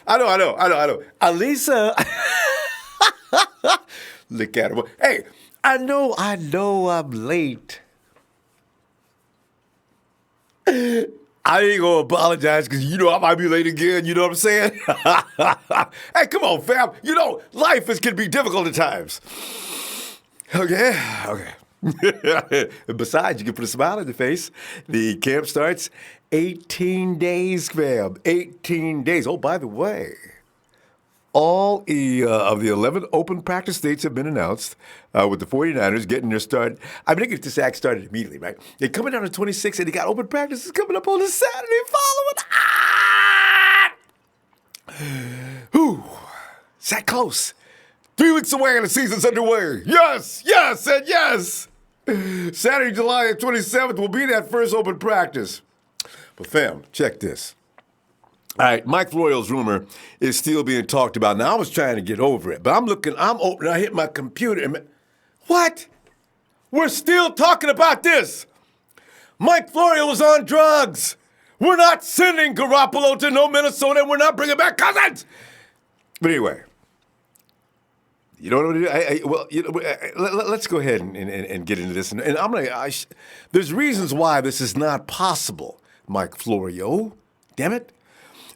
I know. Alisa. Look at him. Hey, I know I'm late. I ain't gonna apologize because I might be late again. You know what I'm saying? Hey, come on, fam. Life can be difficult at times. Okay. Besides, you can put a smile on your face. The camp starts 18 days, fam. 18 days. Oh, by the way, all of the 11 open practice dates have been announced, with the 49ers getting their start. I mean, they get this act started immediately, right? They're coming down to 26, and they got open practices coming up on the Saturday following. Whew. It's that close. 3 weeks away and the season's underway. Yes, and yes. Saturday, July 27th will be that first open practice. But fam, check this. All right, Mike Florio's rumor is still being talked about. Now, I was trying to get over it, but I'm opening, I hit my computer, and what? We're still talking about this. Mike Florio was on drugs. We're not sending Garoppolo to Minnesota, and we're not bringing back Cousins. But anyway, you know what I'm going to do? Let's go ahead and get into this. And there's reasons why this is not possible, Mike Florio. Damn it.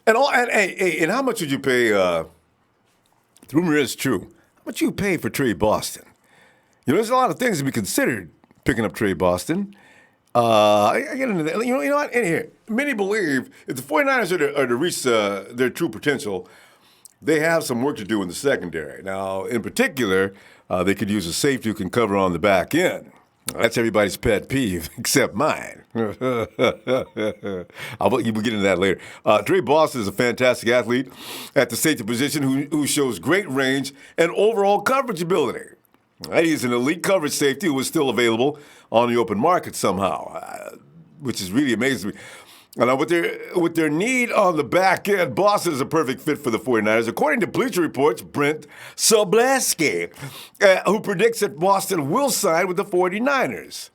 And how much would you pay? The rumor is true. How much you pay for Tre Boston? There's a lot of things to be considered picking up Tre Boston. I get into that. You know what? In here, many believe if the 49ers are to reach their true potential, they have some work to do in the secondary. Now, in particular, they could use a safety who can cover on the back end. That's everybody's pet peeve, except mine. We'll get into that later. Tre Boston is a fantastic athlete at the safety position who shows great range and overall coverage ability. He's an elite coverage safety who is still available on the open market somehow, which is really amazing to me. Now, with their need on the back end, Boston is a perfect fit for the 49ers. According to Bleacher Report's Brent Sobleski, who predicts that Boston will sign with the 49ers.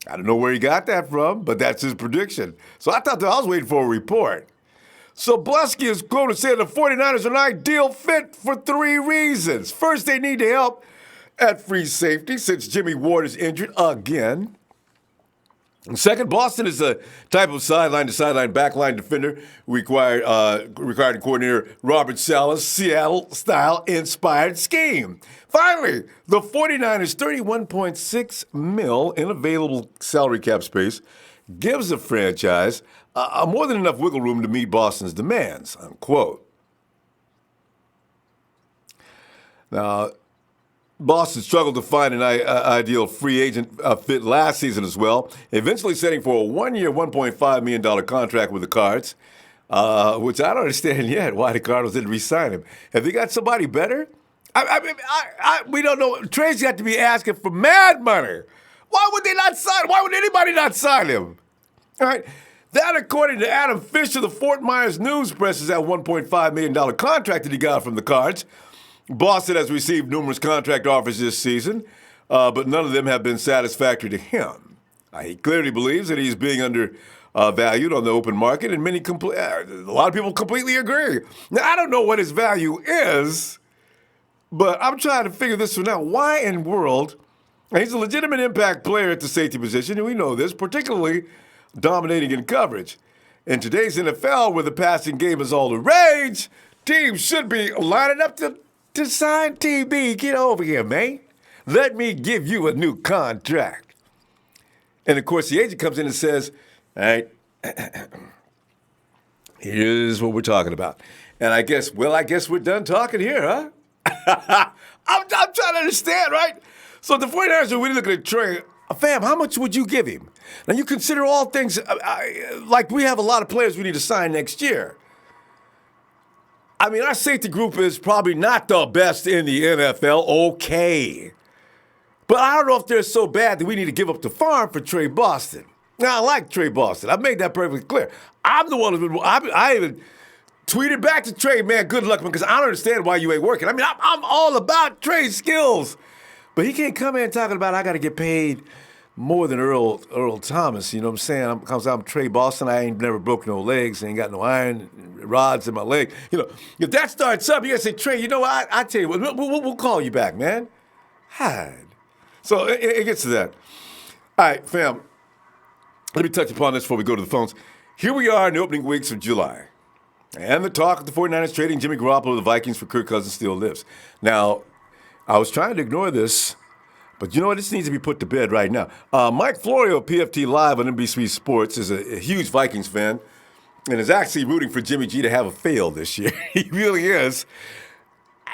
I don't know where he got that from, but that's his prediction. So I was waiting for a report. Sobleski is going to say the 49ers are an ideal fit for 3 reasons. First, they need help at free safety since Jimmy Ward is injured again. And second, Boston is a type of sideline-to-sideline backline defender required in coordinator Robert Saleh's Seattle-style inspired scheme. Finally, the 49ers' $31.6 million in available salary cap space gives the franchise more than enough wiggle room to meet Boston's demands, unquote. Now, Boston struggled to find an ideal free agent fit last season as well, eventually setting for a 1-year, $1.5 million contract with the Cards, which I don't understand yet why the Cardinals didn't re-sign him. Have they got somebody better? We don't know. Tre's got to be asking for mad money. Why would they not sign him? Why would anybody not sign him? All right. That, according to Adam Fisher, the Fort Myers News Press, is that $1.5 million contract that he got from the Cards. Boston has received numerous contract offers this season, but none of them have been satisfactory to him. He clearly believes that he's being undervalued on the open market, and a lot of people completely agree. Now, I don't know what his value is, but I'm trying to figure this one out. Why in the world? He's a legitimate impact player at the safety position, and we know this, particularly dominating in coverage. In today's NFL, where the passing game is all the rage, teams should be lining up to sign TB. Get over here, man. Let me give you a new contract. And, of course, the agent comes in and says, all right, here's what we're talking about. And I guess we're done talking here, huh? I'm trying to understand, right? So the 49ers are really looking at Tre. Fam, how much would you give him? Now, you consider all things, like we have a lot of players we need to sign next year. I mean, our safety group is probably not the best in the NFL, okay. But I don't know if they're so bad that we need to give up the farm for Tre Boston. Now, I like Tre Boston. I've made that perfectly clear. I'm the one who's been, I even tweeted back to Tre, man, good luck, because I don't understand why you ain't working. I mean, I'm all about Tre's skills. But he can't come in talking about I got to get paid more than Earl Thomas. You know what I'm saying? Because I'm Tre Boston. I ain't never broke no legs. Ain't got no iron rods in my leg. You know, if that starts up, you got to say, Tre, you know what? I tell you what, we'll call you back, man. Hide. So it gets to that. All right, fam. Let me touch upon this before we go to the phones. Here we are in the opening weeks of July. And the talk of the 49ers trading Jimmy Garoppolo to the Vikings for Kirk Cousins still lives. Now, I was trying to ignore this, but you know what? This needs to be put to bed right now. Mike Florio of PFT Live on NBC Sports is a huge Vikings fan and is actually rooting for Jimmy G to have a fail this year. He really is.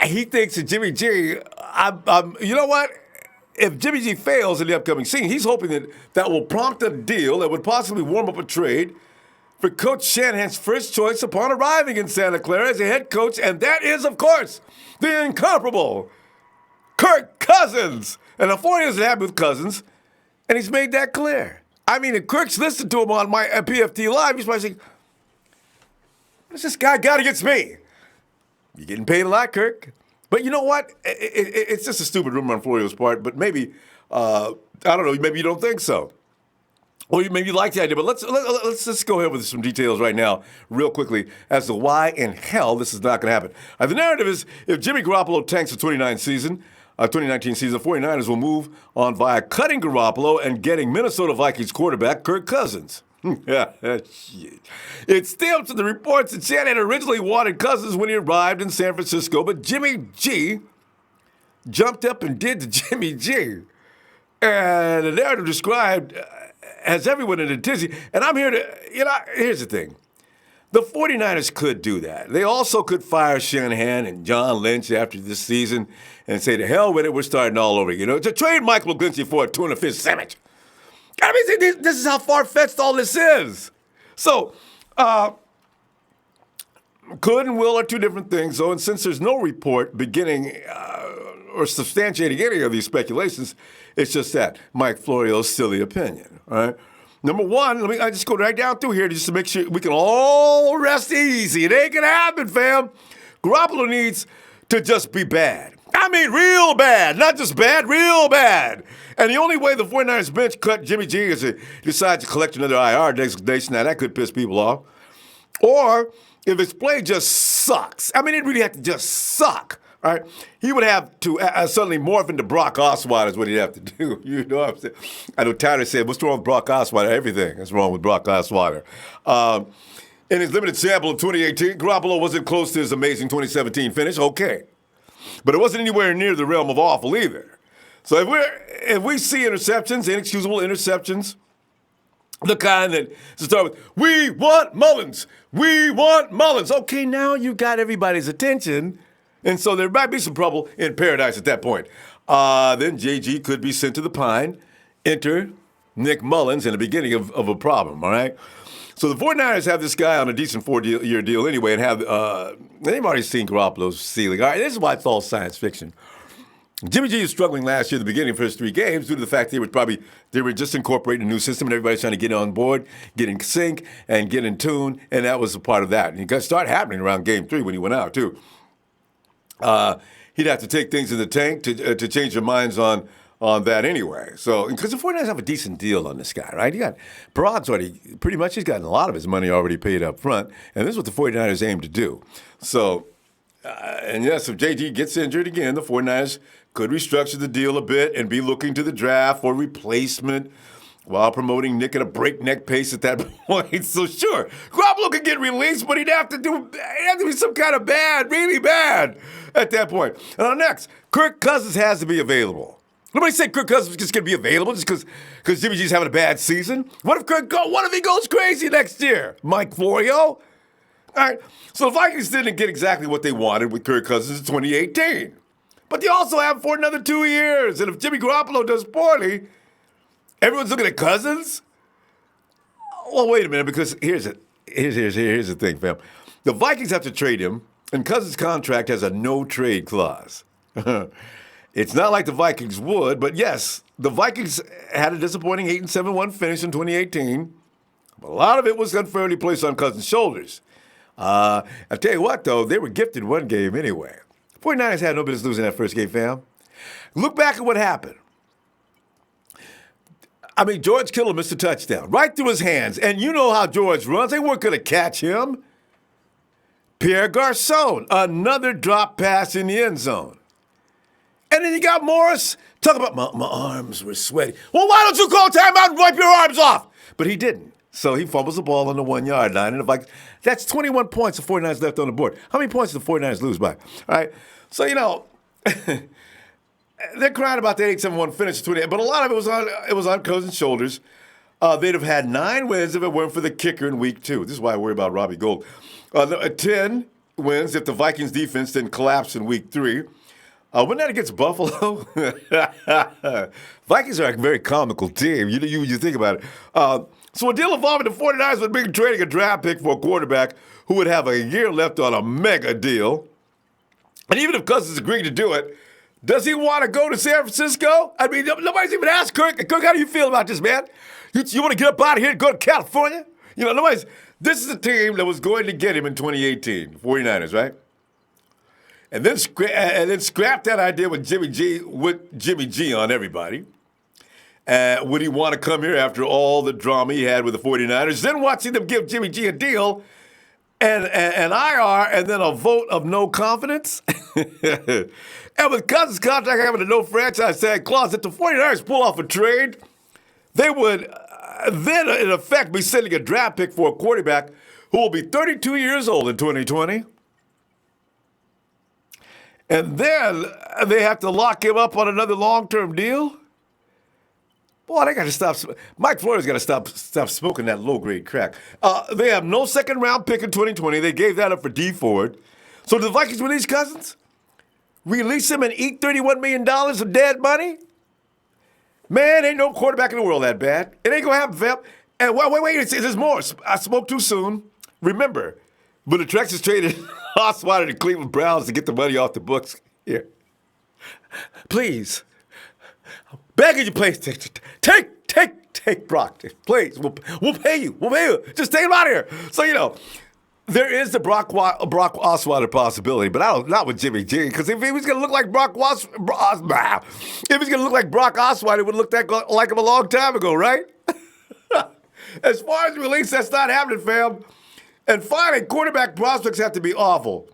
He thinks that Jimmy G, you know what? If Jimmy G fails in the upcoming season, he's hoping that will prompt a deal that would possibly warm up a trade for Coach Shanahan's first choice upon arriving in Santa Clara as a head coach, and that is, of course, the incomparable Kirk Cousins. And the 49ers are happy with Cousins, and he's made that clear. I mean, if Kirk's listened to him on my PFT Live, he's probably saying, what's this guy got against me? You're getting paid a lot, Kirk. But you know what? It's just a stupid rumor on Florio's part, but maybe, I don't know, maybe you don't think so. Or maybe you like the idea, but let's go ahead with some details right now, real quickly, as to why in hell this is not going to happen. The narrative is if Jimmy Garoppolo tanks the 2019 season, the 49ers will move on via cutting Garoppolo and getting Minnesota Vikings quarterback Kirk Cousins. It stems from the reports that Shanahan originally wanted Cousins when he arrived in San Francisco, but Jimmy G jumped up and did the Jimmy G. And the narrative described has everyone in a tizzy. And I'm here to, here's the thing. The 49ers could do that. They also could fire Shanahan and John Lynch after this season and say, to hell with it, we're starting all over. To trade Michael McGlinchey for a tuna fish sandwich. I mean, this is how far-fetched all this is. So, could and will are two different things, though, and since there's no report beginning or substantiating any of these speculations, it's just that Mike Florio's silly opinion, all right? Number one, I just go right down through here just to make sure we can all rest easy. It ain't gonna happen, fam. Garoppolo needs to just be bad. I mean, real bad. Not just bad, real bad. And the only way the 49ers bench cut Jimmy G is to decide to collect another IR designation. Now, that could piss people off. Or if his play just sucks. I mean, it really had to just suck. All right? He would have to suddenly morph into Brock Osweiler is what he'd have to do. You know what I'm saying? I know Tyler said, what's wrong with Brock Osweiler? Everything is wrong with Brock Osweiler. In his limited sample of 2018, Garoppolo wasn't close to his amazing 2017 finish. Okay. But it wasn't anywhere near the realm of awful either. So if we see interceptions, inexcusable interceptions, the kind that to start with, we want Mullins. We want Mullins. Okay, now you got everybody's attention. And so there might be some trouble in paradise at that point. Then JG could be sent to the pine. Enter Nick Mullins in the beginning of a problem, all right? So the 49ers have this guy on a decent 4-year deal anyway and they've already seen Garoppolo's ceiling. All right, this is why it's all science fiction. Jimmy G was struggling last year at the beginning of his 3 games due to the fact they were just incorporating a new system and everybody's trying to get on board, get in sync, and get in tune, and that was a part of that. And it started happening around game 3 when he went out, too. He'd have to take things in the tank to change their minds on that anyway. So, because the 49ers have a decent deal on this guy, right? Parad's already, pretty much, he's gotten a lot of his money already paid up front, and this is what the 49ers aim to do. So, and yes, if JG gets injured again, the 49ers could restructure the deal a bit and be looking to the draft for replacement while promoting Nick at a breakneck pace at that point. So sure, Garoppolo could get released, but he'd have to be some kind of bad, really bad at that point. And next, Kirk Cousins has to be available. Nobody said Kirk Cousins is just going to be available just because Jimmy G's having a bad season. What if he goes crazy next year? Mike Florio? All right, so the Vikings didn't get exactly what they wanted with Kirk Cousins in 2018. But they also have him for another 2 years. And if Jimmy Garoppolo does poorly, everyone's looking at Cousins? Well, wait a minute, because here's the thing, fam. The Vikings have to trade him, and Cousins' contract has a no-trade clause. It's not like the Vikings would, but yes, the Vikings had a disappointing 8-7-1 finish in 2018. But a lot of it was unfairly placed on Cousins' shoulders. I'll tell you what, though, they were gifted one game anyway. 49ers had no business losing that first game, fam. Look back at what happened. I mean, George Kittle missed a touchdown right through his hands. And you know how George runs. They weren't going to catch him. Pierre Garçon, another drop pass in the end zone. And then you got Morris. Talk about my arms were sweaty. Well, why don't you call timeout and wipe your arms off? But he didn't. So he fumbles the ball on the 1 yard line. And that's 21 points the 49ers left on the board. How many points did the 49ers lose by? All right. So, they're crying about the 8-7-1 finish, but a lot of it was on Cousins' shoulders. They'd have had 9 wins if it weren't for the kicker in week 2. This is why I worry about Robbie Gould. 10 wins if the Vikings defense didn't collapse in week 3. Wasn't that against Buffalo? Vikings are a very comical team. You think about it. So a deal involving the 49ers would be trading a draft pick for a quarterback who would have a year left on a mega deal. And even if Cousins agreed to do it, does he want to go to San Francisco? I mean, nobody's even asked Kirk. Kirk, how do you feel about this, man? You want to get up out of here and go to California? This is a team that was going to get him in 2018, 49ers, right? And then scrap that idea with Jimmy G on everybody. Would he want to come here after all the drama he had with the 49ers? Then watching them give Jimmy G a deal and IR and then a vote of no confidence? And with Cousins' contract having a no franchise tag clause, if the 49ers pull off a trade, they would then, in effect, be sending a draft pick for a quarterback who will be 32 years old in 2020. And then they have to lock him up on another long-term deal? Boy, they got to stop. Mike Florio's got to stop smoking that low-grade crack. They have no second-round pick in 2020. They gave that up for D Ford. So do the Vikings release Cousins? Release him and eat $31 million of dead money? Man, ain't no quarterback in the world that bad. It ain't going to happen, fam. And wait, there's more. I spoke too soon. Remember, when the Texans traded Osweiler to Cleveland Browns to get the money off the books. Here. Please. Begging you, please. Take Brock. Please. We'll pay you. Just take him out of here. So, there is the Brock Osweiler possibility, but not with Jimmy G. Because if he was going to look like Brock Osweiler, it would look like him a long time ago, right? As far as release, that's not happening, fam. And finally, quarterback prospects have to be awful.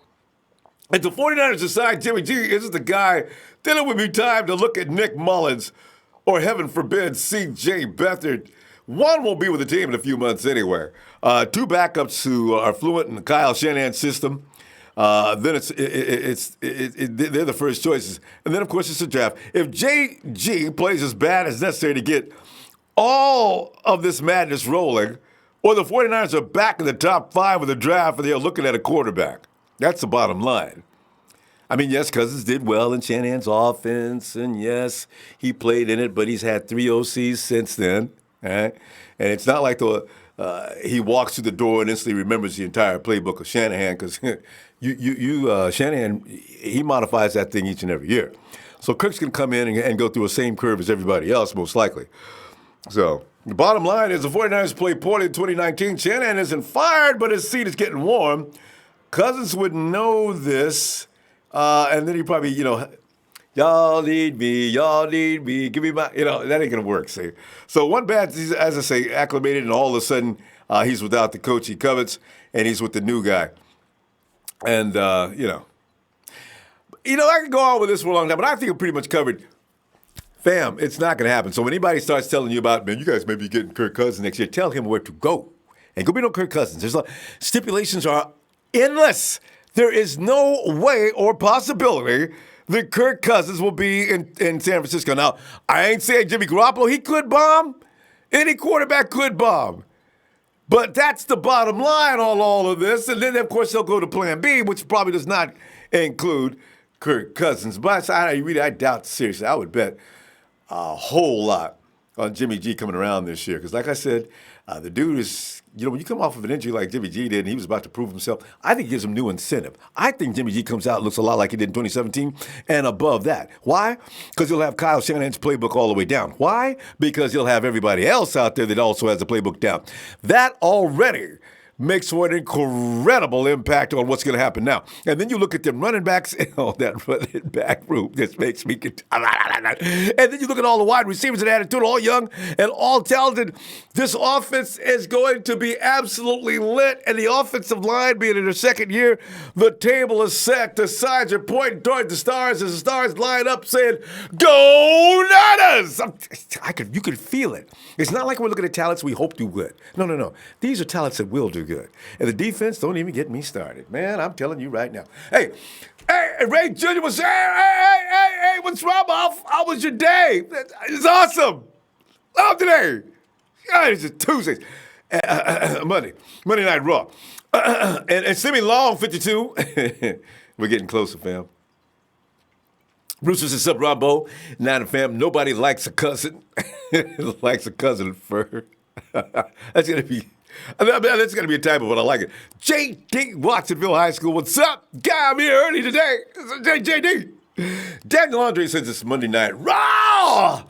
If the 49ers decide Jimmy G isn't the guy, then it would be time to look at Nick Mullins or, heaven forbid, C.J. Beathard. One won't be with the team in a few months anyway. 2 backups who are fluent in the Kyle Shanahan system. Then they're the first choices. And then, of course, it's a draft. If J.G. plays as bad as necessary to get all of this madness rolling, or the 49ers are back in the top 5 of the draft and they're looking at a quarterback. That's the bottom line. I mean, yes, Cousins did well in Shanahan's offense, and yes, he played in it, but he's had 3 OCs since then. Right? And it's not like he walks through the door and instantly remembers the entire playbook of Shanahan, because Shanahan, he modifies that thing each and every year. So Kirk's going to come in and go through the same curve as everybody else, most likely. So the bottom line is the 49ers played poorly in 2019. Shanahan isn't fired, but his seat is getting warm. Cousins would know this, and then he probably, y'all need me, give me my, that ain't going to work, see. So one bad, as I say, acclimated, and all of a sudden he's without the coach he covets, and he's with the new guy. And, I could go on with this for a long time, but I think I'm pretty much covered. Fam, it's not going to happen. So when anybody starts telling you about, man, you guys may be getting Kirk Cousins next year, tell him where to go. And go be no Kirk Cousins. Stipulations are endless. There is no way or possibility that Kirk Cousins will be in San Francisco. Now, I ain't saying Jimmy Garoppolo, he could bomb. Any quarterback could bomb. But that's the bottom line on all of this. And then, of course, they'll go to plan B, which probably does not include Kirk Cousins. But I doubt, seriously, I would bet a whole lot on Jimmy G coming around this year. Because like I said, the dude is, when you come off of an injury like Jimmy G did and he was about to prove himself, I think it gives him new incentive. I think Jimmy G comes out and looks a lot like he did in 2017 and above that. Why? Because he'll have Kyle Shanahan's playbook all the way down. Why? Because he'll have everybody else out there that also has the playbook down. That already makes for an incredible impact on what's going to happen now. And then you look at them running backs, that running back group just makes me. And then you look at all the wide receivers and attitude, all young and all talented. This offense is going to be absolutely lit. And the offensive line being in their second year, the table is set. The signs are pointing toward the stars as the stars line up saying, "Go Niners!" You can feel it. It's not like we're looking at talents we hope do good. No. These are talents that will do good. And the defense, don't even get me started. Man, I'm telling you right now. Hey, Ray Jr. was saying, hey, what's wrong? How was your day? It's awesome. Oh, today. It's Tuesdays. Monday Night Raw. And Simi Long, 52. We're getting closer, fam. Bruce says, "Sup, Ronbo? Nine fam. Nobody likes a cousin. Likes a cousin fur." That's gonna be a typo, but I like it. JD, Watsonville High School. What's up, guy? I'm here early today. JD. Daniel Andre says it's Monday Night Raw.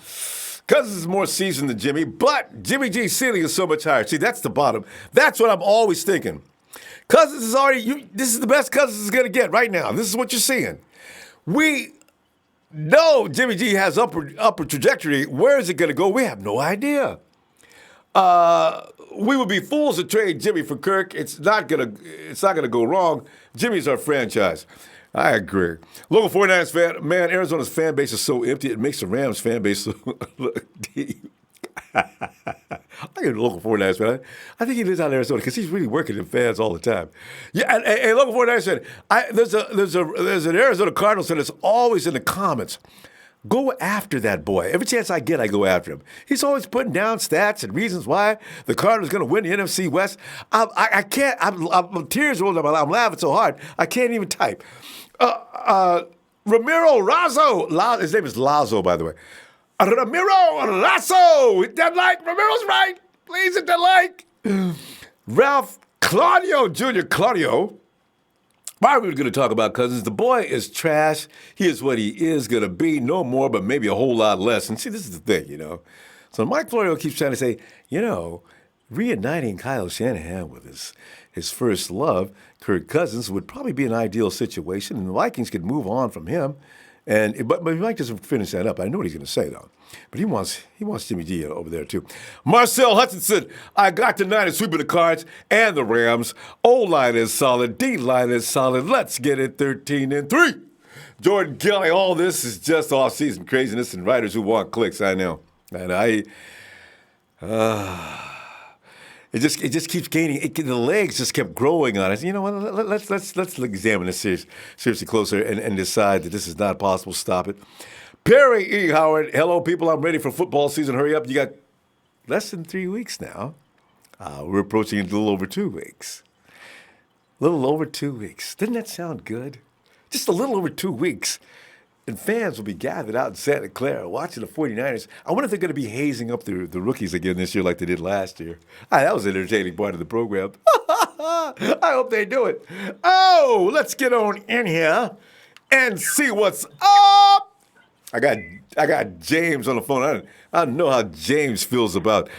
Cousins is more seasoned than Jimmy, but Jimmy G's ceiling is so much higher. See, that's the bottom. That's what I'm always thinking. Cousins is already. This is the best Cousins is gonna get right now. This is what you're seeing. No, Jimmy G has upper trajectory. Where is it going to go? We have no idea. We would be fools to trade Jimmy for Kirk. It's not gonna go wrong. Jimmy's our franchise. I agree. Local 49ers fan, man, Arizona's fan base is so empty, it makes the Rams fan base look deep. I get a local 49ers fan. I think he lives out in Arizona because he's really working in fans all the time. Yeah, and local 49ers fan, there's an Arizona Cardinals fan that's always in the comments. Go after that boy. Every chance I get, I go after him. He's always putting down stats and reasons why the Cardinals going to win the NFC West. I can't. I'm tears rolling. I'm laughing so hard I can't even type. Ramiro Razzo. His name is Lazo, by the way. Ramiro Lasso. Hit that like. Ramiro's right. Please hit that like. Ralph Claudio Jr. Claudio. Why are we going to talk about Cousins? The boy is trash. He is what he is going to be. No more, but maybe a whole lot less. And see, this is the thing, So Mike Florio keeps trying to say, reuniting Kyle Shanahan with his first love, Kirk Cousins, would probably be an ideal situation, and the Vikings could move on from him. But Mike doesn't finish that up. I know what he's going to say, though. But he wants Jimmy G over there, too. Marcel Hutchinson, I got the Niners sweeping the Cards and the Rams. O-line is solid. D-line is solid. Let's get it 13-3. Jordan Kelly, all this is just off-season craziness and writers who want clicks, I know. And it just keeps gaining. The legs just kept growing on us. You know what? Let's examine this seriously closer and decide that this is not possible. Stop it. Perry E. Howard, hello, people. I'm ready for football season. Hurry up. You got less than 3 weeks now. We're approaching a little over 2 weeks. Little over 2 weeks. Doesn't that sound good? Just a little over 2 weeks. And fans will be gathered out in Santa Clara watching the 49ers. I wonder if they're going to be hazing up the rookies again this year like they did last year. That was an entertaining part of the program. I hope they do it. Oh, let's get on in here and see what's up. I got James on the phone. I don't know how James feels about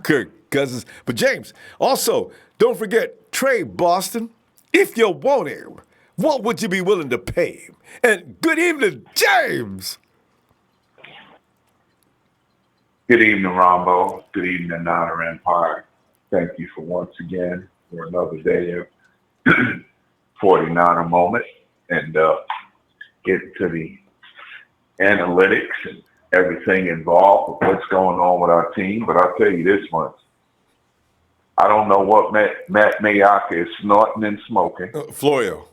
Kirk Cousins. But James, also, don't forget Tre Boston. If you want him, what would you be willing to pay him? And good evening, James. Good evening, Ronbo. Good evening, Niner Empire. Thank you for once again for another day of 49er moment and getting to the analytics and everything involved with what's going on with our team. But I'll tell you this much. I don't know what Matt Mayock is snorting and smoking. Florio.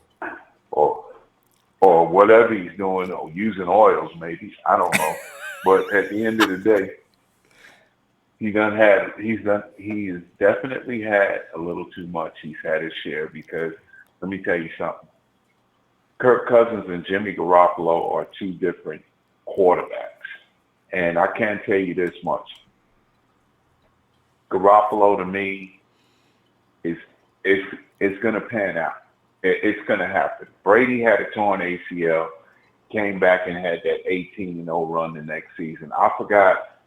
Or whatever he's doing, or using oils maybe. I don't know. But at the end of the day, he's definitely had a little too much. He's had his share because let me tell you something. Kirk Cousins and Jimmy Garoppolo are two different quarterbacks. And I can tell you this much. Garoppolo to me is going to pan out. It's going to happen. Brady had a torn ACL, came back and had that 18-0 run the next season. I forgot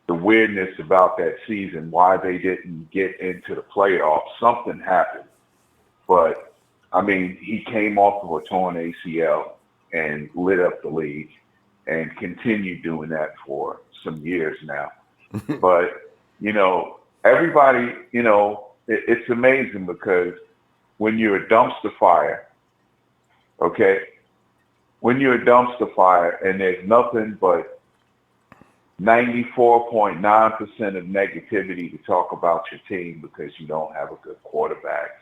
the weirdness about that season, why they didn't get into the playoffs. Something happened. But, I mean, he came off of a torn ACL and lit up the league and continued doing that for some years now. But, everybody, it's amazing because when you're a dumpster fire, okay, when you're a dumpster fire and there's nothing but 94.9% of negativity to talk about your team because you don't have a good quarterback.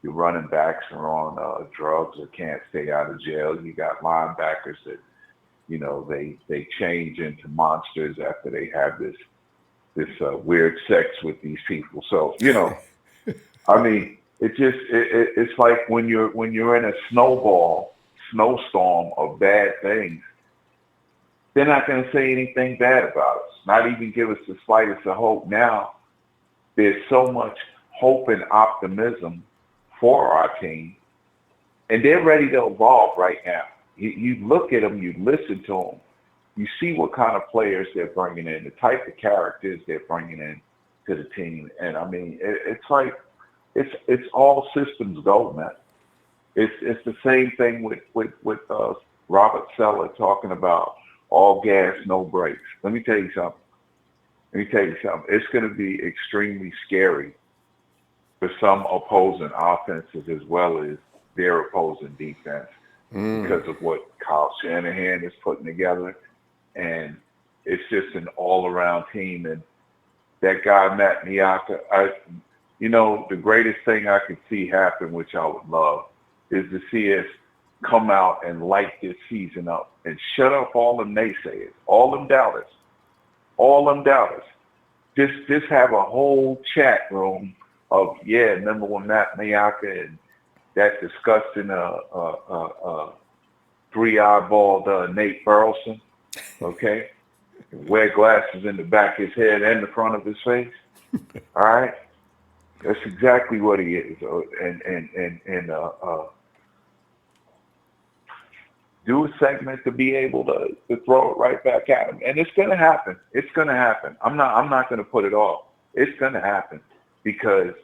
Your running backs are on drugs or can't stay out of jail. You got linebackers that, they change into monsters after they have this weird sex with these people. So, I mean, it's like when you're in a snowstorm of bad things, they're not going to say anything bad about us, not even give us the slightest of hope. Now, there's so much hope and optimism for our team, and they're ready to evolve right now. You look at them, you listen to them, you see what kind of players they're bringing in, the type of characters they're bringing in to the team. And, I mean, it's like it's all systems go, man. It's the same thing with Robert Seller talking about all gas, no brakes. Let me tell you something. It's going to be extremely scary for some opposing offenses as well as their opposing defense because of what Kyle Shanahan is putting together. And it's just an all-around team. And that guy, Matt Miaka, the greatest thing I could see happen, which I would love, is to see us come out and light this season up and shut up all them naysayers, all them doubters. Just have a whole chat room of, remember when Matt Miaka and that disgusting three-eyeballed Nate Burleson, okay, wear glasses in the back of his head and the front of his face, all right? That's exactly what he is. And do a segment to be able to throw it right back at him. And it's going to happen. I'm not going to put it off. It's going to happen because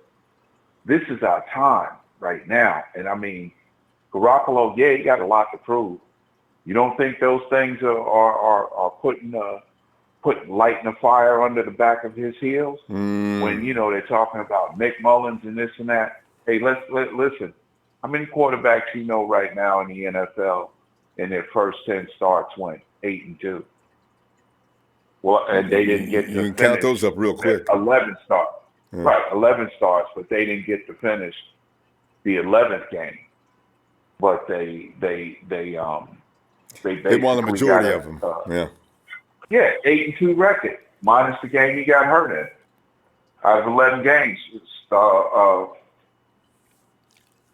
this is our time right now. And, I mean, Garoppolo, he got a lot to prove. You don't think those things are putting lighting a fire under the back of his heels when, they're talking about Nick Mullins and this and that? Hey, listen. How many quarterbacks right now in the NFL in their first 10 starts went 8-2? Well, and they didn't get to You can finish. count those up real quick. 11 starts. Yeah. Right, 11 starts, but they didn't get to finish the 11th game. But they won the majority of them. 8-2 record minus the game he got hurt in. Out of 11 games, it's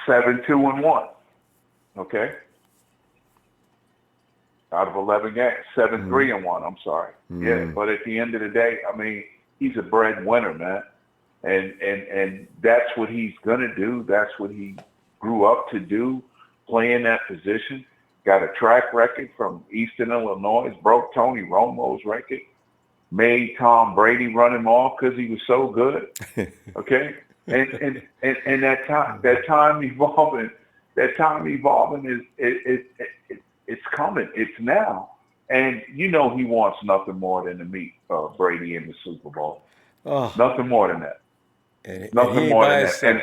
7-2-1. Okay. Out of 11 games, 7-3-1. I'm sorry. Yeah, but at the end of the day, I mean, he's a breadwinner, man, and that's what he's gonna do. That's what he grew up to do, playing that position. Got a track record from Eastern Illinois, broke Tony Romo's record, made Tom Brady run him off because he was so good. Okay, and that time evolving is it's coming. It's now, and he wants nothing more than to meet Brady in the Super Bowl. Oh. Nothing more than that. Nothing more than that. And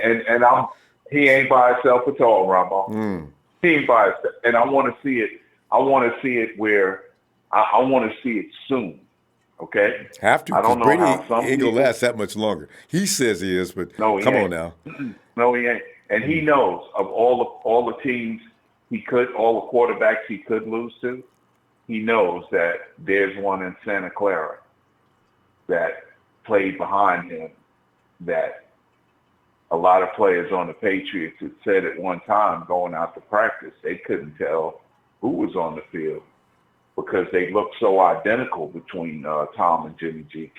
he ain't by himself at all, Ronbo. He ain't by himself. And I want to see it. I want to see it where I want to see it soon. Okay? Have to. Because Brady ain't going to last that much longer. He says he is, but come on now. No, he ain't. And he knows of all the teams all the quarterbacks he could lose to, he knows that there's one in Santa Clara that played behind him that a lot of players on the Patriots had said at one time going out to practice, they couldn't tell who was on the field because they looked so identical between Tom and Jimmy G.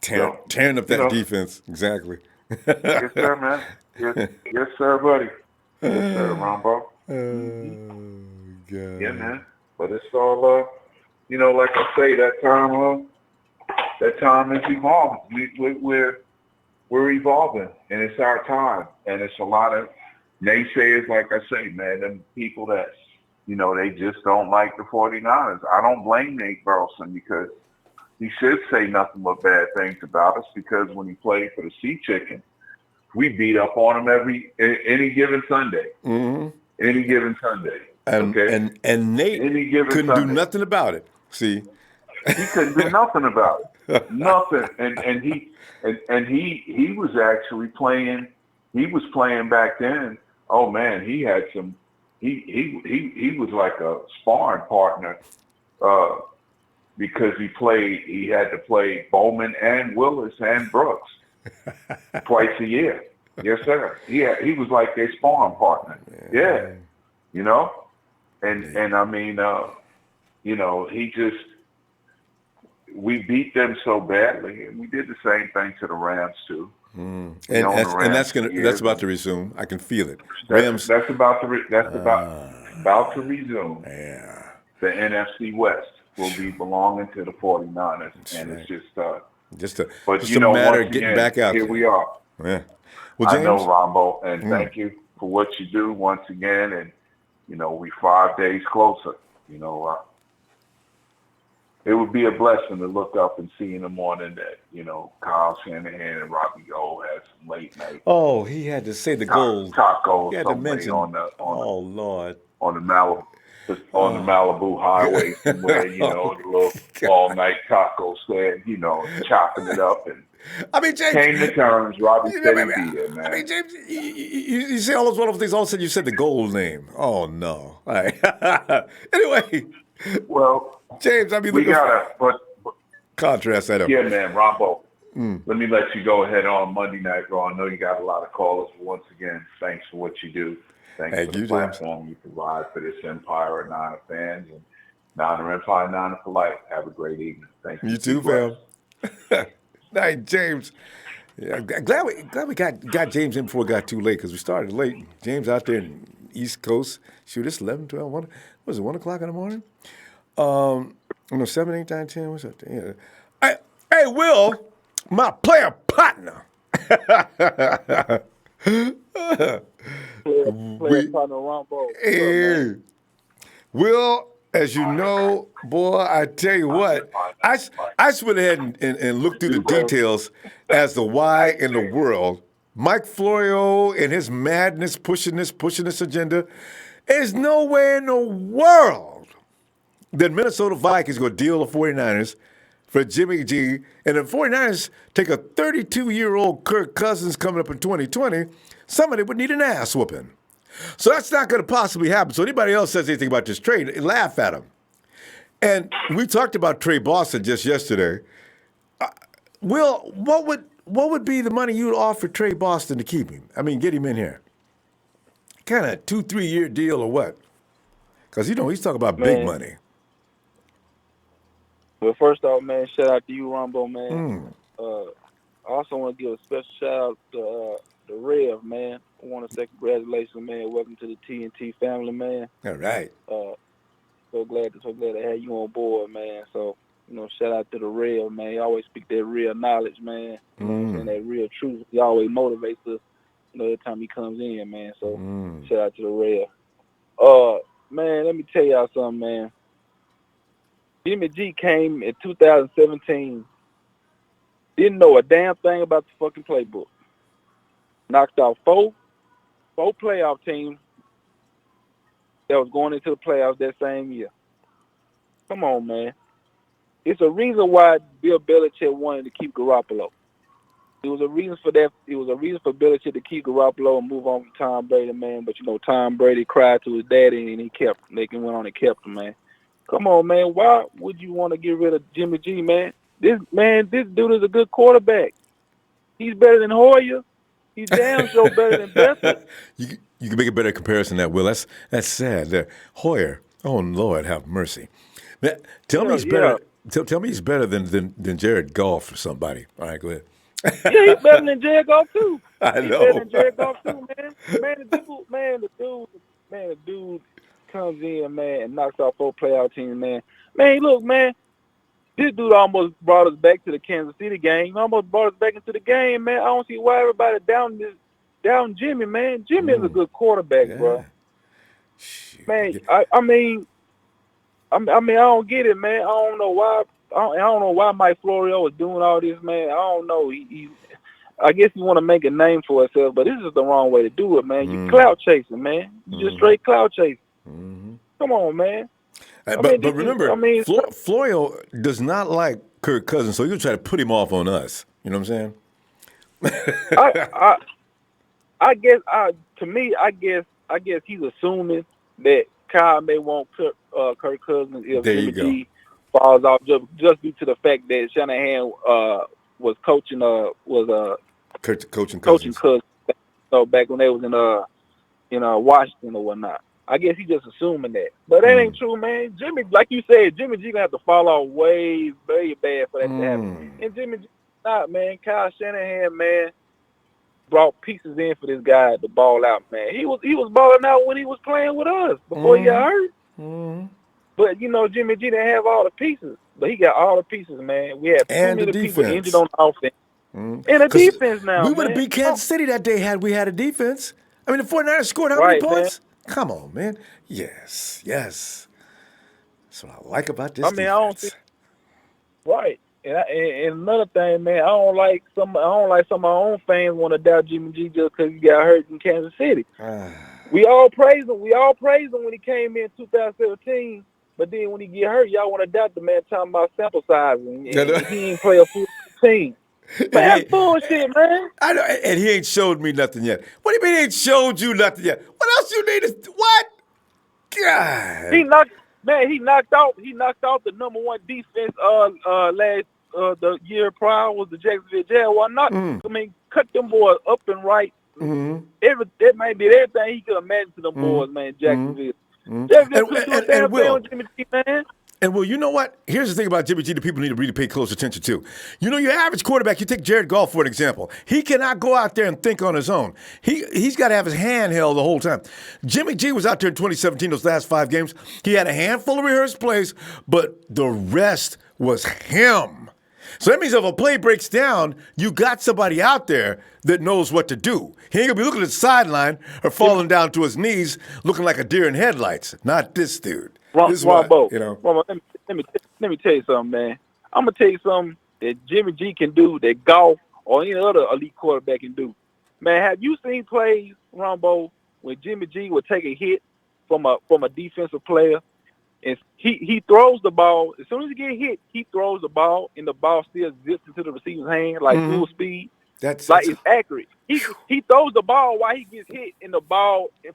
Tearing up that defense. Exactly. Yes, sir, man. Yes, sir, buddy. Yes, sir, Ronbo. God. Yeah, man. But it's all, like I say, that time, That time is evolving. We're evolving, and it's our time. And it's a lot of naysayers, like I say, man, and people that, they just don't like the 49ers. I don't blame Nate Burleson because he should say nothing but bad things about us because when he played for the Sea Chicken, we beat up on him any given Sunday. Mm-hmm. Any given Sunday. Okay? And Nate couldn't do nothing about it. See? He couldn't do nothing about it. Nothing. And he was actually playing. He was playing back then. Oh man, he had some. He was like a sparring partner because he had to play Bowman and Willis and Brooks twice a year. Yes, sir. He was like their sparring partner. Yeah, and I mean, he just. We beat them so badly, and we did the same thing to the Rams too. And that's about to resume. I can feel it. Rams. That's about to resume. Yeah. The NFC West will be belonging to the 49ers, and right. It's just a matter of getting back out. Here we are. Yeah. Well, James, I know, Ronbo, and thank you for what you do once again. And we 5 days closer. It would be a blessing to look up and see in the morning that, Kyle Shanahan and Robbie Gold had some late night. Oh, he had to say the gold. Tacos. He had to mention. Lord. On the Malibu highway somewhere, the little all-night taco stand, chopping it up. And I mean, James. Came to terms. Robbie said he'd be there, man. I mean, James, you say all those wonderful things. All of a sudden you said the gold name. Oh, no. All right. Anyway. Well. James, I mean, we gotta contrast that up. Yeah, man, Ronbo. Let me let you go ahead on Monday Night Raw. I know you got a lot of callers. Once again, thanks for what you do. Thanks for the platform you provide for this Empire of Niner fans and Niner Empire, Niner for life. Have a great evening. Thank you. You too, fam. Night, James. Yeah, glad we got James in before it got too late because we started late. James out there in East Coast. Shoot, it's 11, 12, 1. Was it 1 o'clock in the morning? 7, 8, 9, 10. What's up there? Yeah. Hey, Will, my player partner. Player partner Ronbo. Hey, Will, as you know, boy, I tell you what, I just went ahead and looked through the details as to why in the world Mike Florio and his madness pushing this agenda. There's nowhere in the world that Minnesota Vikings going to deal the 49ers for Jimmy G, and the 49ers take a 32-year-old Kirk Cousins coming up in 2020, somebody would need an ass whooping. So that's not going to possibly happen. So anybody else says anything about this trade, laugh at them. And we talked about Tre Boston just yesterday. Will, what would be the money you would offer Tre Boston to keep him? I mean, get him in here. Kind of 2-3 year deal or what? Because, he's talking about big money. Well, first off, man, shout out to you, Ronbo, man. I also want to give a special shout out to the Rev, man. I want to say congratulations, man. Welcome to the TNT family, man. All right. So glad to have you on board, man. So, shout out to the Rev, man. He always speak that real knowledge, man. And that real truth. He always motivates us, every time he comes in, man. So, shout out to the Rev. Man, let me tell y'all something, man. Jimmy G came in 2017, didn't know a damn thing about the fucking playbook. Knocked out four playoff teams that was going into the playoffs that same year. Come on, man. It's a reason why Bill Belichick wanted to keep Garoppolo. There was a reason for that. It was a reason for Belichick to keep Garoppolo and move on from Tom Brady, man. But, Tom Brady cried to his daddy, and they went on and kept him, man. Come on, man. Why would you want to get rid of Jimmy G, man? This dude is a good quarterback. He's better than Hoyer. He's damn sure better than Bethel. You can make a better comparison than that, Will. That's sad. Hoyer. Oh, Lord, have mercy. Tell me he's better. Tell me he's better than Jared Goff or somebody. All right, go ahead. Yeah, he's better than Jared Goff too. I know. He's better than Jared Goff too, man. The dude comes in, man, and knocks out four playoff teams, man. Man, look, man. This dude almost brought us back to the Kansas City game. He almost brought us back into the game, man. I don't see why everybody down Jimmy, man. Jimmy is a good quarterback, bro. Shoot. Man, I mean, I don't get it, man. I don't know why. I don't know why Mike Florio is doing all this, man. I don't know. I guess you want to make a name for himself, but this is the wrong way to do it, man. You clout chasing, man. You just straight clout chasing. Come on, man. But remember, Florio does not like Kirk Cousins, so he'll try to put him off on us. You know what I'm saying? I guess he's assuming that Kyle may want Kirk Cousins if Jimmy G falls off just due to the fact that Shanahan was coaching Cousins. So back when they was in Washington or whatnot. I guess he's just assuming that. But that ain't true, man. Jimmy, like you said, Jimmy G gonna have to fall off way, very bad for that to happen. And Jimmy G not, man. Kyle Shanahan, man, brought pieces in for this guy to ball out, man. He was balling out when he was playing with us before he got hurt. But Jimmy G didn't have all the pieces. But he got all the pieces, man. We had too many people injured on offense. And the defense now, we would have beat Kansas City that day had we had a defense. I mean, the 49ers scored how many points? Man. Come on, man. Yes. That's what I like about this defense. I don't see. Right. And another thing, man, I don't like some of my own fans want to doubt Jimmy G just because he got hurt in Kansas City. We all praised him. We all praised him when he came in 2017. But then when he get hurt, y'all want to doubt the man talking about sample size and he ain't play a full team. Man, that's bullshit, man. I know, and he ain't showed me nothing yet. What do you mean he ain't showed you nothing yet? What else you need to what? God. He knocked out the number one defense the year prior was the Jacksonville Jaguars. Cut them boys up and right. That might be everything he could imagine to them boys, man, Jacksonville. And Will, Jimmy G, man. And well, you know what? Here's the thing about Jimmy G that people need to really pay close attention to. Your average quarterback, you take Jared Goff for an example. He cannot go out there and think on his own. He's got to have his hand held the whole time. Jimmy G was out there in 2017, those last 5 games. He had a handful of rehearsed plays, but the rest was him. So that means if a play breaks down, you got somebody out there that knows what to do. He ain't going to be looking at the sideline or falling down to his knees looking like a deer in headlights. Not this dude. Ronbo, let me tell you something, man. I'm going to tell you something that Jimmy G can do that Goff or any other elite quarterback can do. Man, have you seen plays, Ronbo, when Jimmy G would take a hit from a defensive player and he throws the ball. As soon as he get hit, he throws the ball and the ball still zips into the receiver's hand like full speed. It's accurate. He throws the ball while he gets hit and the ball and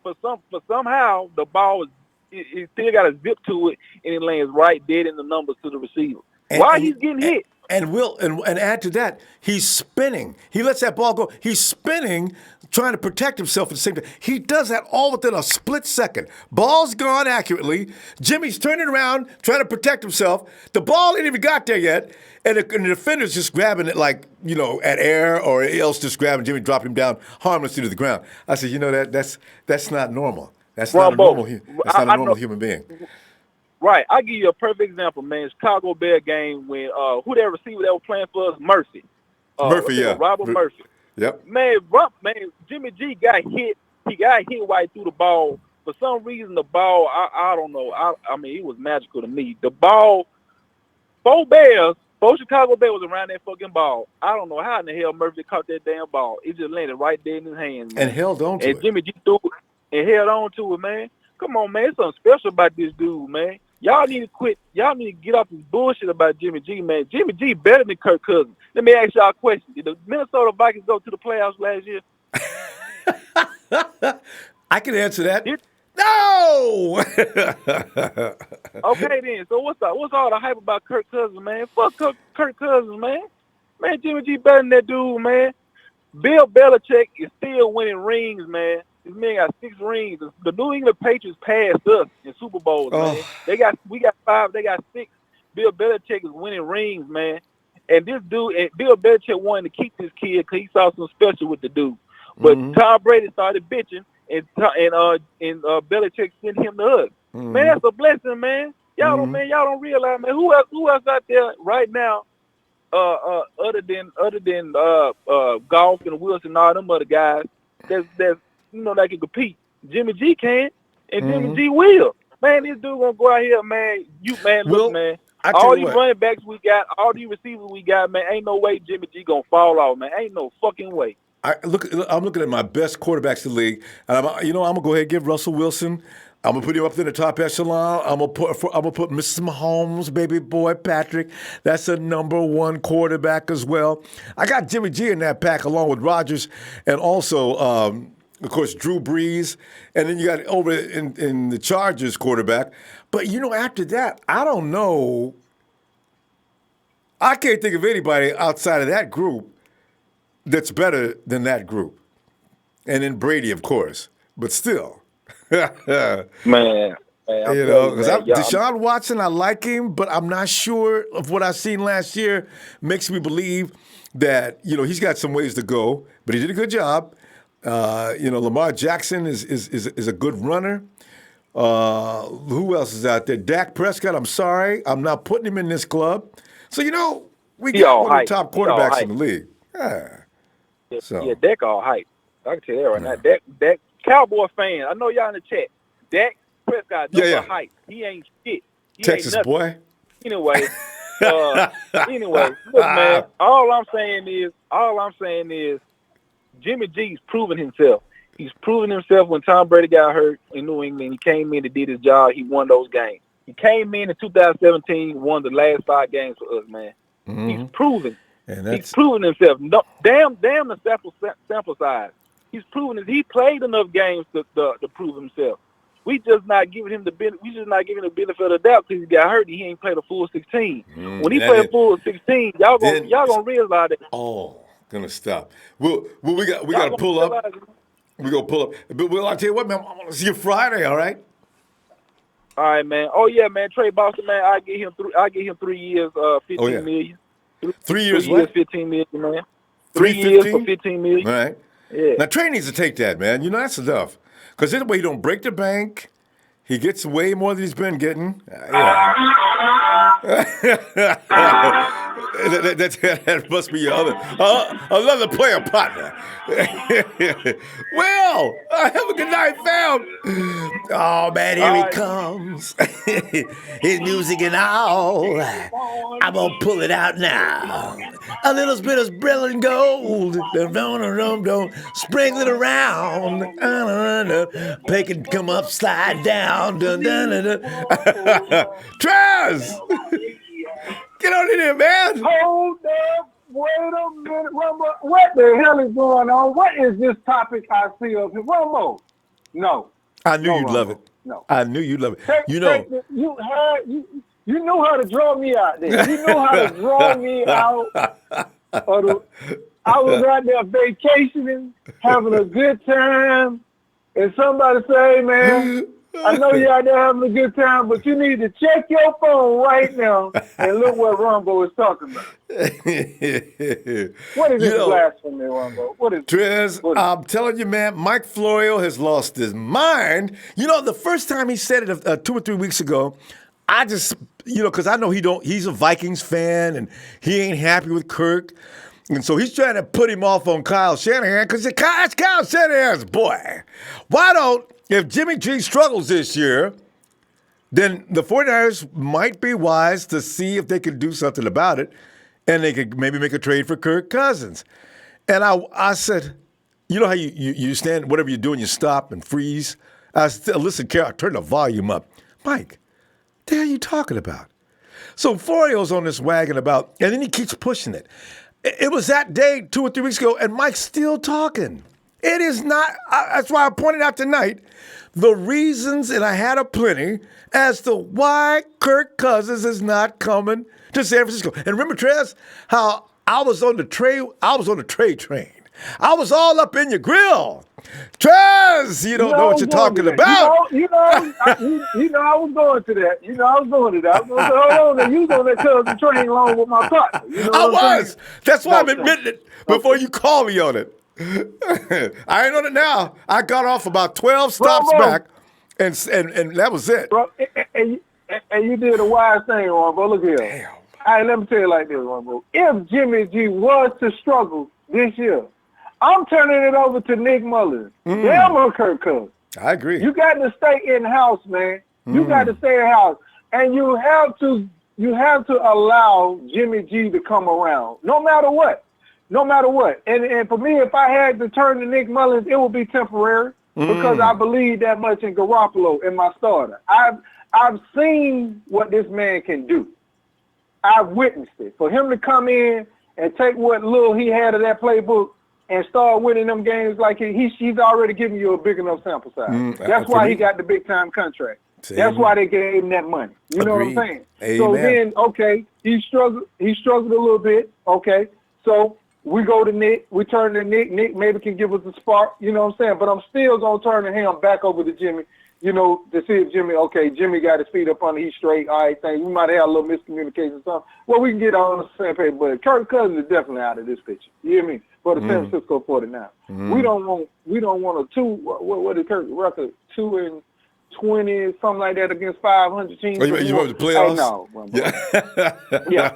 somehow the ball is it still got a zip to it, and it lands right dead in the numbers to the receiver. Why he's getting hit? And add to that, he's spinning. He lets that ball go. He's spinning, trying to protect himself at the same time. He does that all within a split second. Ball's gone accurately. Jimmy's turning around, trying to protect himself. The ball ain't even got there yet, and the defender's just grabbing it like, at air or else just grabbing Jimmy, dropping him down harmlessly to the ground. I said, that's not normal. That's not a normal human being. Right. I'll give you a perfect example, man. Chicago Bear game when who that receiver that was playing for us? Murphy. Robert Murphy. Yep. Man, Jimmy G got hit. He got hit right through the ball. For some reason, the ball, I don't know. I mean, it was magical to me. The ball, both Chicago Bears was around that fucking ball. I don't know how in the hell Murphy caught that damn ball. It just landed right there in his hands, man. And held on to it. And Jimmy G threw it and held on to it, man. Come on, man. There's something special about this dude, man. Y'all need to quit. Y'all need to get off this bullshit about Jimmy G, man. Jimmy G better than Kirk Cousins. Let me ask y'all a question. Did the Minnesota Vikings go to the playoffs last year? I can answer that. No! Okay, then. So what's all the hype about Kirk Cousins, man? Fuck Kirk Cousins, man. Man, Jimmy G better than that dude, man. Bill Belichick is still winning rings, man. This man got 6 rings. The New England Patriots passed us in Super Bowls, man. We got 5, they got 6. Bill Belichick is winning rings, man. And this dude, and Bill Belichick wanted to keep this kid because he saw something special with the dude. But Tom Brady started bitching, and Belichick sent him to us. Man, that's a blessing, man. Y'all don't realize, man. Who else out there right now? Other than Golf and Wilson and all them other guys, that's that can compete. Jimmy G can, and Jimmy G will. Man, this dude gonna go out here, man. Look, man. All these running backs we got, all these receivers we got, man. Ain't no way Jimmy G gonna fall off, man. Ain't no fucking way. I'm looking at my best quarterbacks in the league, and I'm gonna go ahead and give Russell Wilson. I'm gonna put him up in the top echelon. I'm gonna put Mr. Mahomes, baby boy Patrick. That's a number one quarterback as well. I got Jimmy G in that pack along with Rodgers, and also, of course, Drew Brees. And then you got over in the Chargers quarterback. But after that, I don't know. I can't think of anybody outside of that group that's better than that group. And then Brady, of course. But still. Man, because Deshaun Watson, I like him, but I'm not sure of what I've seen last year makes me believe that, he's got some ways to go, but he did a good job. Lamar Jackson is a good runner. Who else is out there? Dak Prescott, I'm sorry. I'm not putting him in this club. So, we got one of the top quarterbacks in the league. Yeah, Dak all hype. I can tell you that right now. Dak Cowboy fan, I know y'all in the chat. Dak Prescott, hype. He ain't shit. He Texas ain't boy. Anyway, look, man. All I'm saying is, Jimmy G's proven himself. He's proven himself when Tom Brady got hurt in New England. He came in and did his job. He won those games. He came in 2017, won the last 5 games for us, man. Mm-hmm. He's proven. He's proven himself. No, damn the sample size. He's proven that he played enough games to prove himself. We just not giving him the benefit of the doubt because he got hurt. He ain't played a full 16. When he played a full 16, y'all gonna realize that. Oh, gonna stop. Well, we got to pull up. We gonna pull up. But I'll tell you what, man. I want to see you Friday. All right. All right, man. Oh yeah, man. Tre Boston, man. I get him 3 years, 15 million. 3 years, 15 million, man. 3 years for 15 million. All right. Yeah. Now, Trey needs to take that, man. That's enough. Because this way he don't break the bank. He gets way more than he's been getting. That must be your another player partner. Well, have a good night, fam. Oh, man, here he comes. His music and all. I'm going to pull it out now. A little bit of brilliant gold. Don't sprinkle it around. Make it come up, slide down. Trez! Get on in here, man. Hold up. Wait a minute, Ronbo. What the hell is going on? What is this topic I see up here? Ronbo. No. I knew you'd Ronbo. love it. No. I knew you'd love it. You know how to draw me out there. You know how to draw me out. I was out there vacationing, having a good time, and somebody say, man, I know you're out there having a good time, but you need to check your phone right now and look what Ronbo is talking about. What is this blasphemy, Ronbo? What is Trez, I'm telling you, man, Mike Florio has lost his mind. The first time he said it 2 or 3 weeks ago, I just, because I know he's a Vikings fan and he ain't happy with Kirk. And so he's trying to put him off on Kyle Shanahan because it's Kyle Shanahan's boy. If Jimmy G struggles this year, then the 49ers might be wise to see if they could do something about it, and they could maybe make a trade for Kirk Cousins. And I said, how you stand, whatever you're doing, you stop and freeze. I said, listen, Carol, turn the volume up. Mike, what the hell are you talking about? So Florio's on this wagon about, and then he keeps pushing it. It was that day 2 or 3 weeks ago, and Mike's still talking. It is not, that's why I pointed out tonight the reasons, and I had aplenty, as to why Kirk Cousins is not coming to San Francisco. And remember, Trez, how I was on the Tre train. I was all up in your grill. Trez, you don't know what you're talking about. I was going to that. I was going to that. I was going to say, hold on, you was on that Cousin train along with my partner. I was. That's why I'm admitting it before you call me on it. I ain't on it now. I got off about 12 stops back, and that was it. Bro, and And you did a wise thing, Ronbo. Look here. Damn. All right, let me tell you like this, Ronbo. If Jimmy G was to struggle this year, I'm turning it over to Nick Mullins. Damn or Kirk Cousins. I agree. You got to stay in-house, man. You got to stay in-house. And you have to allow Jimmy G to come around, no matter what. No matter what. And for me, if I had to turn to Nick Mullins, it would be temporary because I believe that much in Garoppolo in my starter. I've seen what this man can do. I've witnessed it. For him to come in and take what little he had of that playbook and start winning them games like he's already giving you a big enough sample size. That's why he got the big-time contract. That's why they gave him that money. You know what I'm saying? Amen. So then, okay, he struggled a little bit. Okay, so we go to Nick. We turn to Nick. Nick maybe can give us a spark. You know what I'm saying? But I'm still going to turn to him back over to Jimmy, you know, to see if Jimmy got his feet up under, he's straight. All right, thanks. We might have a little miscommunication or something. Well, we can get on the same page. But Kirk Cousins is definitely out of this picture. You hear me? For the San Francisco 49ers. We don't want a what is Kirk record? 2-20, something like that against 500 teams. Oh, you want the playoffs? Hey, no, Rumbo. yeah,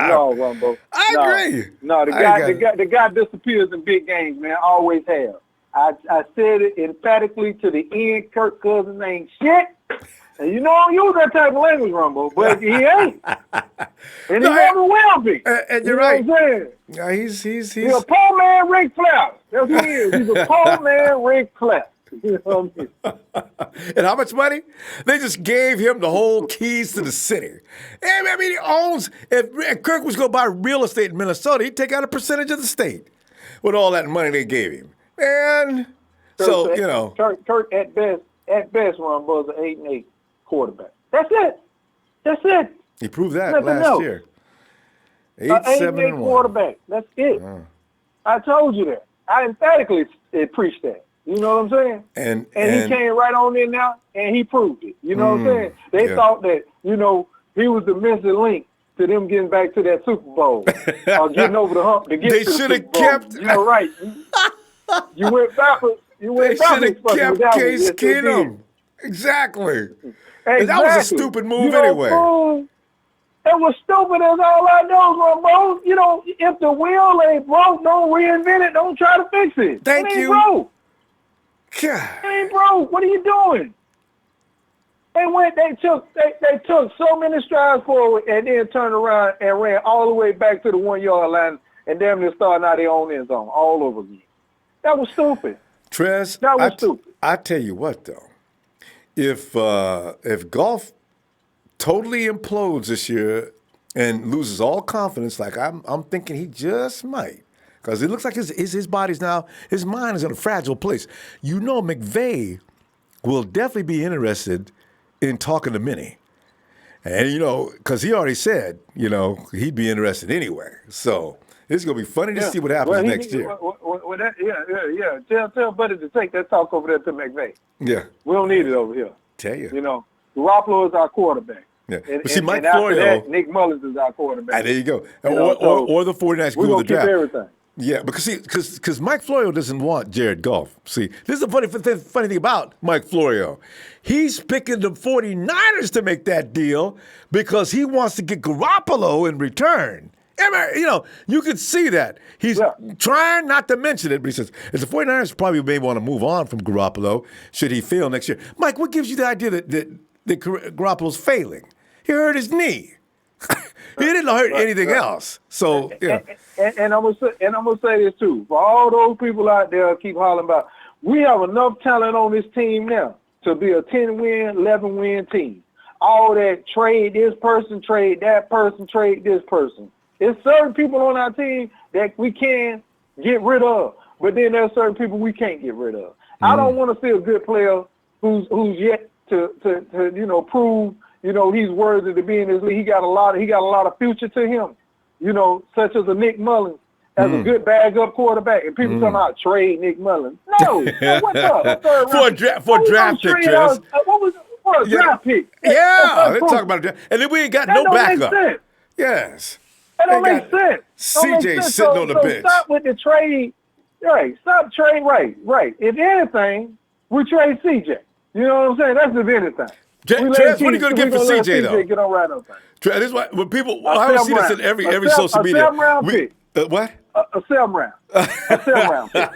no, Rumbo. I agree. No, the guy disappears in big games, man. Always have. I said it emphatically to the end. Kirk Cousins ain't shit. And you know I don't use that type of language, Rumbo, but he ain't. And he never will be. And you're right. What I'm saying? Yeah, he's a poor man Rick Flair. That's what he is. He's a poor man Rick Flair. You know what I mean? And how much money? They just gave him the whole keys to the city. And, I mean, he owns. If Kirk was going to buy real estate in Minnesota, he'd take out a percentage of the state with all that money they gave him. And so, you know. Kirk at best, Ronbo is an 8-8 quarterback. That's it. He proved that Nothing last else. year. 8-8 quarterback. That's it. I told you that. I emphatically preached that. You know what I'm saying? And he came right on in now, and he proved it. You know what I'm saying? They thought that, you know, he was the missing link to them getting back to that Super Bowl or getting over the hump to get to the Super Bowl. Kept. You're right. You went backwards. They should have kept Case Keenum. Exactly. That was a stupid move anyway. It was stupid as all I know, Ronbo. You know, if the wheel ain't broke, don't reinvent it. Don't try to fix it. Thank it ain't you. Broke. God. It ain't broke. What are you doing? They took so many strides forward and then turned around and ran all the way back to the 1 yard line and damn near starting out their own end zone all over again. That was stupid. Trez, that was stupid. I tell you what though, if golf totally implodes this year and loses all confidence, like I'm thinking he just might, because it looks like his body's now, his mind is in a fragile place. You know, McVay will definitely be interested in talking to Minnie. And, you know, because he already said, you know, he'd be interested anyway. So it's going to be funny to see what happens next year. Tell Buddy to take that talk over there to McVay. Yeah. We don't need it over here. Tell you. You know, Garoppolo is our quarterback. Yeah. And, but see, Mike and after Florio, that, Nick Mullins is our quarterback. there you go. You know, or the 49ers we're go to the keep draft. everything. Yeah, because Mike Florio doesn't want Jared Goff. See, this is the funny thing about Mike Florio. He's picking the 49ers to make that deal because he wants to get Garoppolo in return. You know, you can see that. He's trying not to mention it, but he says, the 49ers probably may want to move on from Garoppolo should he fail next year. Mike, what gives you the idea that Garoppolo's failing? He hurt his knee. He didn't hurt anything else. So, yeah. And I'm gonna say this too. For all those people out there keep hollering about, we have enough talent on this team now to be a 10-win, 11-win team. All that trade this person, trade that person, trade this person. There's certain people on our team that we can get rid of, but then there's certain people we can't get rid of. I don't want to see a good player who's yet to you know, prove, you know, he's worthy to be in this league. He got a lot of future to him, you know, such as a Nick Mullins as a good bag-up quarterback. And people talking about trade Nick Mullins. No, what's up? For a draft pick, Trez. What was for a draft pick? Yeah, they're talking about a draft. And then we ain't got no backup. Yes. That don't make sense. CJ sitting on the bench. Stop with the trade. Right. Stop trade. Right. If anything, we trade CJ. You know what I'm saying? That's if anything. Trez, what are you going to get for CJ, though? Get on right on time. Trez, this is why when people, I haven't seen this in every social media. A 7th-round pick. What? A 7th round. A 7th round pick.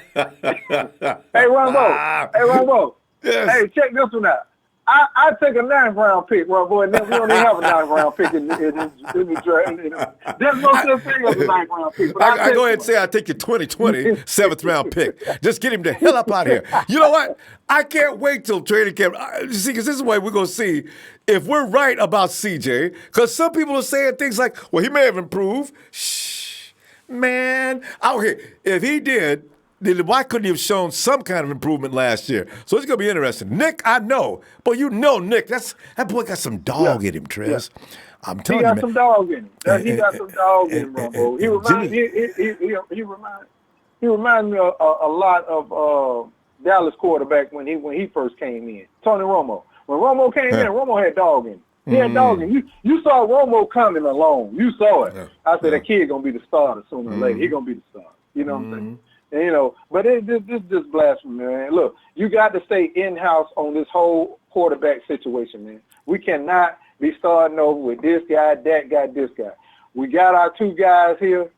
Hey, Ronbo. Yes. Hey, check this one out. I take a 9th round pick, Ronbo, and then we don't even have a 9th round pick in the draft. There's no such thing as a 9th round pick. But I go ahead and say I take your 2020 7th round pick. Just get him the hell up out of here. You know what? I can't wait till training camp. See, because this is why we're going to see if we're right about CJ. Because some people are saying things like, well, he may have improved. Shh, man. Out here, if he did, then why couldn't he have shown some kind of improvement last year? So it's going to be interesting. Nick, I know. But you know Nick. That boy got some dog in him, Trez. Yeah. I'm telling you, he got some dog in him. He got some dog in him, Ronbo. He reminds me a lot of Dallas quarterback when he first came in. Tony Romo. When Romo came in, Romo had dog in him. He had dog in him. You saw Romo coming along. You saw it. Yeah. I said, that kid going to be the starter sooner or later. He going to be the starter. You know what I'm saying? And, but this just blasphemy, man. Look, you got to stay in-house on this whole quarterback situation, man. We cannot be starting over with this guy, that guy, this guy. We got our 2 guys here.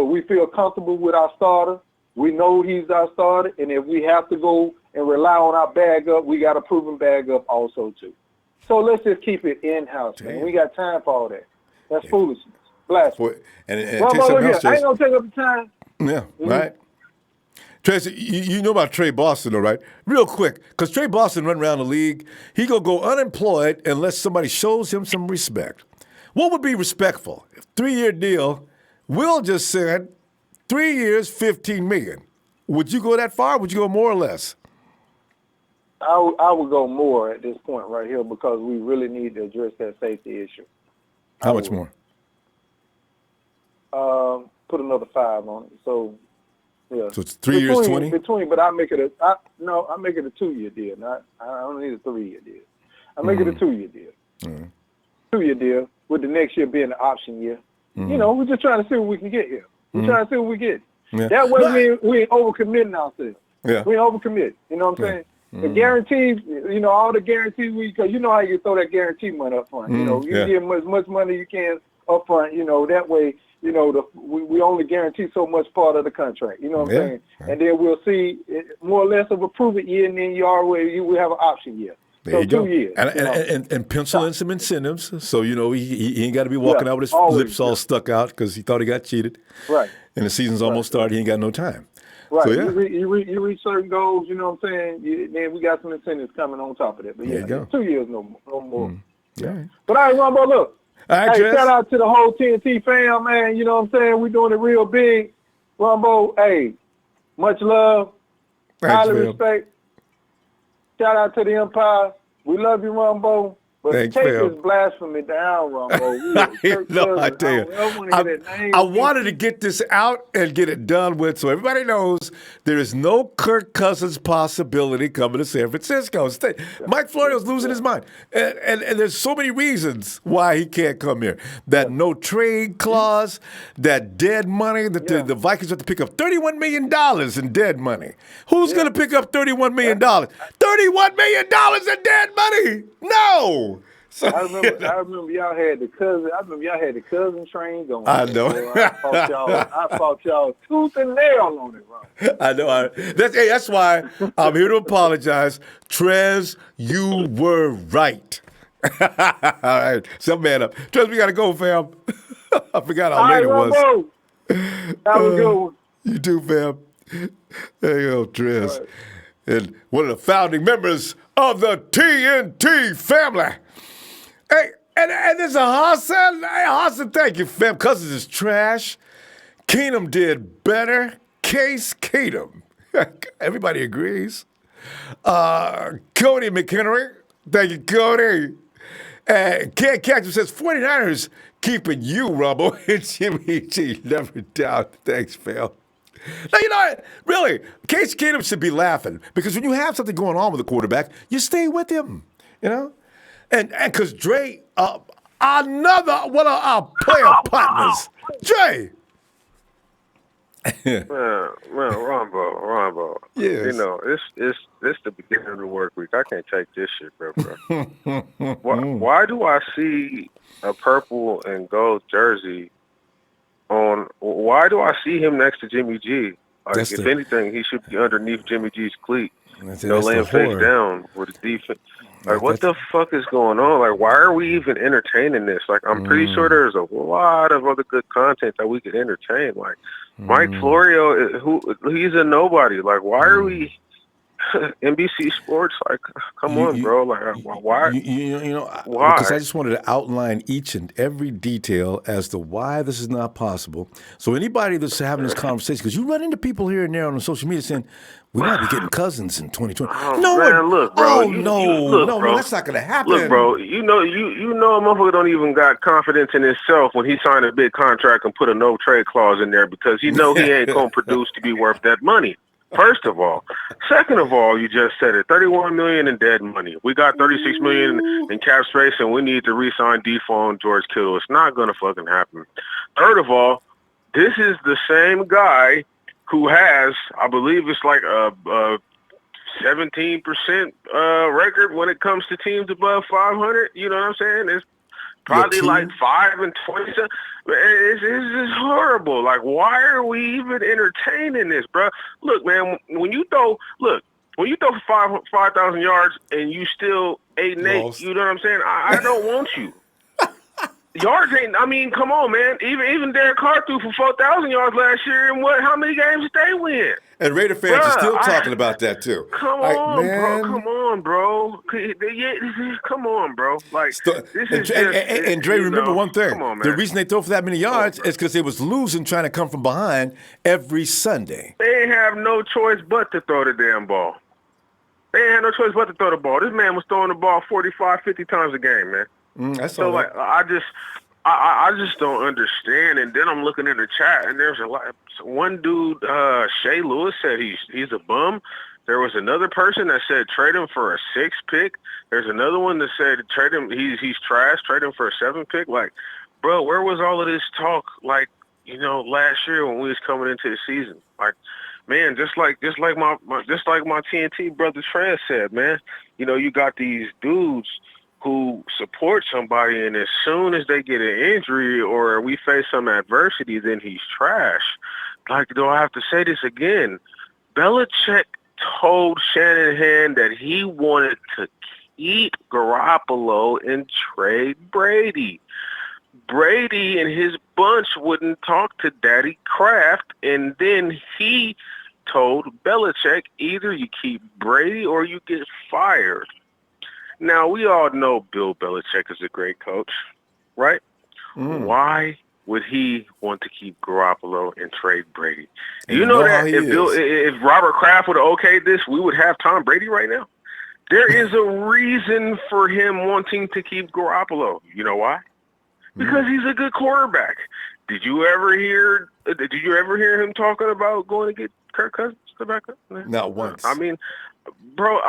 We feel comfortable with our starter. We know he's our starter, and if we have to go and rely on our backup, we got a proven backup also too. So let's just keep it in-house, man. We got time for all that. That's foolishness. Blasphemy. And Ronbo, I ain't gonna take up the time. Yeah, right. Tracy, you know about Tre Boston, though, right? Real quick, because Tre Boston run around the league. He going to go unemployed unless somebody shows him some respect. What would be respectful? 3-year deal, Will just said 3 years, $15 million. Would you go that far? Would you go more or less? I would go more at this point right here because we really need to address that safety issue. How much more? Put another 5 on it. So, yeah. So it's 3 years, 20? But I make it a 2-year deal. I don't need a 3-year deal. I make it a 2-year deal. 2-year deal with the next year being the option year. We're just trying to see what we can get here. We're trying to see what we get. Yeah. That way we ain't overcommitting ourselves. Yeah. We ain't overcommit. You know what I'm saying? The guarantees, all the guarantees because you know how you throw that guarantee money up front. You give them as much money you can up front, that way, we only guarantee so much part of the contract. You know what I'm saying? And then we'll see more or less of a proven year, and then we have an option year. There you go. 2 years. And pencil in some incentives so, he ain't got to be walking out with his lips all stuck out because he thought he got cheated. Right. And the season's almost started. He ain't got no time. Right. So, yeah. You reach certain goals, you know what I'm saying? Then we got some incentives coming on top of that. But, there you go. 2 years no more. Yeah. Right. But, all right, Ronbo, look. All right, hey, shout out to the whole TNT fam, man. You know what I'm saying? We're doing it real big. Ronbo, hey, much love. Thanks, highly man. respect. Shout out to the Empire. We love you, Ronbo. But Thanks, take Phil. this blasphemy down, Ronbo. No, I tell you. I wanted to get this out and get it done with so everybody knows there is no Kirk Cousins possibility coming to San Francisco. Mike Florio's losing his mind. And there's so many reasons why he can't come here. That no trade clause, that dead money, that the Vikings have to pick up $31 million in dead money. Who's going to pick up $31 million? $31 million in dead money? No! So, I remember y'all had the cousin train going. I know. I fought y'all tooth and nail on it, bro. I know. That's why I'm here to apologize. Trez, you were right. All right. Some man up. Trez, we got to go, fam. I forgot how late it was. That was a good one. You too, fam. There you go, Trez. Right. And one of the founding members of the TNT family. Hey, and there's a Hassan. Hey, Hassan, thank you, fam. Cousins is trash. Keenum did better. Case Keenum. Everybody agrees. Cody McHenry. Thank you, Cody. Ken Catcher says, 49ers keeping you, Ronbo. And Jimmy G. Never doubt. Thanks, Phil. Now, you know what? Really, Case Keenum should be laughing because when you have something going on with the quarterback, you stay with him, And because Dre, another one of our player partners, Dre. Ronbo. You Yes. know, it's the beginning of the work week. I can't take this shit, bro. Why do I see a purple and gold jersey on? Why do I see him next to Jimmy G? Like, That's if the anything, he should be underneath Jimmy G's cleat. You know, that's the laying face horror. down with the defense. Like, what That's the fuck is going on? Like, why are we even entertaining this? Like, I'm pretty sure there's a lot of other good content that we could entertain. Like, Mike Florio, he's a nobody. Like, why are we NBC Sports? Like, come you on, you bro. Like, why? because I Why? just wanted to outline each and every detail as to why this is not possible. So anybody that's having this conversation, because you run into people here and there on the social media saying we might be getting Cousins in 2020. Oh No one. man, look, bro. Oh You no, look, no, no, bro. that's not going to Look, bro. happen. You know, a motherfucker don't even got confidence in himself when he signed a big contract and put a no trade clause in there because he know he ain't gonna produce to be worth that money. First of all, second of all, you just said it. 31 million in dead money. We got 36 million in cap space, and we need to re-sign Defoe and George Kittle. It's not gonna fucking happen. Third of all, this is the same guy who has, I believe, it's like a 17% record when it comes to teams above 500. You know what I'm saying? It's Yeah, probably like 5-20. It's just horrible. Like, why are we even entertaining this, bro? Look, man, when you throw for 5,000 yards and you still 8-8, lost. you know what I'm saying? I don't want you. Yards ain't. I mean, come on, man. Even Derek Carr threw for 4,000 yards last year, and how many games did they win? And Raider fans are still talking about that too. Come Like, on, bro. man. Come on, bro. Come on, bro. Like, this is just, And Dre, remember one thing. come on, The man. reason they throw for that many Come on, yards bro. is because they was losing trying to come from behind every Sunday. They ain't have no choice but to throw the damn ball. They ain't had no choice but to throw the ball. This man was throwing the ball 45, 50 times a game, man. I So, saw like, that. I just don't understand. And then I'm looking in the chat, and there's a lot. One dude, Shay Lewis, said he's a bum. There was another person that said trade him for a 6 pick. There's another one that said trade him. He's trash. Trade him for a 7 pick. Like, bro, where was all of this talk? Like, you know, last year when we was coming into the season. Like, man, just like my TNT brother Trez said, man. You know, you got these dudes who support somebody, and as soon as they get an injury or we face some adversity, then he's trash. Like, do I have to say this again? Belichick told Shanahan that he wanted to keep Garoppolo and trade Brady. Brady and his bunch wouldn't talk to Daddy Kraft, and then he told Belichick, either you keep Brady or you get fired. Now, we all know Bill Belichick is a great coach, right? Why would he want to keep Garoppolo and trade Brady? Do And you you know know how that he is. if Robert Kraft would have okayed this, we would have Tom Brady right now? There is a reason for him wanting to keep Garoppolo. You know why? Because he's a good quarterback. Did you ever hear him talking about going to get Kirk Cousins to back up? Not once. I mean, bro,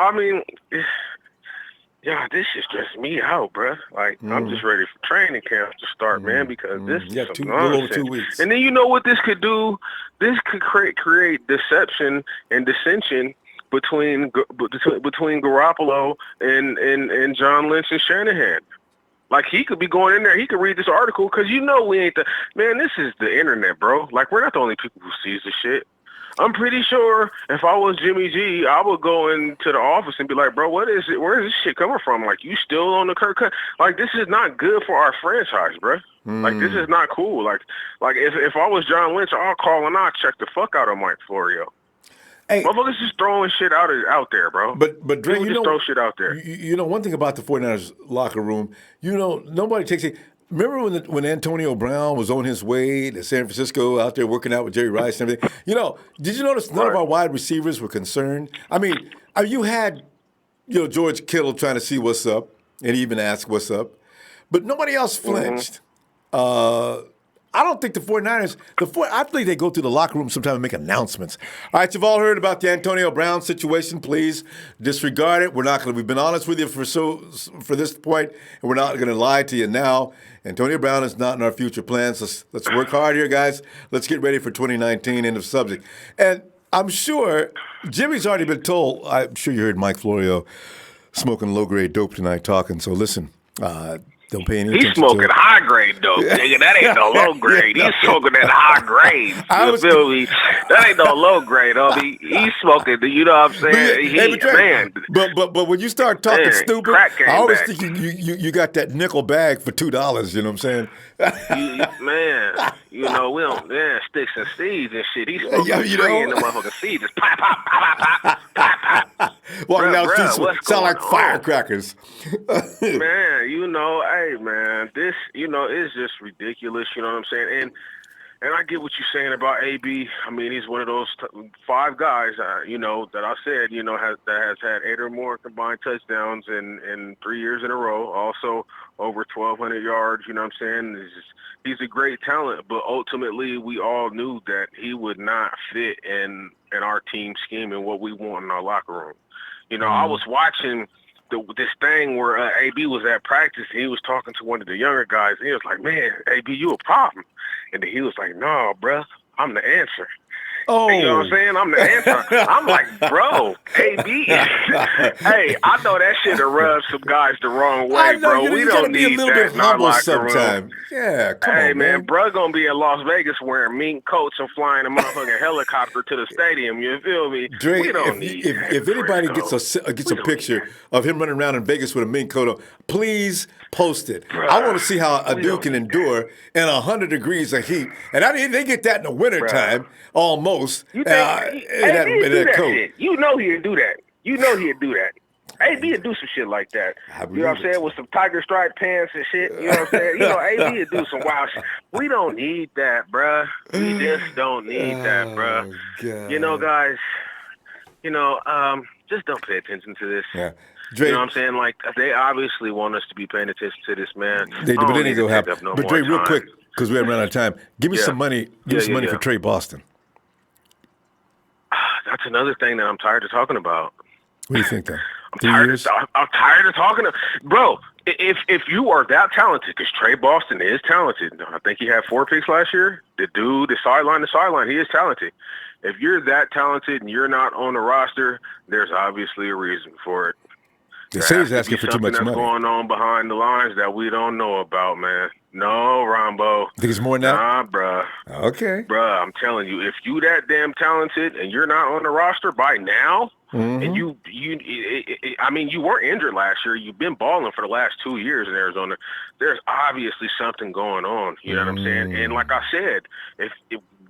yeah, this is stressing me out, bro. Like, I'm just ready for training camp to start, man, because this is some a little over nonsense. 2 weeks. And then you know what this could do? This could create deception and dissension between Garoppolo and John Lynch and Shanahan. Like, he could be going in there. He could read this article because you know we ain't the – man, this is the internet, bro. Like, we're not the only people who sees this shit. I'm pretty sure if I was Jimmy G, I would go into the office and be like, bro, what is it? Where is this shit coming from? Like, you still on the Kirk Cousins? Like, this is not good for our franchise, bro. Like, this is not cool. Like if I was John Lynch, I'll call and I'll check the fuck out of Mike Florio. Hey, motherfuckers just throwing shit out there, bro. But Dre, people just throw shit out there. You know one thing about the 49ers locker room, you know, nobody takes it. Remember when Antonio Brown was on his way to San Francisco out there working out with Jerry Rice and everything? You know, did you notice none of our wide receivers were concerned? I mean, you had, you know, George Kittle trying to see what's up, and he even asked what's up, but nobody else flinched. I don't think the 49ers, I think they go through the locker room sometime and make announcements. All right, you've all heard about the Antonio Brown situation. Please disregard it. We've been honest with you for this point, and we're not going to lie to you now. Antonio Brown is not in our future plans. Let's work hard here, guys. Let's get ready for 2019, end of subject. And I'm sure Jimmy's already been told, I'm sure you heard Mike Florio smoking low-grade dope tonight talking, so listen, don't pay any attention to it. He's smoking high-grade dope, nigga. That ain't no low-grade. He's smoking that high-grade. You feel me? That ain't no low-grade, homie. He's smoking, you know what I'm saying? Man. But when you start talking stupid, I always think you got that nickel bag for $2, you know what I'm saying? We don't, sticks and seeds and shit. He's smoking tree and the motherfucking seeds just pop, pop, pop, pop, pop, pop. Walking down the street sound like firecrackers. Man, hey, man, this, is just ridiculous, you know what I'm saying? And I get what you're saying about AB. I mean, he's one of those 5 guys, that I said, that has had 8 or more combined touchdowns in 3 years in a row. Also, over 1,200 yards, you know what I'm saying? He's a great talent, but ultimately we all knew that he would not fit in our team scheme and what we want in our locker room. I was watching this thing where AB was at practice, and he was talking to one of the younger guys, and he was like, man, AB, you a problem. And then he was like, no, bruh, I'm the answer. Oh. You know what I'm saying? I'm the answer. I'm like, bro, AB. Hey, I know that shit will rub some guys the wrong way, bro. We don't need that in our locker room. Yeah, come on, hey, man, bro gonna be in Las Vegas wearing mink coats and flying a motherfucking helicopter to the stadium. You feel me? Dre, we don't need that. If anybody gets a picture of him running around in Vegas with a mink coat on, please post it. Bruh, I want to see how a dude can endure in 100 degrees of heat. And they get that in the wintertime, almost. You think that coat. Shit. You know he'd do that. AB would do some shit like that. You know what I'm saying? With some tiger stripe pants and shit. You know what I'm saying? AB would do some wild shit. We don't need that, bruh. We just don't need that, bruh. God. Guys, just don't pay attention to this. Yeah. Dre, you know what I'm saying? Like, they obviously want us to be paying attention to this, man. But it ain't gonna happen. But Dre, real quick, because we haven't run out of time, give me some money. Give me some money for Tre Boston. That's another thing that I'm tired of talking about. What do you think, though? I'm tired of talking to bro. If you are that talented, because Tre Boston is talented. I think he had 4 picks last year. The sideline, he is talented. If you're that talented and you're not on the roster, there's obviously a reason for it. They say he's asking for too much money. That's going on behind the lines that we don't know about, man. No, Ronbo. Think it's more than that? Nah, bruh. Okay. Bruh, I'm telling you, if you that damn talented and you're not on the roster by now, and you weren't injured last year. You've been balling for the last 2 years in Arizona. There's obviously something going on. You know what I'm saying? And like I said, if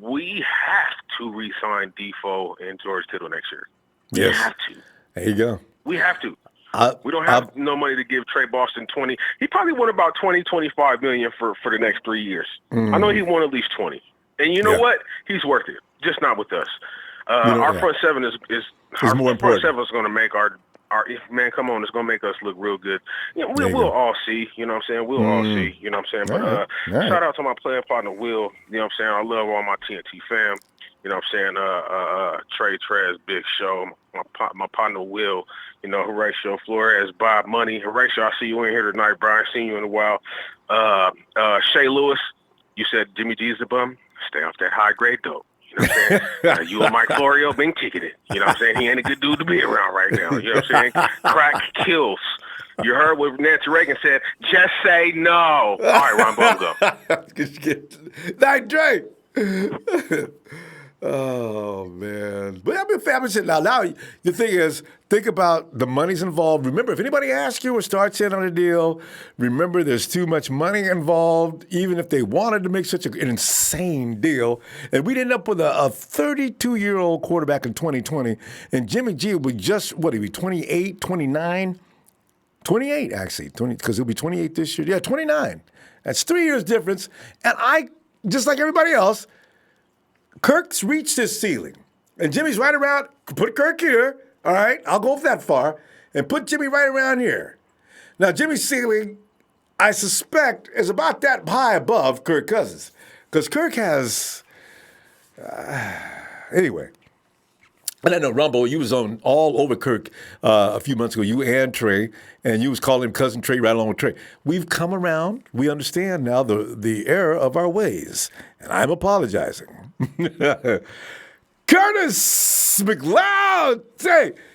we have to re-sign Defoe and George Kittle next year. Yes. We have to. There you go. We have to. We don't have no money to give Tre Boston 20. He probably won about 20, 25 million for the next 3 years. I know he won at least 20. And you know what? He's worth it. Just not with us. Our front seven is more important. Front seven is going to make our man. Come on, it's going to make us look real good. We'll all see. You know what I'm saying? We'll all see. You know what I'm saying? But shout out to my player partner Will. You know what I'm saying? I love all my TNT fam. You know what I'm saying? Trez, Big Show, my partner Will, Horatio Flores, Bob Money. Horatio, I see you in here tonight, Brian. Seen you in a while. Shay Lewis, you said Jimmy G's a bum. Stay off that high-grade dope. You know what I'm saying? You and Mike Florio been kicking it. You know what I'm saying? He ain't a good dude to be around right now. You know what I'm saying? Crack kills. You heard what Nancy Reagan said, just say no. All right, Ronbo, go. Night, Dre. Oh, man. But I've been family shit now. Now, the thing is, think about the money's involved. Remember, if anybody asks you or starts in on a deal, remember there's too much money involved, even if they wanted to make such an insane deal. And we'd end up with a 32-year-old quarterback in 2020, and Jimmy G would just, he'd be 28, 29? 28, actually, because he'll be 28 this year. Yeah, 29. That's 3 years difference. And I, just like everybody else, Kirk's reached his ceiling. And Jimmy's right around, put Kirk here, all right? I'll go that far, and put Jimmy right around here. Now, Jimmy's ceiling, I suspect, is about that high above Kirk Cousins. Because Kirk has. Anyway. And I know, Ronbo, you was on all over Kirk a few months ago, you and Tre, and you was calling him Cousin Tre right along with Tre. We've come around. We understand now the error of our ways, and I'm apologizing. Curtis McLeod,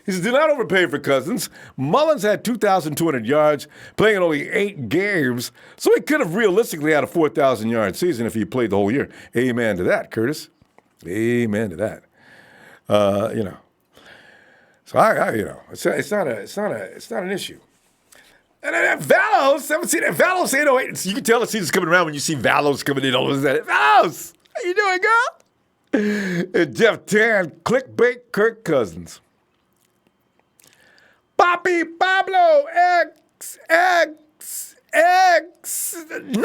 he says, do not overpay for Cousins. Mullins had 2,200 yards, playing in only 8 games, so he could have realistically had a 4,000-yard season if he played the whole year. Amen to that, Curtis. Amen to that. So it's not an issue. And then Valos, haven't seen that. Valos 808. You can tell the season's coming around when you see Valos coming in. All of that. Valos, how you doing, girl? And Jeff Tan, clickbait Kirk Cousins. Papi Pablo X Niners.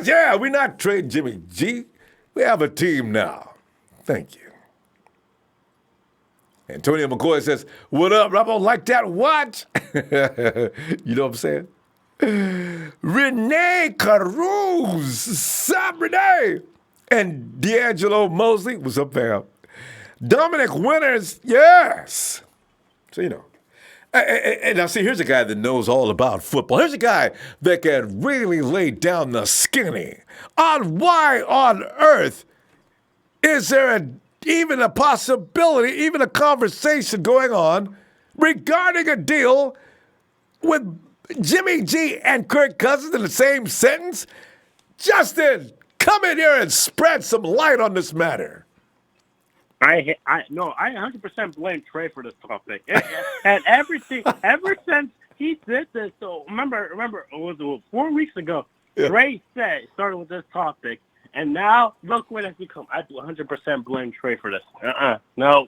Yeah, we're not trading Jimmy G. We have a team now. Thank you. Antonio McCoy says, what up, Ronbo? Like that watch? You know what I'm saying? Renee Caruz. Sup, Renee? And D'Angelo Mosley. What's up, fam? Dominic Winters. Yes. So, and now, see, here's a guy that knows all about football. Here's a guy that can really lay down the skinny on why on earth is there even a possibility, even a conversation going on regarding a deal with Jimmy G and Kirk Cousins in the same sentence? Justin, come in here and spread some light on this matter. I 100% blame Tre for this topic. And everything, ever since he did this, so remember, it was 4 weeks ago, yeah. Tre started with this topic, and now look what it's become. I 100% blame Tre for this. No.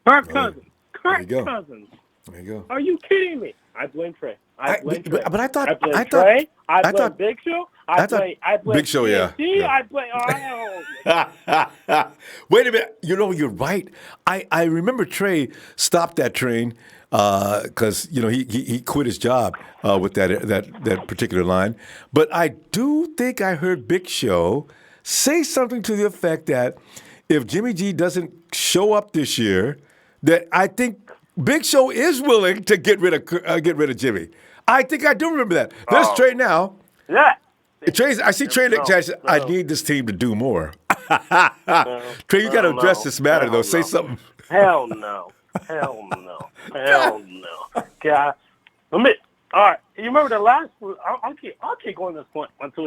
Kirk Cousins. Kirk Cousins. There you go. Are you kidding me? I blame Tre. I blame Tre. But I thought Tre. I blame Big Show. I blame Big Show, yeah. I blame. Wait a minute. You're right. I remember Tre stopped that train because he quit his job with that particular line. But I do think I heard Big Show say something to the effect that if Jimmy G doesn't show up this year, that I think Big Show is willing to get rid of Jimmy. I think I do remember that. There's Tre now. Yeah. I see Tre. I need this team to do more. Tre, you got to address this matter, though. Say something. Hell no. God. All right. You remember the last? I'll keep going to this point until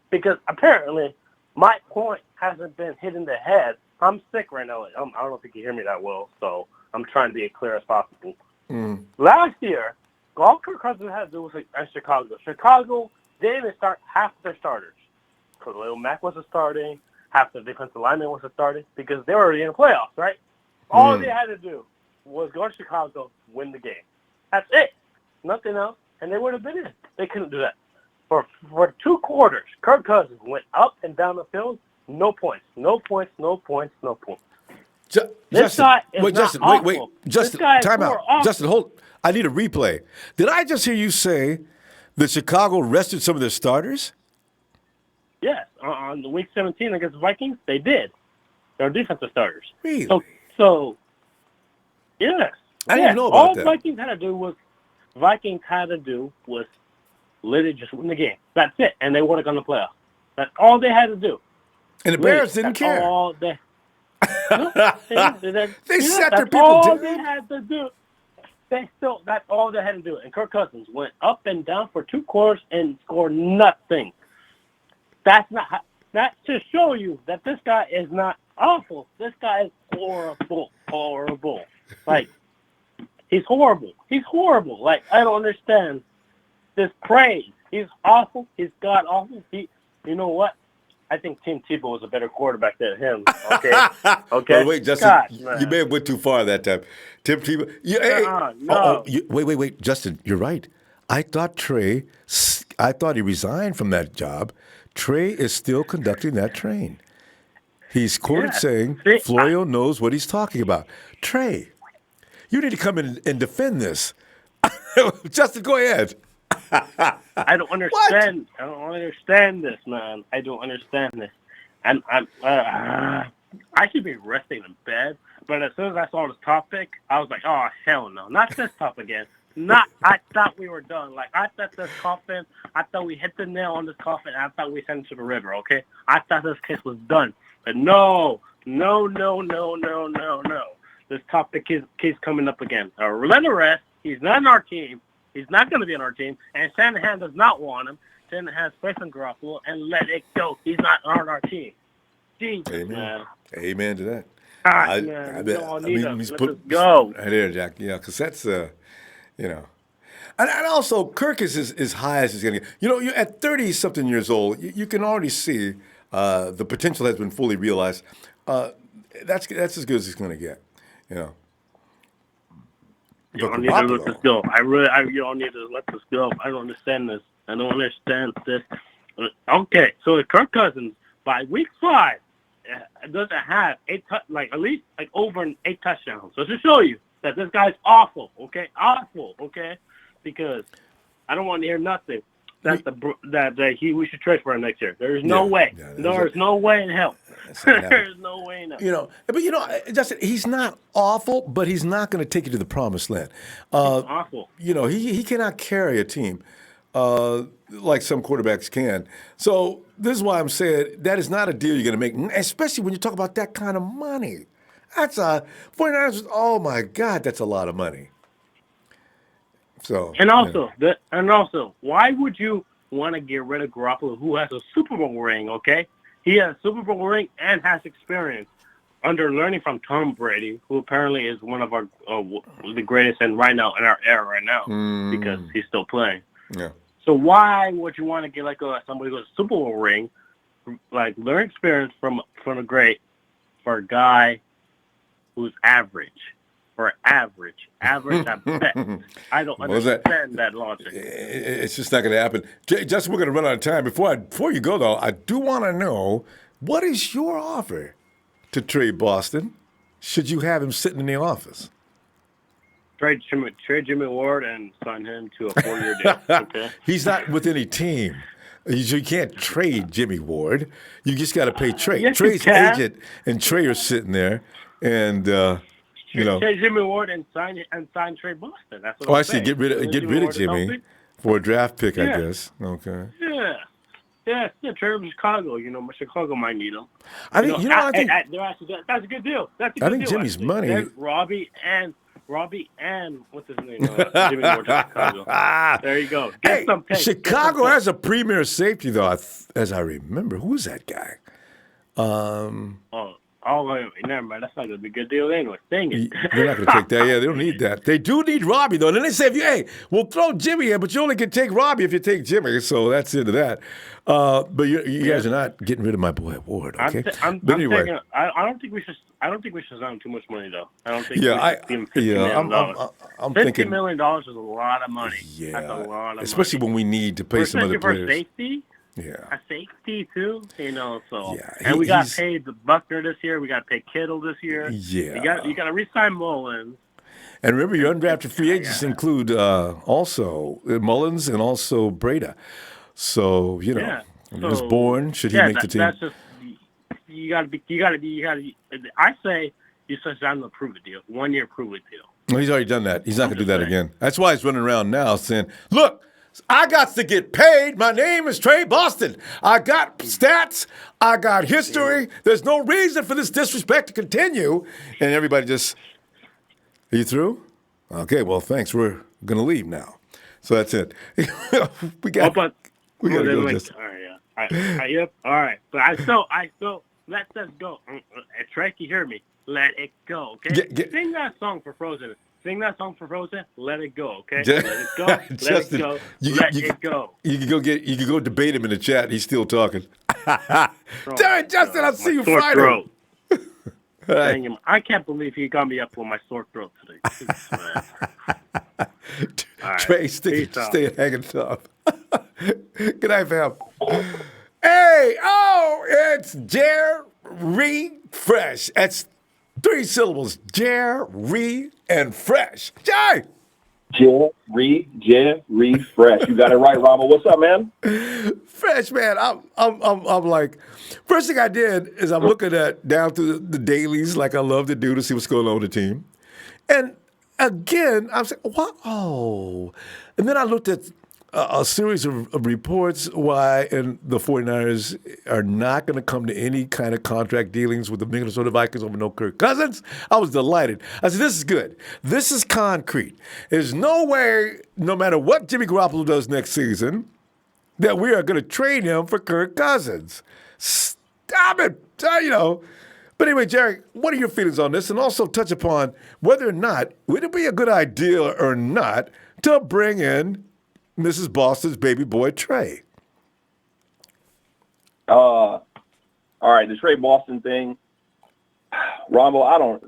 because apparently my point hasn't been hit in the head. I'm sick right now. I don't know if you can hear me that well, so I'm trying to be as clear as possible. Last year, all Kirk Cousins had to do was at Chicago. Chicago didn't even start half their starters. Khalil Mack wasn't starting. Half the defensive linemen wasn't starting because they were already in the playoffs, right? All they had to do was go to Chicago, win the game. That's it. Nothing else, and they would have been in. They couldn't do that. For 2 quarters, Kirk Cousins went up and down the field. No points. Justin, awful. Justin, time out. Justin, hold. I need a replay. Did I just hear you say that Chicago rested some of their starters? Yes. On the week 17 against the Vikings, they did. Their defensive starters. Really? So yes. I didn't know about all that. Vikings had to do was literally just win the game. That's it. And they would have gone to the playoffs. That's all they had to do. And the Bears didn't care. All they set their people all they had to do. That's all they had to do. And Kirk Cousins went up and down for 2 quarters and scored nothing. That's to show you that this guy is not awful. This guy is horrible. Like, he's horrible. Like, I don't understand this praise. He's awful. He's god awful. You know what? I think Tim Tebow was a better quarterback than him. Okay. Well, wait, Justin, you may have went too far that time. Tim Tebow. No. Wait, Justin, you're right. I thought he resigned from that job. Tre is still conducting that train. He's quoted saying, Florio knows what he's talking about. Tre, you need to come in and defend this. Justin, go ahead. I don't understand. I don't understand this, man. I don't understand this. And I should be resting in bed, but as soon as I saw this topic, I was like, oh, hell no. Not this topic again. I thought we were done. Like, I thought this coffin, I thought we hit the nail on this coffin, and I thought we sent it to the river, okay? I thought this case was done. But no. This topic keeps coming up again. Let him rest. He's not on our team. He's not going to be on our team. And Shanahan does not want him. Shanahan has faith in Garoppolo, and let it go. He's not on our team. Jesus, Amen. man. Amen to that. Let's go. Right there, Jack. Yeah, because that's, you know. And also, Kirk is as high as he's going to get. You know, you're at 30-something years old, you can already see the potential has been fully realized. That's as good as he's going to get, you know. You don't need to let this go. You don't need to let this go. I don't understand this. I don't understand this. Okay, so Kirk Cousins, by week 5, doesn't have at least over 8 touchdowns. So to show you that this guy's awful, okay? Awful, okay? Because I don't want to hear nothing that we should trade for him next year. There's no way. There's no way in hell. There's no way in hell. You know, but Justin, he's not awful, but he's not going to take you to the promised land. He's awful. You know, he cannot carry a team like some quarterbacks can. So this is why I'm saying that is not a deal you're going to make, especially when you talk about that kind of money. That's 49ers. Oh my God, that's a lot of money. So and also, why would you want to get rid of Garoppolo, who has a Super Bowl ring? Okay, he has a Super Bowl ring and has experience under learning from Tom Brady, who apparently is one of our the greatest in our era right now because he's still playing. Yeah. So why would you want to get somebody who has a Super Bowl ring, learn experience from a great, for a guy who's average? For average at best. I don't understand that logic. It's just not going to happen. Justin, we're going to run out of time. Before you go, though, I do want to know, what is your offer to Tre Boston should you have him sitting in the office? Trade Jimmy Ward and sign him to a 4-year deal. Okay? He's not with any team. You can't trade Jimmy Ward. You just got to pay Tre. Yes, Tre's agent and Tre are sitting there, and trade Jimmy Ward and sign Tre Boston. That's what I'm saying. Get rid of Jimmy for a draft pick, I guess. Okay. Yeah, trade him to Chicago. Chicago might need him. I think that's a good deal. I think Jimmy's money. There's Robbie and what's his name? Jimmy Ward to Chicago. There you go. Get some picks. Chicago has a premier safety, though, as I remember. Who's that guy? Never mind. That's not going to be a good deal anyway. Dang it. They're not going to take that. Yeah, they don't need that. They do need Robbie, though. And then they say, we'll throw Jimmy in, but you only can take Robbie if you take Jimmy. So that's into that. But you guys are not getting rid of my boy Ward, okay? I don't think we should sign him too much money, though. I don't think we should give him $50 million. I'm thinking $50 million is a lot of money. Yeah. That's a lot of especially money. when we need to pay some other players. For safety? Yeah. A safety, too, so. Yeah, and we got paid the Buckner this year. We got paid Kittle this year. Yeah. You got to re-sign Mullins. And remember, your undrafted free agents include also Mullins and also Breda. So, when he was born, should he make the team? That's just, you got to, I say you should sign the prove it deal. 1-year prove it deal. Well, he's already done that. He's not going to do that again. That's why he's running around now saying, look, I got to get paid. My name is Tre Boston. I got stats. I got history. There's no reason for this disrespect to continue. And everybody just, are you through? Okay, well, thanks. We're going to leave now. So that's it. we got to go. Yep. All right. But I still let us go. Trey, you hear me? Let it go, okay? Sing that song for Frozen. Let it go, okay? Let it go. Let it go. Let it go. You can go debate him in the chat. He's still talking. Justin, I'll see you Friday. Right. I can't believe he got me up with my sore throat today. Trey, stay hanging tough. Good night, fam. Hey, it's Jerry Fresh. That's 3 syllables. Jerry and Fresh. Jay! Jerry Fresh. You got it right, Ronbo. What's up, man? Fresh, man. I'm like, first thing I did is I'm looking at down through the dailies like I love to do to see what's going on with the team. And again, I'm saying, what? Oh. And then I looked at a series of reports why and the 49ers are not going to come to any kind of contract dealings with the Minnesota Vikings over no Kirk Cousins. I was delighted. I said, this is good. This is concrete. There's no way, no matter what Jimmy Garoppolo does next season, that we are going to trade him for Kirk Cousins. Stop it. But anyway, Jerry, what are your feelings on this? And also touch upon whether or not, would it be a good idea or not to bring in Mrs. Boston's baby boy, Tre? All right, the Tre Boston thing. Ronbo,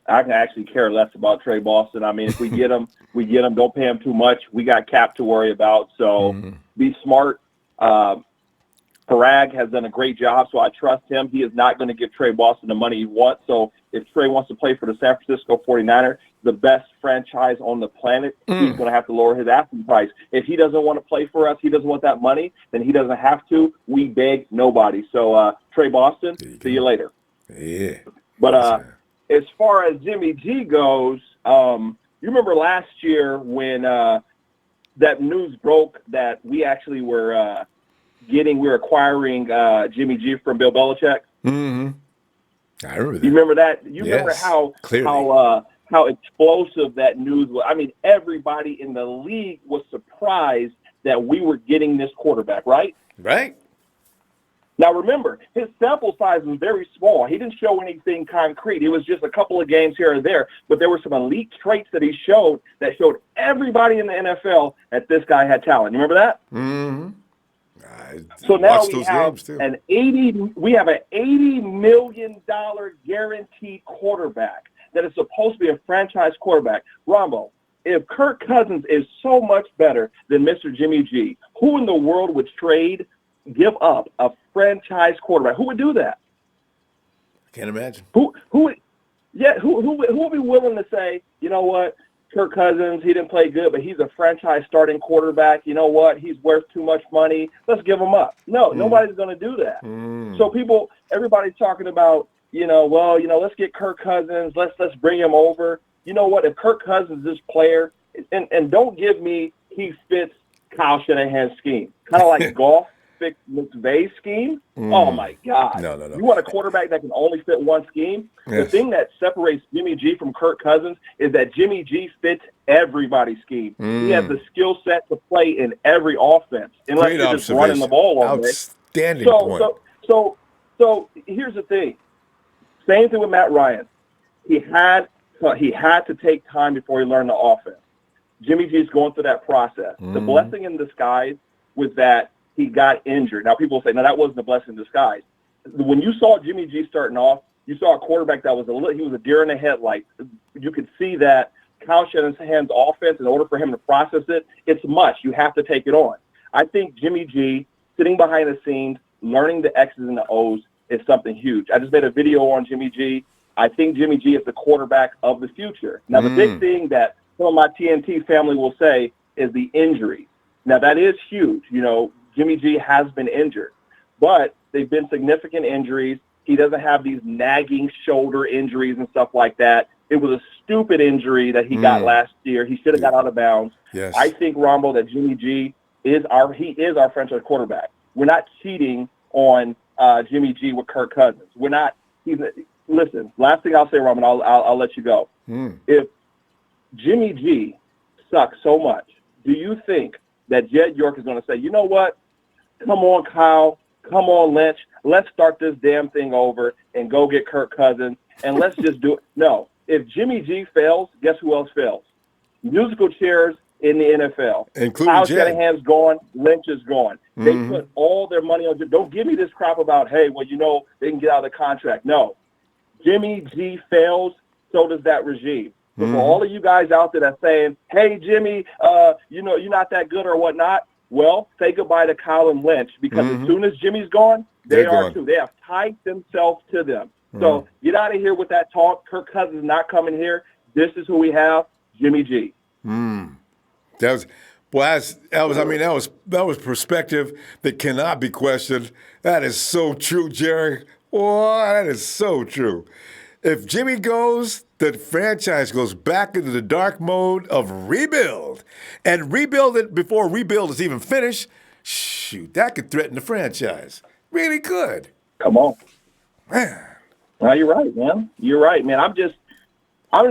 I can actually care less about Tre Boston. I mean, if we get him, we get him. Don't pay him too much. We got cap to worry about. So be smart. Parag has done a great job, so I trust him. He is not going to give Tre Boston the money he wants. So if Tre wants to play for the San Francisco 49ers, the best franchise on the planet, he's going to have to lower his asking price. If he doesn't want to play for us, he doesn't want that money, then he doesn't have to. We beg nobody. So Tre Boston, see you later. Yeah. But as far as Jimmy G goes, you remember last year when that news broke that we actually were we're acquiring Jimmy G from Bill Belichick? Mm-hmm. I remember that. You remember that? You remember clearly. how explosive that news was? I mean, everybody in the league was surprised that we were getting this quarterback, right? Right. Now, remember, his sample size was very small. He didn't show anything concrete. It was just a couple of games here and there. But there were some elite traits that he showed that showed everybody in the NFL that this guy had talent. You remember that? Mm-hmm. So now we have an $80 million guaranteed quarterback that is supposed to be a franchise quarterback. Ronbo, if Kirk Cousins is so much better than Mr. Jimmy G, who in the world would give up a franchise quarterback? Who would do that? Can't imagine. Who would be willing to say, you know what, Kirk Cousins, he didn't play good, but he's a franchise starting quarterback. You know what? He's worth too much money. Let's give him up. No, nobody's going to do that. So everybody's talking about, let's get Kirk Cousins. Let's bring him over. You know what? If Kirk Cousins is this player, and don't give me he fits Kyle Shanahan's scheme, kind of like golf fits McVay's scheme. Oh my God! No. You want a quarterback that can only fit one scheme? Yes. The thing that separates Jimmy G from Kirk Cousins is that Jimmy G fits everybody's scheme. He has the skill set to play in every offense, unless you're just running the ball all day. Outstanding point. So here's the thing. Same thing with Matt Ryan. He had to take time before he learned the offense. Jimmy G's going through that process. The blessing in disguise was that he got injured. Now, people say, no, that wasn't a blessing in disguise. When you saw Jimmy G starting off, you saw a quarterback that was he was a deer in the headlight. You could see that Kyle Shanahan's offense, in order for him to process it, it's much. You have to take it on. I think Jimmy G, sitting behind the scenes, learning the X's and the O's is something huge. I just made a video on Jimmy G. I think Jimmy G is the quarterback of the future. Now, the big thing that some of my TNT family will say is the injury. Now, that is huge. Jimmy G has been injured, but they've been significant injuries. He doesn't have these nagging shoulder injuries and stuff like that. It was a stupid injury that he got last year. He should have got out of bounds. Yes. I think, Ronbo, that Jimmy G is our franchise quarterback. We're not cheating on Jimmy G with Kirk Cousins. We're not. Listen, last thing I'll say, Ronbo, I'll let you go. If Jimmy G sucks so much, do you think that Jed York is going to say, you know what? Come on, Kyle. Come on, Lynch. Let's start this damn thing over and go get Kirk Cousins, and let's just do it. No. If Jimmy G fails, guess who else fails? Musical chairs in the NFL. Including Kyle Jed. Shanahan's gone. Lynch is gone. They put all their money on – don't give me this crap about, hey, well, they can get out of the contract. No. Jimmy G fails, so does that regime. So for all of you guys out there that's saying, hey, Jimmy, you're not that good or whatnot, well, say goodbye to Kyle and Lynch, because as soon as Jimmy's gone, they're gone too. They have tied themselves to them. So get out of here with that talk. Kirk Cousins is not coming here. This is who we have, Jimmy G. That was, boy, that was perspective that cannot be questioned. That is so true, Jerry. Boy, that is so true. If Jimmy goes, the franchise goes back into the dark mode of rebuild. And rebuild it before rebuild is even finished. Shoot, that could threaten the franchise. Really could. Come on. Man. No, you're right, man. You're right, man. I'm just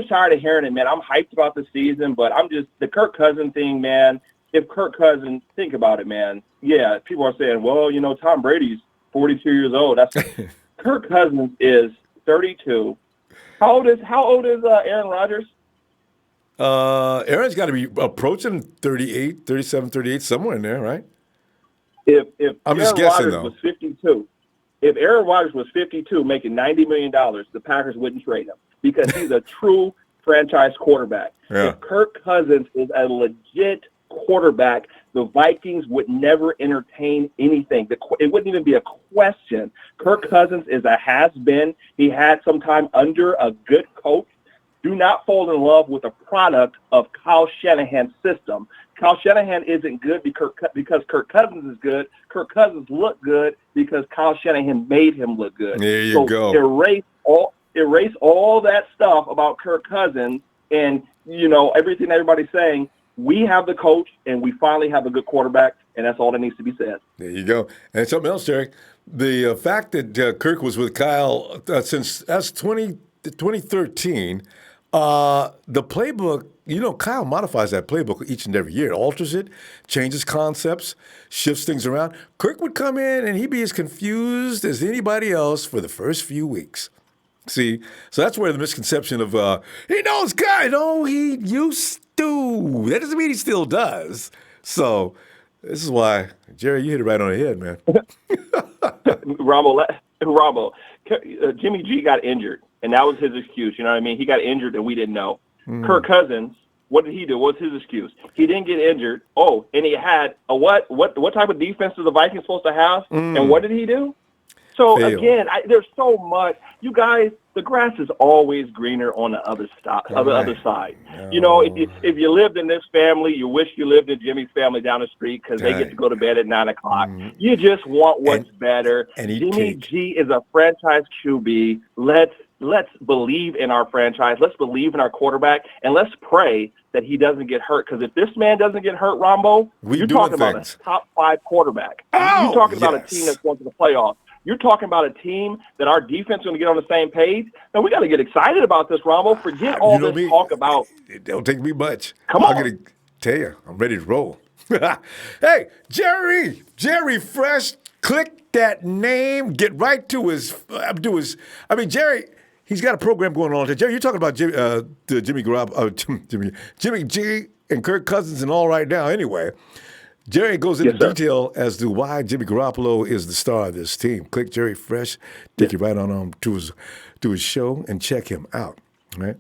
tired of hearing it, man. I'm hyped about the season, but the Kirk Cousins thing, man. If Kirk Cousins, think about it, man. Yeah, people are saying, well, Tom Brady's 42 years old. That's Kirk Cousins is 32. How old is Aaron Rodgers? Aaron's got to be approaching 38, 37, 38, somewhere in there, right? If I'm Aaron just guessing, Rodgers though. was 52, if Aaron Rodgers was 52, making $90 million, the Packers wouldn't trade him because he's a true franchise quarterback. Yeah. If Kirk Cousins is a legit quarterback, the Vikings would never entertain anything. It wouldn't even be a question. Kirk Cousins is a has-been. He had some time under a good coach. Do not fall in love with a product of Kyle Shanahan's system. Kyle Shanahan isn't good because Kirk Cousins is good. Kirk Cousins looked good because Kyle Shanahan made him look good. There you go. Erase all that stuff about Kirk Cousins and, everything everybody's saying. We have the coach, and we finally have a good quarterback, and that's all that needs to be said. There you go. And something else, Jerry. The fact that Kirk was with Kyle since 2013, the playbook, Kyle modifies that playbook each and every year, alters it, changes concepts, shifts things around. Kirk would come in, and he'd be as confused as anybody else for the first few weeks. See, so that's where the misconception of he knows Kyle. No, he used to. That doesn't mean he still does. So this is why, Jerry, you hit it right on the head, man. Ronbo, Jimmy G got injured, and that was his excuse. You know what I mean? He got injured, and we didn't know. Kirk Cousins, what did he do? What's his excuse? He didn't get injured. Oh, and he had a what type of defense is the Vikings supposed to have? And what did he do? So, again, there's so much. You guys, the grass is always greener on the other side. If you lived in this family, you wish you lived in Jimmy's family down the street because they get to go to bed at 9 o'clock. You just want what's better. Jimmy G is a franchise QB. Let's believe in our franchise. Let's believe in our quarterback, and let's pray that he doesn't get hurt. Because if this man doesn't get hurt, Rombo, you're talking about a top 5 quarterback. You're talking about a team that's going to the playoffs. You're talking about a team that our defense is going to get on the same page. And we got to get excited about this, Rombo. Forget all this talk about. It don't take me much. Come on. I'm going to tell you, I'm ready to roll. Hey, Jerry Fresh, click that name, get right to his. Jerry, he's got a program going on. Jerry, you're talking about Jimmy Garoppolo, Jimmy G and Kirk Cousins and all right now anyway. Jerry goes into detail as to why Jimmy Garoppolo is the star of this team. Click Jerry Fresh, take you right on to his show and check him out. Right?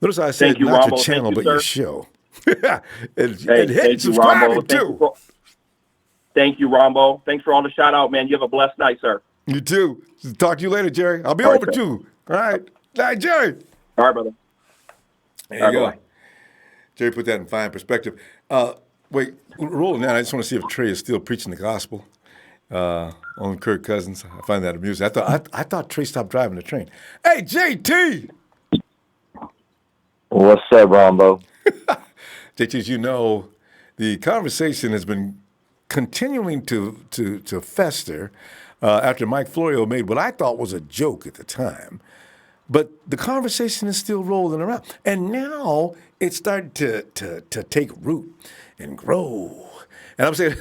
Notice I said not your channel, but your show. and hit subscribe too. Thank you, Ronbo. Thanks for all the shout out, man. You have a blessed night, sir. You too. Talk to you later, Jerry. I'll be over too. All right. All right, Jerry. All right, brother. There you go. Jerry put that in fine perspective. Wait, rolling now. I just want to see if Trey is still preaching the gospel on Kirk Cousins. I find that amusing. I thought Trey stopped driving the train. Hey, JT. What's up, Ronbo? JT, as you know, the conversation has been continuing to fester after Mike Florio made what I thought was a joke at the time. But the conversation is still rolling around. And now it's starting to take root and grow. And I'm saying,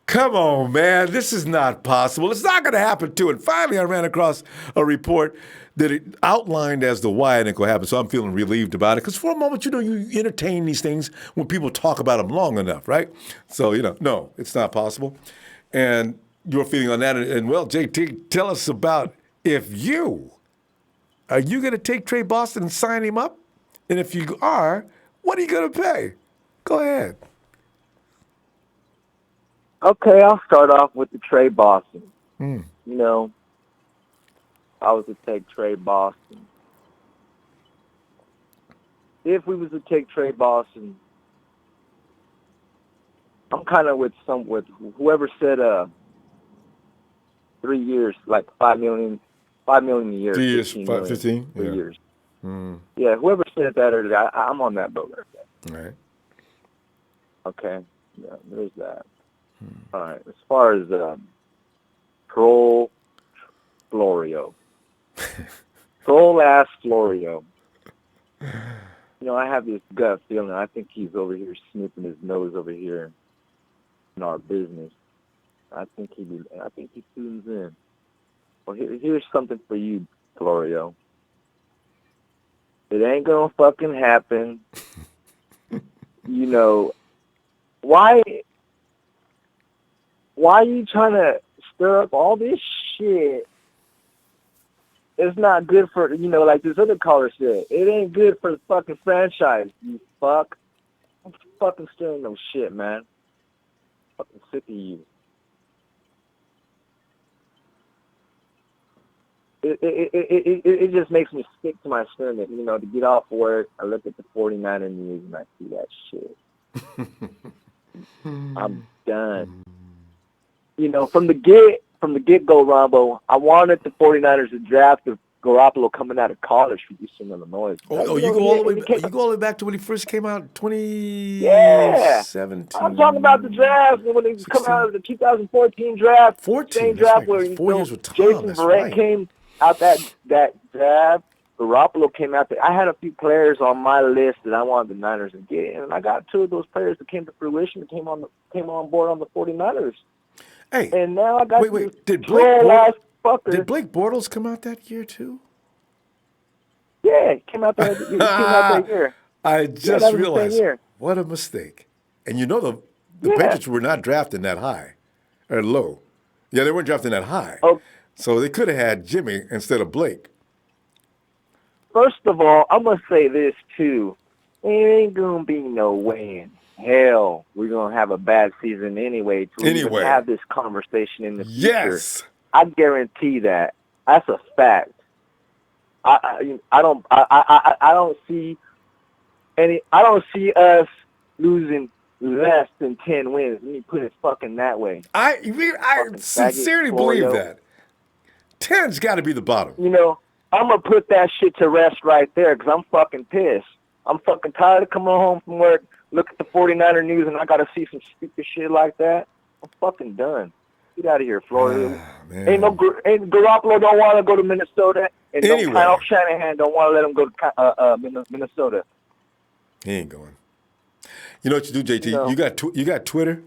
come on, man, this is not possible. It's not going to happen too. And finally, I ran across a report that it outlined as to why it ain't going to happen. So I'm feeling relieved about it. Because for a moment, you entertain these things when people talk about them long enough, right? So, no, it's not possible. And your feeling on that. And well, JT, tell us about are you going to take Tre Boston and sign him up? And if you are, what are you going to pay? Go ahead. Okay, I'll start off with the Tre Boston. I was to take Tre Boston. if we was to take Tre Boston, I'm kind of with whoever said 3 years, like $5 million a year, 3 years, 15 5, million 15? 3 Yeah. years. Mm. Yeah, whoever said that earlier, I'm on that boat. All right. Okay, yeah, there's that. All right, as far as Florio, troll-ass Florio. You know, I have this gut feeling. I think he's over here sniffing his nose over here in our business. I think he tunes in. Well, here's something for you, Florio. It ain't gonna fucking happen. You know, why are you trying to stir up all this shit? It's not good for, you know, like this other caller said, it ain't good for the fucking franchise, you fuck. I'm fucking stirring no shit, man. I'm fucking sick of you. It just makes me sick to my stomach, you know, to get off work, I look at the 49er news and I see that shit. I'm done. You know, from the get-go, Ronbo, I wanted the 49ers to draft Garoppolo coming out of college from Eastern Illinois. You go all the way back to when he first came out, 2017. I'm talking about the draft when he come out of the 2014 draft. 14. Same draft right. where 4 years with Tom. Jason That's Verrett right. came out that draft. Garoppolo came out there. I had a few players on my list that I wanted the Niners to get, and I got 2 of those players that came to fruition and came on board on the 49ers. Hey, and now I got wait. Did Blake Bortles come out that year too? Yeah, he came out that year. I just realized year. What a mistake. And you know the Patriots were not drafting that high or low. Yeah, they weren't drafting that high. Oh. So they could have had Jimmy instead of Blake. First of all, I'm going to say this too. There ain't going to be no way in hell we're going to have a bad season anyway to even have this conversation in the future. Yes. I guarantee that. That's a fact. I don't see us losing less than 10 wins. Let me put it fucking that way. I sincerely believe that. 10's got to be the bottom. You know, I'm going to put that shit to rest right there because I'm fucking pissed. I'm fucking tired of coming home from work, look at the 49er news, and I got to see some stupid shit like that. I'm fucking done. Get out of here, Florida. Ain't Garoppolo don't want to go to Minnesota, and Kyle Shanahan don't want to let him go to Minnesota. He ain't going. You know what you do, JT? You got Twitter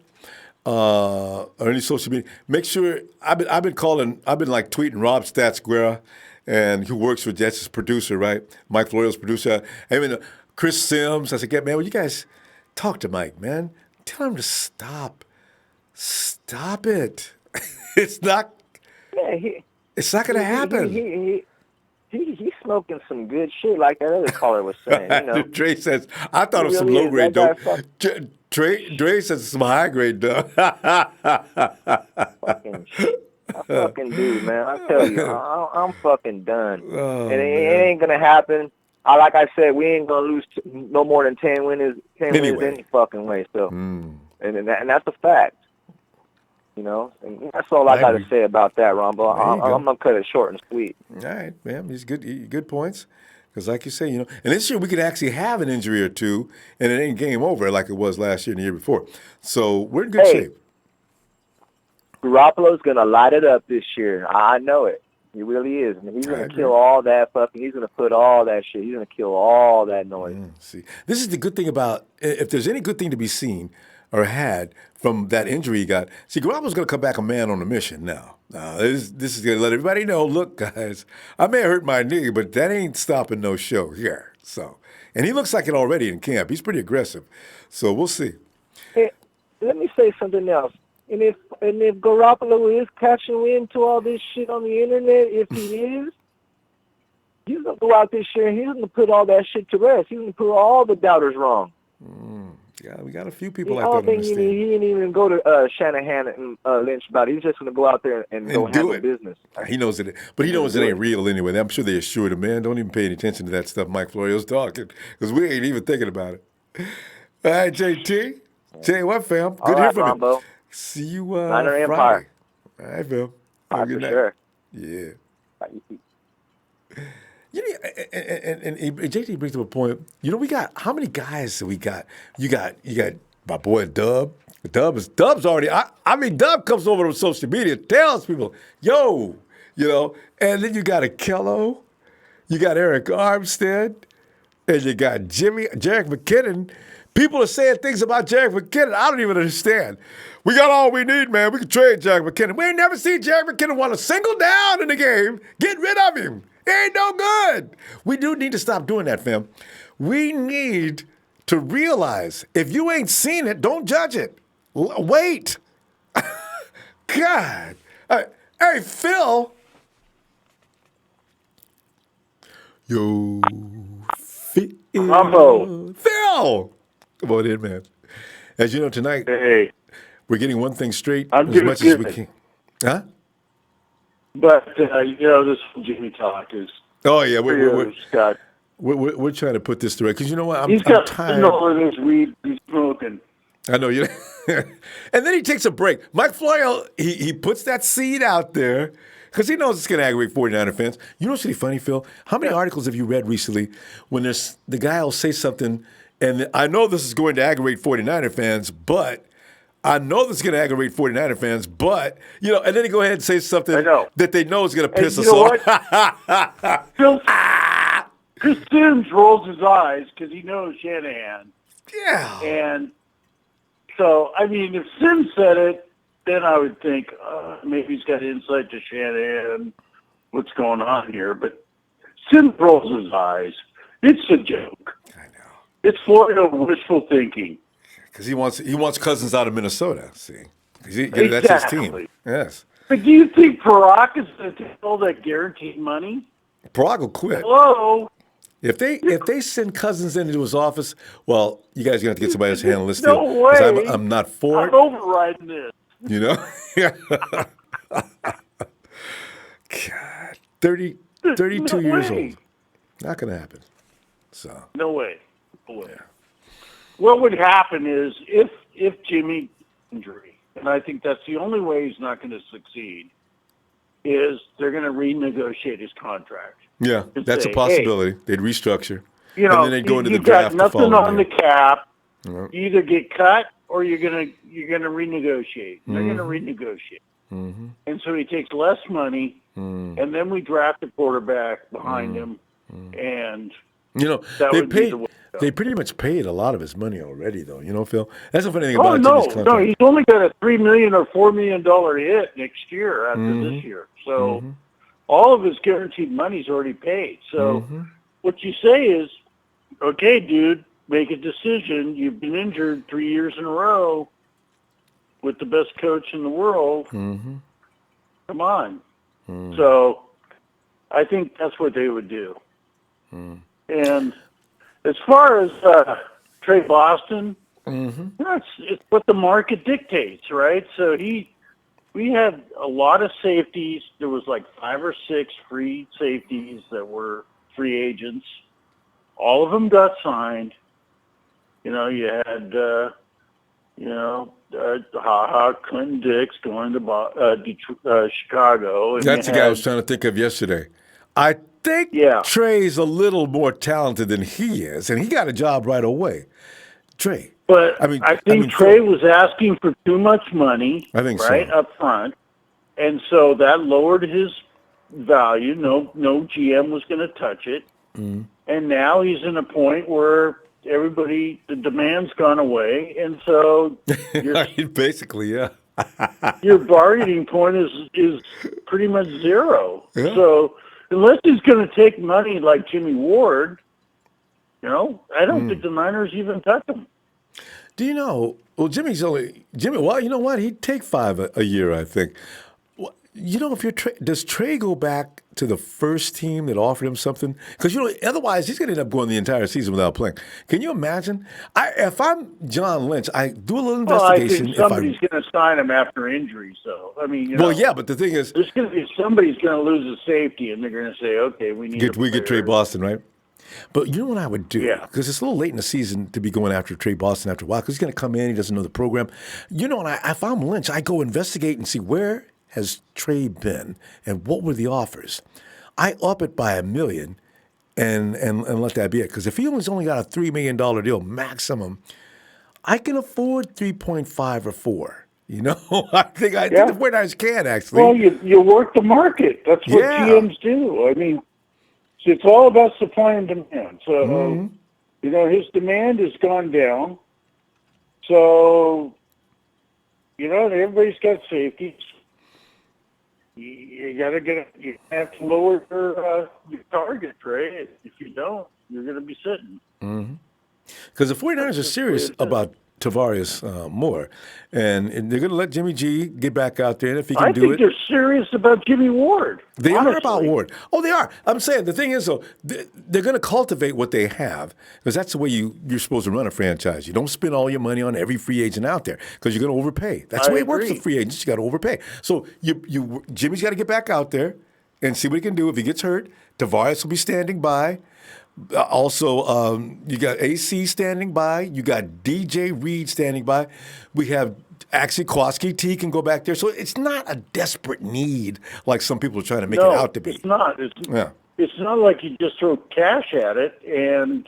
or any social media. Make sure I've been like tweeting Rob Stats Guerra, and who works with Jets' producer, right? Mike Florio's producer. I mean, Chris Sims. I said, man, will you guys talk to Mike, man? Tell him to stop. Stop it. It's not. Yeah, it's not going to happen. He's smoking some good shit, like that other caller was saying. You know, Dre says, I thought it was some low grade dope. Dre says some high grade dope. Fucking shit. I fucking do, man. I tell you, I'm fucking done. Oh, and it ain't gonna happen. Like I said, we ain't gonna lose no more than 10 wins any fucking way. So, and that's a fact. You know, and that's all I got to say about that, Ronbo. I'm gonna cut it short and sweet. All right, man. These good points. Because, like you say, you know, and this year we could actually have an injury or two, and it ain't game over like it was last year and the year before. So we're in good shape. Garoppolo's gonna light it up this year. I know it. He really is. And he's gonna kill all that fucking. He's gonna put all that shit. He's gonna kill all that noise. See, this is the good thing about if there's any good thing to be seen or had from that injury he got. See, Garoppolo's going to come back a man on a mission now. This is going to let everybody know, look, guys, I may have hurt my knee, but that ain't stopping no show here. So, and he looks like it already in camp. He's pretty aggressive. So we'll see. Hey, let me say something else. And if Garoppolo is catching wind to all this shit on the internet, if he is, he's going to go out this year and he's going to put all that shit to rest. He's going to put all the doubters wrong. We got a few I people like that don't on think the he stand. didn't even go to Shanahan and Lynch about it. He's just going to go out there and go And do handle it. business. He knows it, but he And knows it do ain't it. real anyway. I'm sure they assured him, man, don't even pay any attention to that stuff Mike Florio's talking, because we ain't even thinking about it. All right, JT. Tell you what, fam. All Good to hear right, from you. Ronbo. See you Niner Friday. Empire. All right, fam. All Have a right, good for night. sure. Yeah. All right, you see. You know, and JT brings up a point. You know, we got how many guys we got? You got my boy Dub. Dub's already. I mean, Dub comes over on social media, tells people, "Yo," you know. And then you got a Kello, you got Eric Armstead, and you got Jarek McKinnon. People are saying things about Jarek McKinnon I don't even understand. We got all we need, man. We can trade Jarek McKinnon. We ain't never seen Jarek McKinnon want a single down in the game. Get rid of him. He ain't no good. We do need to stop doing that, fam. We need to realize if you ain't seen it, don't judge it. Wait. God. Hey, Phil. Yo, Phil. Ronbo. Phil. Come on in, man. As you know, tonight, Hey, we're getting one thing straight I'm as doing much as we good. can. Huh? but this Jimmy talk is Oh, yeah. We're got trying to put this through because you know what? he's I'm got tired. all of his weed he's smoking. I know you. And then he takes a break. Mike Florio, he puts that seed out there because he knows it's going to aggravate 49er fans. You know what's really funny, Phil? How many articles have you read recently when the guy will say something, and I know this is going to aggravate 49er fans, but I know this is going to aggravate 49er fans, but, you know, and then he go ahead and say something I know. that they know is going to piss And us you know off. Phil, Chris Sims rolls his eyes because he knows Shanahan. Yeah. And so, I mean, if Sims said it, then I would think maybe he's got insight to Shanahan, what's going on here. But Sims rolls his eyes. It's a joke. I know. It's Florio wishful thinking. Because he wants Cousins out of Minnesota, see. 'Cause that's his team. Exactly. Yes. But do you think Parak is going to take all that guaranteed money? Prague will quit. Hello? If they send Cousins into his office, well, you guys are going to have to get somebody else to handle this No deal. way. 'Cause I'm not for I'm it. overriding this. You know? God. 32 No years way. old. Not going to happen. So. No way. No way. What would happen is if Jimmy injury, and I think that's the only way he's not going to succeed, is they're going to renegotiate his contract. Yeah, And that's say, a possibility. They'd restructure. You know, and then they'd go into the you've got draft the nothing following on year. the cap. Yeah. You either get cut or you're gonna renegotiate. They're gonna renegotiate. Mm-hmm. And so he takes less money, and then we draft a quarterback behind him, and You know, that they would be paid. the way to go. They pretty much paid a lot of his money already, though. You know, Phil. That's the funny thing Oh about no, Jimmy's contract. no, he's only got a $3 million or $4 million hit next year after this year. So all of his guaranteed money's already paid. So what you say is, okay, dude, make a decision. You've been injured 3 years in a row with the best coach in the world. Come on. So I think that's what they would do. And as far as Tre Boston, it's what the market dictates, right? So we had a lot of safeties. There was like 5 or 6 free safeties that were free agents. All of them got signed. You know, you had, Clinton Dix going to Chicago. And That's the guy I was trying to think of yesterday. I think Trey's a little more talented than he is, and he got a job right away. Trey. But I think Trey was asking for too much money, right, up front. And so that lowered his value. No GM was going to touch it. And now he's in a point where the demand's gone away. And so basically, yeah. your bargaining point is pretty much zero. Yeah. So unless he's going to take money like Jimmy Ward, I don't think the Niners even touch him. Do you know? Well, Jimmy. Well, you know what? He'd take $5 a year, I think. Well, you know, does Trey go back to the first team that offered him something? Because, otherwise he's going to end up going the entire season without playing. Can you imagine? If I'm John Lynch, I do a little investigation. I think somebody's going to sign him after injury. So, I mean, yeah, but the thing is, there's going to be somebody's going to lose a safety, and they're going to say, okay, we get Tre Boston, right? But you know what I would do? Yeah. Because it's a little late in the season to be going after Tre Boston after a while, because he's going to come in, he doesn't know the program. If I'm Lynch, I go investigate and see where has Tre been and what were the offers. I up it by $1 million and let that be it. Because if he only got a $3 million deal maximum, I can afford 3.5 or 4. I think the 49ers can actually. Well, you work the market. That's what GMs do. I mean, it's all about supply and demand. So, his demand has gone down. So, everybody's got safeties. You have to lower your target, Trey. If you don't, you're going to be sitting. Because the 49ers are serious about Tavares Moore, and they're going to let Jimmy G get back out there, and if he can do it. I think they're serious about Jimmy Ward. They honestly. are about Ward. Oh, they are. I'm saying the thing is, though, they're going to cultivate what they have, because that's the way you're supposed to run a franchise. You don't spend all your money on every free agent out there, because you're going to overpay. That's the way it works with free agents. You got to overpay. So Jimmy's got to get back out there and see what he can do. If he gets hurt, Tavares will be standing by. Also, you got AC standing by. You got DJ Reed standing by. We have actually Kowalski T can go back there. So it's not a desperate need like some people are trying to make it out to be. It's not. It's not like you just throw cash at it and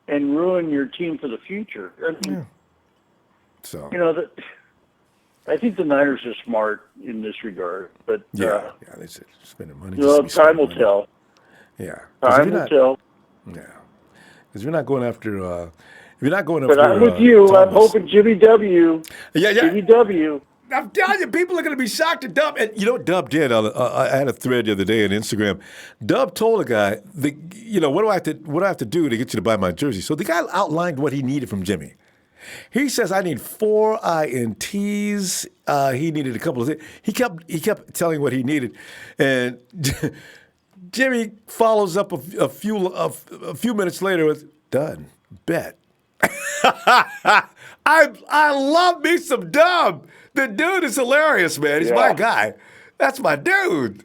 ruin your team for the future. I mean, So I think the Niners are smart in this regard, but they're spending money. Time will tell. Yeah, time will tell. Yeah, because you're not going after. If you're not going but after. I'm with you. Thomas. I'm hoping Jimmy W. Yeah. Jimmy W. I'm telling you, people are going to be shocked at Dub. And you know what Dub did? I had a thread the other day on Instagram. Dub told a guy, what do I have to do to get you to buy my jersey? So the guy outlined what he needed from Jimmy. He says, I need 4 INTs. He needed a couple of things. He kept telling what he needed, and Jimmy follows up a few minutes later with done bet. I love me some Dub. The dude is hilarious, man. He's my guy. That's my dude.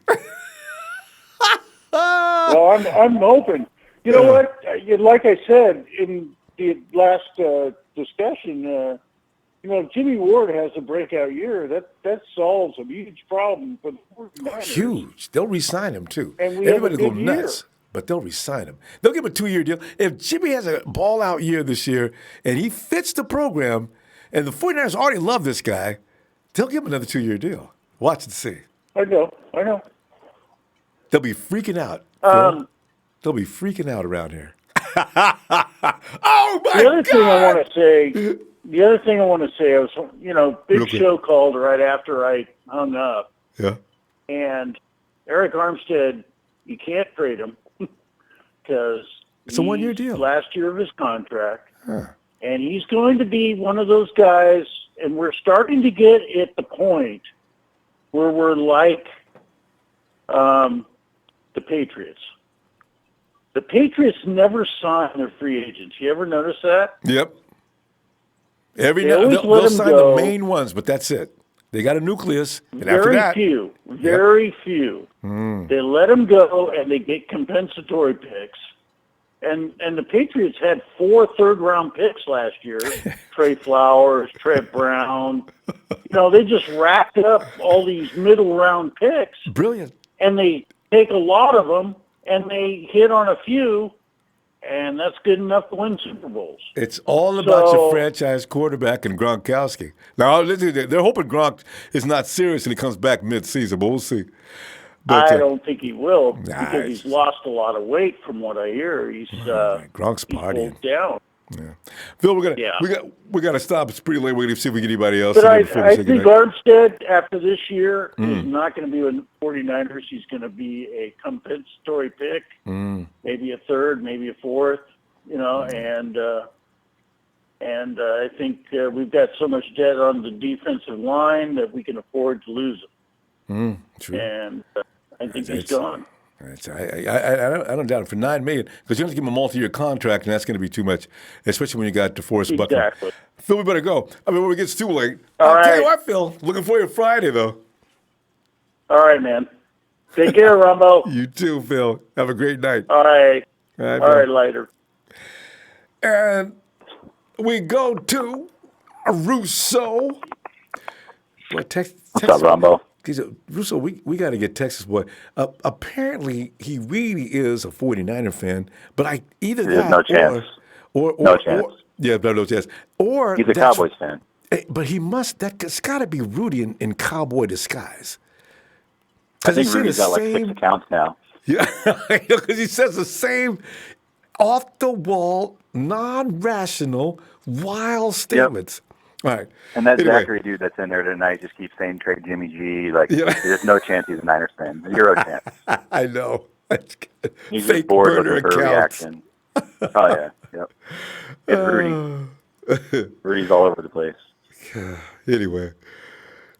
Well, I'm open. You know what? Like I said in the last discussion, Jimmy Ward has a breakout year. That solves a huge problem for the 49ers. Huge. They'll re-sign him, too. And everybody go nuts, but they'll re-sign him. They'll give him a 2-year deal. If Jimmy has a ball-out year this year and he fits the program, and the 49ers already love this guy, they'll give him another 2-year deal. Watch and see. I know. They'll be freaking out. They'll be freaking out around here. Oh, my God! The other thing I want to say, I was, Big Show called right after I hung up. Yeah. And Eric Armstead, you can't trade him because it's a 1-year deal. Last year of his contract. And he's going to be one of those guys, and we're starting to get at the point where we're like the Patriots. The Patriots never sign their free agents. You ever notice that? Yep. They'll sign the main ones, but that's it. They got a nucleus, and after that, very few. They let them go, and they get compensatory picks. And the Patriots had 4 third-round picks last year. Trey Flowers, Trent Brown. They just racked up all these middle-round picks. Brilliant. And they take a lot of them, and they hit on a few, and that's good enough to win Super Bowls. It's all about your franchise quarterback and Gronkowski. Now, they're hoping Gronk is not serious and he comes back mid-season, but we'll see. But, I don't think he will because he's lost a lot of weight from what I hear. He's Gronk's partying. He's down. Yeah. Phil, we got to stop. It's pretty late. We're going to see if we can get anybody else. But I think Armstead, after this year, is not going to be with the 49ers. He's going to be a compensatory pick, maybe a third, maybe a fourth, and I think we've got so much debt on the defensive line that we can afford to lose him. True. And I think he's gone. I don't doubt it for $9 million because you have to give him a multi-year contract, and that's going to be too much, especially when you got DeForest Buckner. Exactly. Phil, we better go. I mean, when it gets too late. All I'll tell you right. what, Phil. Looking for you Friday, though. All right, man. Take care, Ronbo. You too, Phil. Have a great night. All right. All All right, later. And we go to Russo. Boy, Texas. What's up, Ronbo? Russo, we got to get Texas boy. Apparently, he really is a 49er fan, but either There's that no chance. Or No chance. Yeah, no chance. Or He's a Cowboys fan. But that's got to be Rudy in cowboy disguise. I think Rudy's got like 6 accounts now. Yeah, because he says the same off-the-wall, non-rational, wild statements. All right. And that Zachary dude that's in there tonight just keeps saying trade Jimmy G. Like, there's no chance he's a Niners fan. 0 chance. I know. He's Fake just bored burner looking for a accounts. reaction. Oh, yeah. Yep. It's Rudy. Rudy's all over the place. Anyway.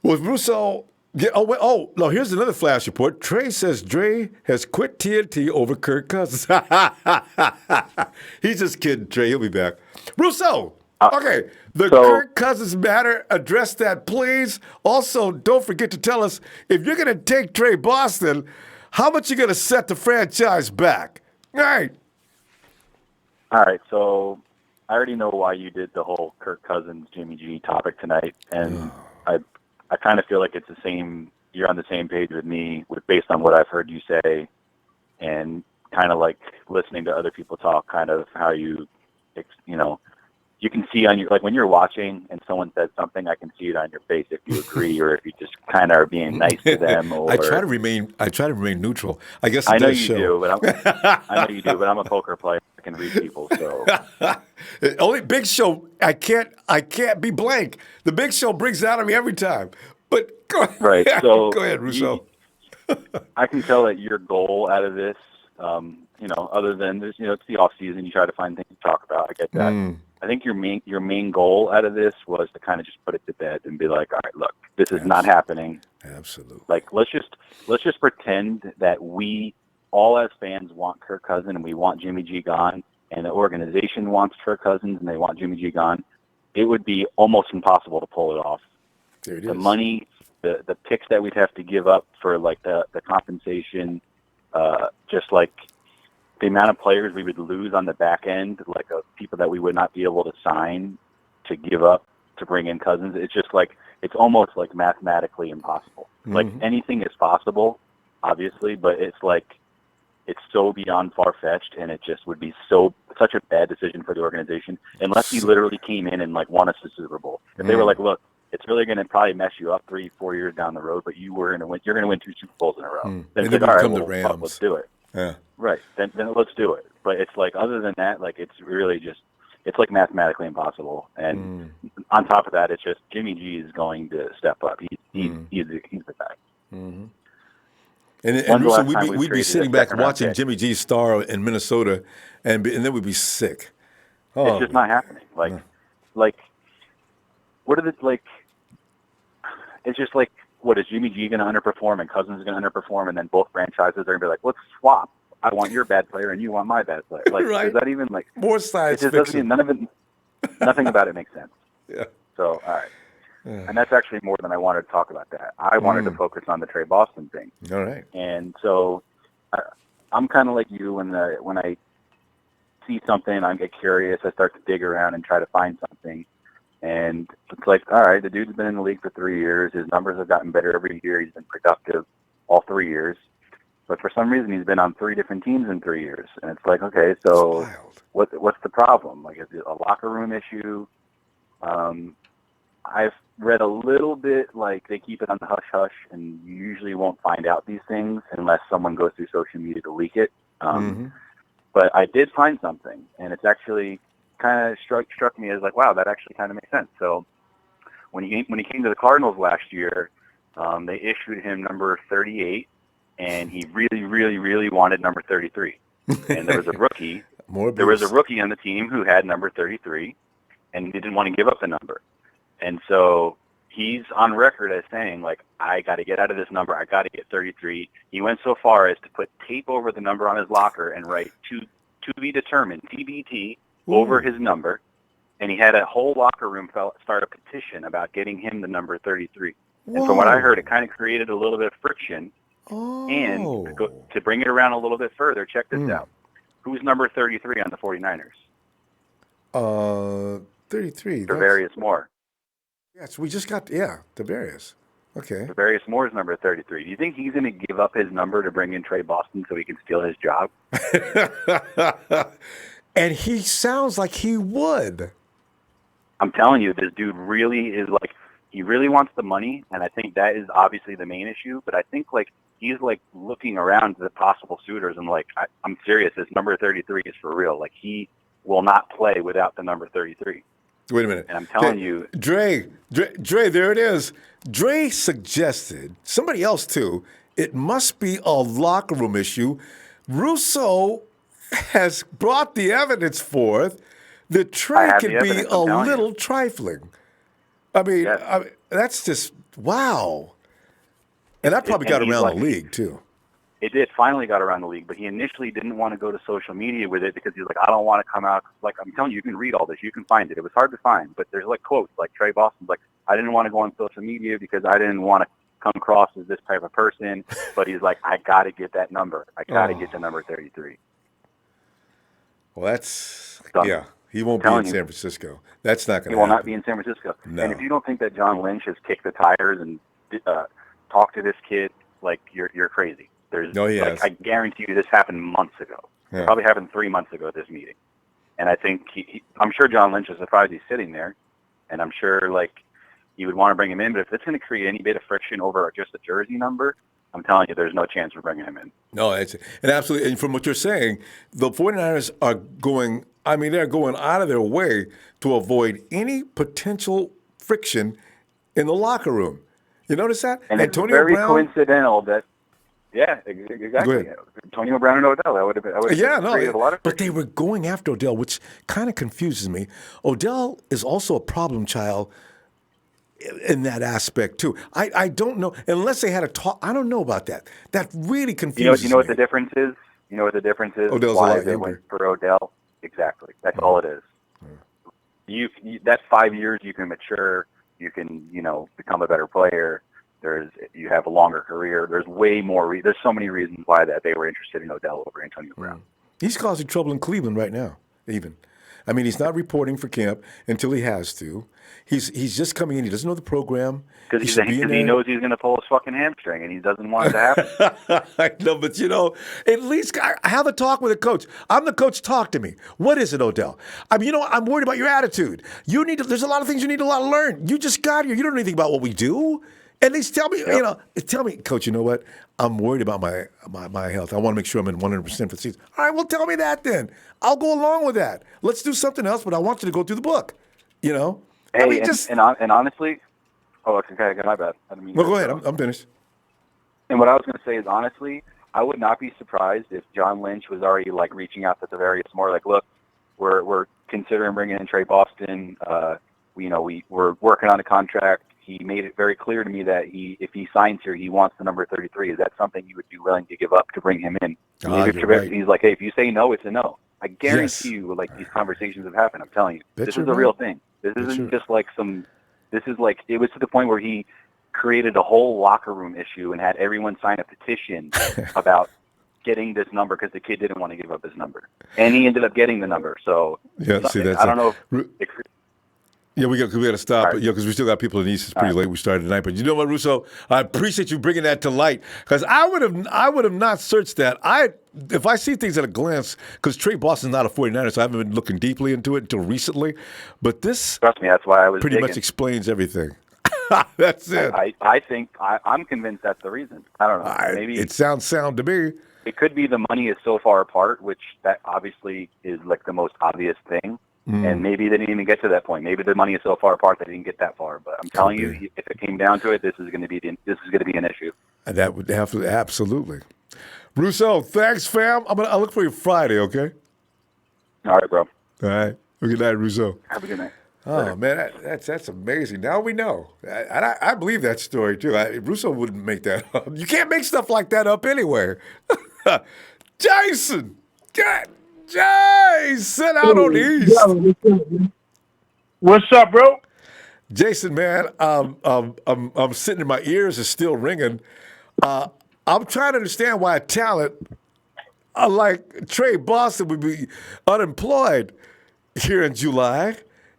Well, Russo... no, here's another flash report. Trey says Dre has quit TNT over Kirk Cousins. He's just kidding, Trey. He'll be back. Russo! Okay, Kirk Cousins matter, address that, please. Also, don't forget to tell us, if you're going to take Tre Boston, how much you going to set the franchise back? All right. All right, so I already know why you did the whole Kirk Cousins, Jimmy G topic tonight, and I kind of feel like it's the same. You're on the same page with me, based on what I've heard you say, and kind of like listening to other people talk. Kind of how you can see on your, like when you're watching and someone says something, I can see it on your face if you agree or if you just kind of are being nice to them. Or I try to remain neutral. I guess I know you do, but I'm a poker player. I can read people. So only Big Show, I can't be blank. The Big Show brings it out of me every time. But go ahead. Right. So go ahead, Russo. I can tell that your goal out of this, other than this, it's the off season. You try to find things to talk about. I get that. I think your main goal out of this was to kind of just put it to bed and be like, all right, look, this is not happening. Absolutely. Like, let's just pretend that we all as fans want Kirk Cousins and we want Jimmy G gone, and the organization wants Kirk Cousins and they want Jimmy G gone. It would be almost impossible to pull it off. There it the is. Money, the picks that we'd have to give up for like the compensation, just like the amount of players we would lose on the back end, like people that we would not be able to sign to give up to bring in Cousins. It's just like, it's almost like mathematically impossible. Like anything is possible, obviously, but it's like, it's so beyond far-fetched, and it just would be such a bad decision for the organization unless he literally came in and like won us the Super Bowl. If they were like, look, it's really going to probably mess you up 3-4 years down the road, but you're going to win 2 Super Bowls in a row. Then and it's then like, all right, become the well, Rams. let's do it. Yeah. Right. Then let's do it. But it's like, other than that, like, it's really just, it's like mathematically impossible. And on top of that, it's just Jimmy G is going to step up. He's the guy. Mm-hmm. And Russo, we'd be sitting back watching Jimmy G star in Minnesota, and then we'd be sick. Oh. It's just not happening. Like, what are the, like, it's just like, what is Jimmy G going to underperform and Cousins is going to underperform, and then both franchises are going to be like, let's swap. I want your bad player and you want my bad player. Like, right. Is that even like more science fiction? Nothing about it makes sense. Yeah. So, all right. And that's actually more than I wanted to talk about that. I wanted to focus on the Tre Boston thing. All right. And so I'm kind of like you when I see something, I get curious. I start to dig around and try to find something. And it's like, all right, the dude's been in the league for 3 years. His numbers have gotten better every year. He's been productive all 3 years. But for some reason, he's been on 3 different teams in 3 years. And it's like, okay, so what's the problem? Like, is it a locker room issue? I've read a little bit, like, they keep it on the hush-hush, and you usually won't find out these things unless someone goes through social media to leak it. But I did find something, and it's actually kind of struck me as like, wow, that actually kind of makes sense. So when he came to the Cardinals last year, they issued him number 38, and he really, really, really wanted number 33. And there was a rookie. There was a rookie on the team who had number 33, and he didn't want to give up the number. And so he's on record as saying, like, I got to get out of this number. I got to get 33. He went so far as to put tape over the number on his locker and write to be determined, TBT, over his number. And he had a whole locker room start a petition about getting him the number 33. And from what I heard, it kind of created a little bit of friction. And to bring it around a little bit further, check this out. Who's number 33 on the 49ers? 33. Various Moore. Yes, we just got, the various. Okay. Various Moore is number 33. Do you think he's going to give up his number to bring in Tre Boston so he can steal his job? And he sounds like he would. I'm telling you, this dude really is like, he really wants the money, and I think that is obviously the main issue, but I think, like, he's, like, looking around to the possible suitors and, like, I'm serious, this number 33 is for real. Like, he will not play without the number 33. Wait a minute. And I'm telling you. Dre, there it is. Dre suggested, somebody else too, it must be a locker room issue. Russo has brought the evidence forth that Tre can be a little trifling. I mean, that's just, wow. And that probably got around the league too. It did, finally got around the league, but he initially didn't want to go to social media with it because he was like, I don't want to come out. Like, I'm telling you, you can read all this. You can find it. It was hard to find, but there's, like, quotes, like Tre Boston's like, I didn't want to go on social media because I didn't want to come across as this type of person, but he's like, I got to get that number. I got to get the number 33. Well, that's, he won't be in San Francisco. That's not going to happen. He will not be in San Francisco. No. And if you don't think that John Lynch has kicked the tires and talked to this kid, like, you're crazy. I guarantee you this happened months ago. Yeah. Probably happened 3 months ago at this meeting. And I think I'm sure John Lynch is surprised he's sitting there, and I'm sure, like, he would want to bring him in, but if it's going to create any bit of friction over just a jersey number, I'm telling you, there's no chance for bringing him in. No, and absolutely. And from what you're saying, the 49ers are going, they're going out of their way to avoid any potential friction in the locker room. You notice that? And Antonio it's very Brown, coincidental that, exactly. Antonio Brown and Odell, that would have created a lot of friction. But they were going after Odell, which kind of confuses me. Odell is also a problem child in that aspect too. I don't know, unless they had a talk. I don't know about that. That really confuses me. You know what the difference is? You know what the difference is? Odell's why they went for Odell? Exactly. That's all it is. You that's 5 years. You can mature. You can become a better player. You have a longer career. There's way more. There's so many reasons why that they were interested in Odell over Antonio Brown. He's causing trouble in Cleveland right now. Even, he's not reporting for camp until he has to. He's just coming in. He doesn't know the program because he knows he's going to pull his fucking hamstring, and he doesn't want it to happen. I know, but at least I have a talk with a coach. I'm the coach. Talk to me. What is it, Odell? I'm worried about your attitude. There's a lot of things you need to learn. You just got here. You don't know anything about what we do. At least tell me, tell me, Coach, you know what? I'm worried about my health. I want to make sure I'm in 100% for the season. All right, well, tell me that then. I'll go along with that. Let's do something else, but I want you to go through the book, Hey, and honestly, okay, my bad. I didn't mean go ahead. I'm finished. And what I was going to say is, honestly, I would not be surprised if John Lynch was already, like, reaching out to the various more, like, look, we're considering bringing in Tre Boston. We're working on a contract. He made it very clear to me that if he signs here, he wants the number 33. Is that something you would be willing to give up to bring him in? Right. He's like, hey, if you say no, it's a no. I guarantee you, like, these conversations have happened. I'm telling you, this is a real thing. This isn't just like this is like, it was to the point where he created a whole locker room issue and had everyone sign a petition about getting this number because the kid didn't want to give up his number. And he ended up getting the number. So I don't know if we got to stop, right. Because we still got people in the East. It's pretty late. We started tonight, but you know what, Russo? I appreciate you bringing that to light because I would have not searched that. If I see things at a glance, because Tre Boston's not a 49er, so I haven't been looking deeply into it until recently. But this, trust me, that's why I was pretty digging. much explains everything. That's it. I think I'm convinced that's the reason. I don't know. Maybe it sounds sound to me. It could be the money is so far apart, which that obviously is like the most obvious thing. And maybe they didn't even get to that point. Maybe the money is so far apart they didn't get that far. But I'm telling you, if it came down to it, this is going to be an issue. And that would have to absolutely. Russo, thanks, fam. I'll look for you Friday, okay? All right, bro. All right. Well, good night, Russo. Have a good night. Oh man, that's amazing. Now we know. I believe that story too. Russo wouldn't make that up. You can't make stuff like that up anywhere. Jason, Jason out on the east. What's up, bro? Jason, man, I'm sitting in my ears is still ringing. I'm trying to understand why a talent like Tre Boston would be unemployed here in July.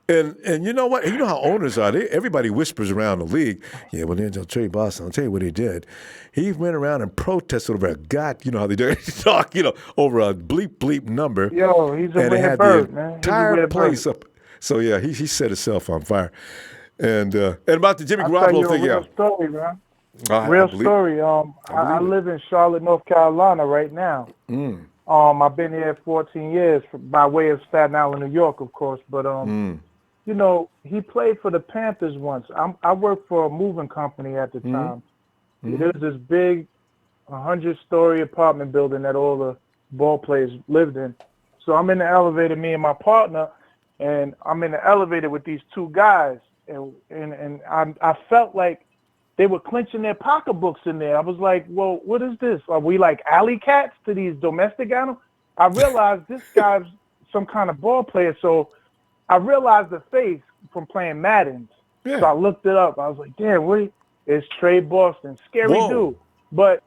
And you know what? You know how owners are. Everybody whispers around the league. Yeah, well, then Tre Boston, I'll tell you what he did. He went around and protested over you know how they do it, talk, over a bleep number. Yo, he's a and it winner had bird, the man. entire place up. So, yeah, he set himself on fire. And about the Jimmy Garoppolo thing, real story, man. Real story. I live in Charlotte, North Carolina right now. I've been here 14 years by way of Staten Island, New York, of course. But he played for the Panthers once. I worked for a moving company at the time. There was this big 100-story apartment building that all the ball players lived in. So I'm in the elevator, me and my partner, and I'm in the elevator with these two guys, and I felt like they were clenching their pocketbooks in there. I was like, well, what is this? Are we like alley cats to these domestic animals? I realized this guy's some kind of ball player, so I realized the face from playing Madden. Yeah. So I looked it up. I was like, damn, it's Tre Boston. Scary dude. But,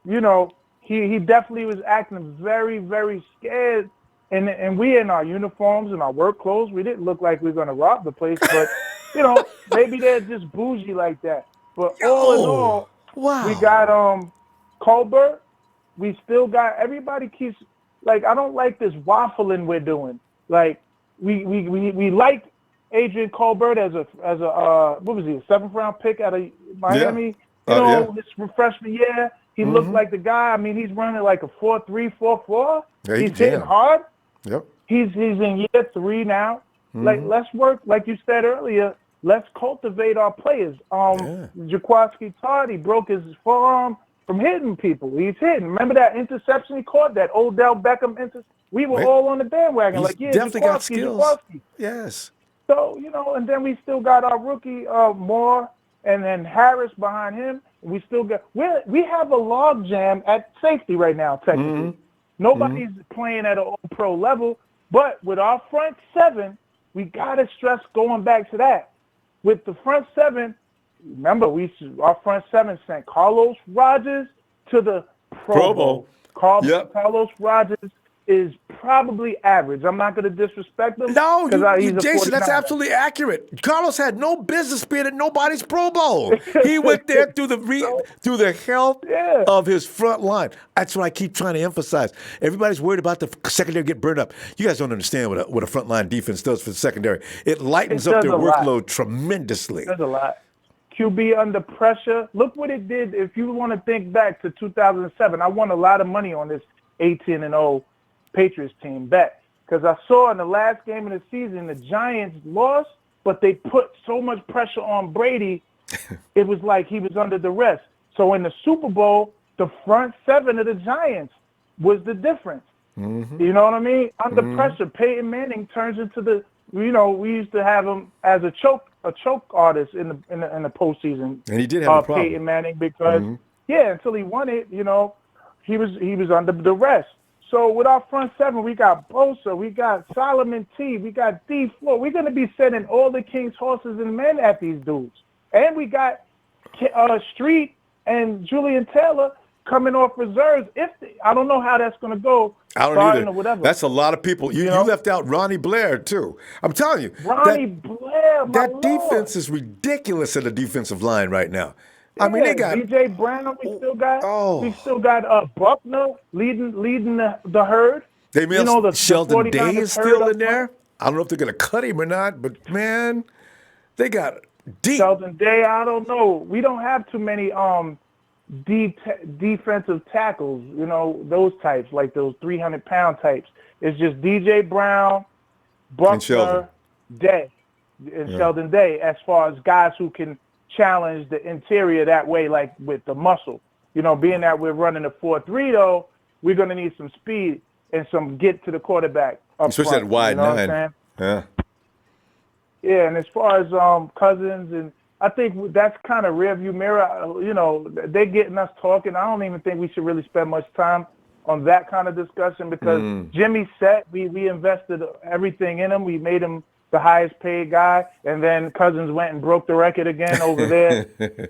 he definitely was acting very, very scared. And we in our uniforms and our work clothes, we didn't look like we were going to rob the place. But, maybe they're just bougie like that. But all in all, we got Colbert. We still got – everybody keeps – like, I don't like this waffling we're doing. Like, we liked Adrian Colbert as a what was he, a 7th round pick out of Miami. His freshman year, he looked like the guy. I mean, he's running like a 4.3, 4.4. Yeah, he's hitting hard. Yep. He's in year 3 now. Like, let's work, like you said earlier. Let's cultivate our players. Jaquaski Tardy broke his forearm from hitting people. He's hitting. Remember that interception he caught, that Odell Beckham interception? We were all on the bandwagon. He's definitely got skills. Jaquaski. Yes. So, and then we still got our rookie Moore and then Harris behind him. We still got we have a log jam at safety right now, technically. Nobody's playing at an all-pro level, but with our front 7, we got to stress going back to that. With the front 7, remember, our front 7 sent Carlos Rogers to the Pro Bowl. Carlos Rogers is probably average. I'm not going to disrespect him. No, Jason, that's absolutely accurate. Carlos had no business being at nobody's Pro Bowl. He went there through the health of his front line. That's what I keep trying to emphasize. Everybody's worried about the secondary get burned up. You guys don't understand what a front line defense does for the secondary. It lightens up their workload tremendously. It does a lot. QB under pressure. Look what it did. If you want to think back to 2007, I won a lot of money on this 18-0 Patriots team bet, because I saw in the last game of the season the Giants lost, but they put so much pressure on Brady, it was like he was under duress. So in the Super Bowl, the front 7 of the Giants was the difference. You know what I mean? Under pressure, Peyton Manning turns into the we used to have him as a choke artist in the postseason. And he did have a problem. Peyton Manning, because until he won it, he was under duress. So with our front 7, we got Bosa, we got Solomon T, we got D. Floor. We're going to be sending all the King's horses and men at these dudes. And we got Street and Julian Taylor coming off reserves. I don't know how that's going to go. I don't either. Or whatever. That's a lot of people. You left out Ronnie Blair, too. I'm telling you. Blair, that defense is ridiculous at the defensive line right now. Yeah, I mean, they got DJ Brown. We still got Buckner leading the herd. They Sheldon Day is still in there. I don't know if they're going to cut him or not, but man, they got deep. Sheldon Day, I don't know. We don't have too many defensive tackles. Those types, like those 300-pound types. It's just DJ Brown, Buckner, Day, and Sheldon Day. As far as guys who can challenge the interior that way, like with the muscle. Being that we're running a 4-3, though, we're going to need some speed and some get to the quarterback. Especially that wide 9. Yeah. Yeah, and as far as Cousins, and I think that's kind of rearview mirror. You know, they're getting us talking. I don't even think we should really spend much time on that kind of discussion because Jimmy set. We invested everything in him. We made him the highest paid guy, and then Cousins went and broke the record again over there.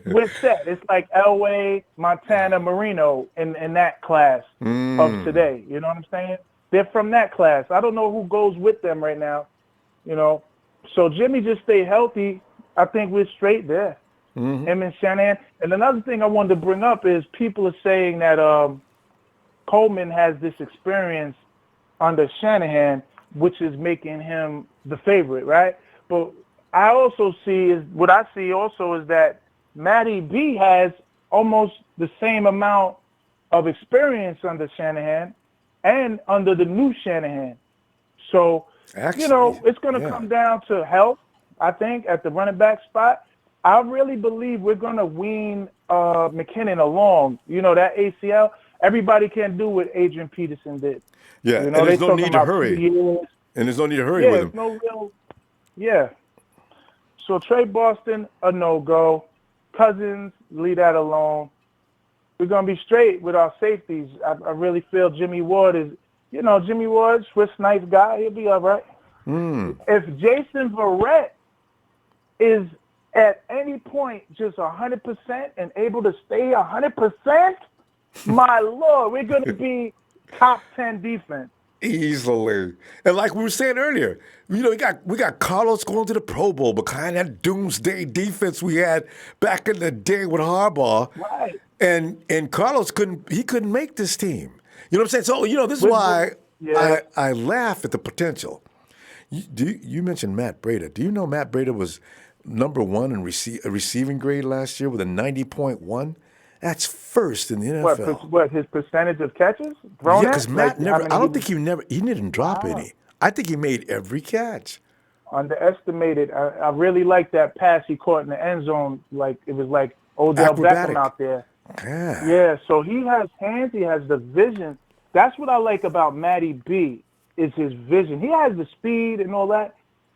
We're set. It's like Elway, Montana, Marino in that class of today. You know what I'm saying? They're from that class. I don't know who goes with them right now. You know, so Jimmy just stay healthy. I think we're straight there. Him and Shanahan. And another thing I wanted to bring up is people are saying that Coleman has this experience under Shanahan, which is making him the favorite, right? But I also see is that Matty B has almost the same amount of experience under Shanahan and under the new Shanahan. So, actually, it's going to come down to health, I think, at the running back spot. I really believe we're going to wean McKinnon along. You know, that ACL, everybody can't do what Adrian Peterson did. Yeah, you know, and there's no need to hurry. And there's no need to hurry with him. No real, So Tre Boston, a no-go. Cousins, leave that alone. We're going to be straight with our safeties. I really feel Jimmy Ward is, Jimmy Ward, Swiss nice guy. He'll be all right. If Jason Verrett is at any point just 100% and able to stay 100%, my Lord, we're going to be top 10 defense. Easily. And like we were saying earlier, we got Carlos going to the Pro Bowl behind that doomsday defense we had back in the day with Harbaugh. Right. And Carlos couldn't make this team. You know what I'm saying? So, this is why I laugh at the potential. You mentioned Matt Breida. Do you know Matt Breida was number one in receiving grade last year with a 90.1? That's first in the NFL. What his percentage of catches? Yeah, because Matt he didn't drop any. I think he made every catch. Underestimated. I really like that pass he caught in the end zone. Like it was like Odell Beckham out there. Yeah, so he has hands, he has the vision. That's what I like about Matty B is his vision. He has the speed and all that.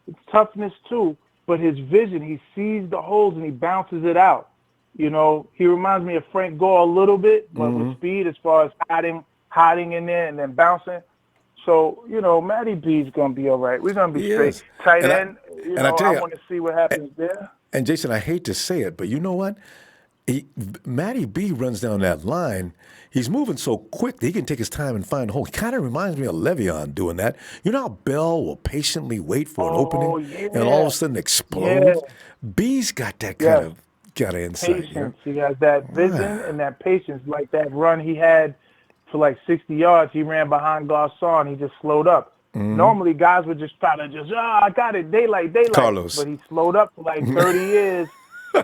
It's toughness too, but his vision, he sees the holes and he bounces it out. You know, he reminds me of Frank Gore a little bit, but with speed as far as hiding in there and then bouncing. So, Matty B's going to be all right. We're going to be straight. Tight end, I want to see what happens there. And, Jason, I hate to say it, but you know what? Matty B runs down that line. He's moving so quick that he can take his time and find a hole. He kind of reminds me of Le'Veon doing that. You know how Bell will patiently wait for an opening and all of a sudden explode? Yeah. B's got that kind of insight. Patience. He has that vision and that patience. Like that run he had for like 60 yards, he ran behind Garcon. He just slowed up. Normally, guys would just try to I got it, daylight. Carlos. But he slowed up for like 30 years.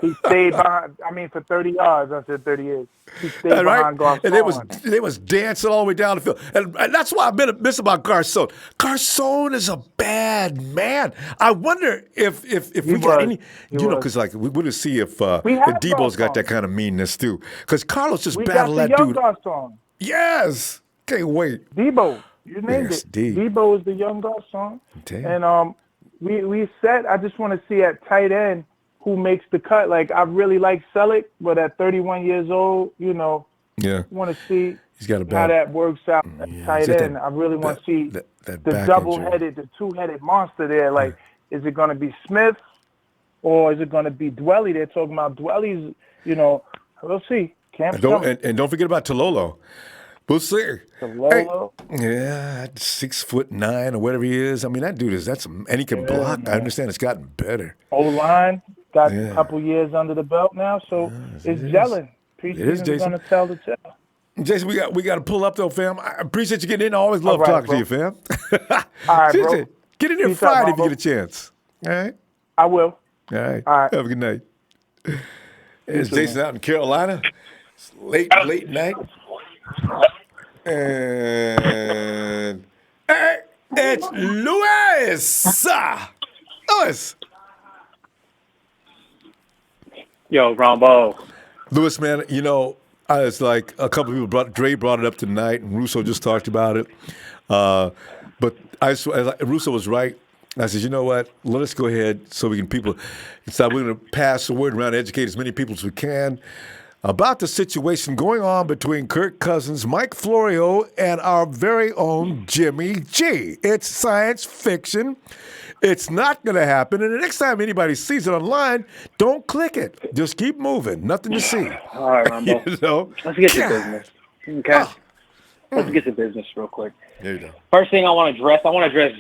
He stayed behind, for 30 yards. I said 30 years. He stayed behind Garcon. And they was dancing all the way down the field. And that's why I've miss about Garcon. Garcon is a bad man. I wonder if we got any, because like we want to see if Debo's got that kind of meanness too. Because Carlos just battled that dude. Garcon. Yes. Can't wait. Debo. You named it. Debo is the young Garcon. And we said, I just want to see at tight end who makes the cut. Like, I really like Selleck, but at 31 years old, want to see how that works out at tight end. I really want to see the double-headed, the two-headed monster there. Like, is it going to be Smith or is it going to be Dwelly? They're talking about Dwelly's, we'll see. And don't forget about Tololo. We'll see. Tololo? Hey, 6'9" or whatever he is. I mean, that dude and he can block. Man. I understand it's gotten better. O-line. Got a couple years under the belt now, so it's gelling. Preseason's going to tell the tale. Jason, we got to pull up, though, fam. I appreciate you getting in. I always love talking to you, fam. All right, bro. Get in here Friday if you get a chance. All right? I will. All right. All right. Have a good night. It's Jason out in Carolina. It's late night. And hey, it's Louis. Louis. Yo, Ronbo. Louis, man, it's like a couple of people Dre brought it up tonight, and Russo just talked about it. But Russo was right. I said, you know what? Let us go ahead so we can we're going to pass the word around, educate as many people as we can about the situation going on between Kirk Cousins, Mike Florio, and our very own Jimmy G. It's science fiction. It's not going to happen. And the next time anybody sees it online, don't click it. Just keep moving. Nothing to see. All right, Ronbo. You know? Let's get to business. Okay? Let's get to business real quick. There you go. First thing I want to address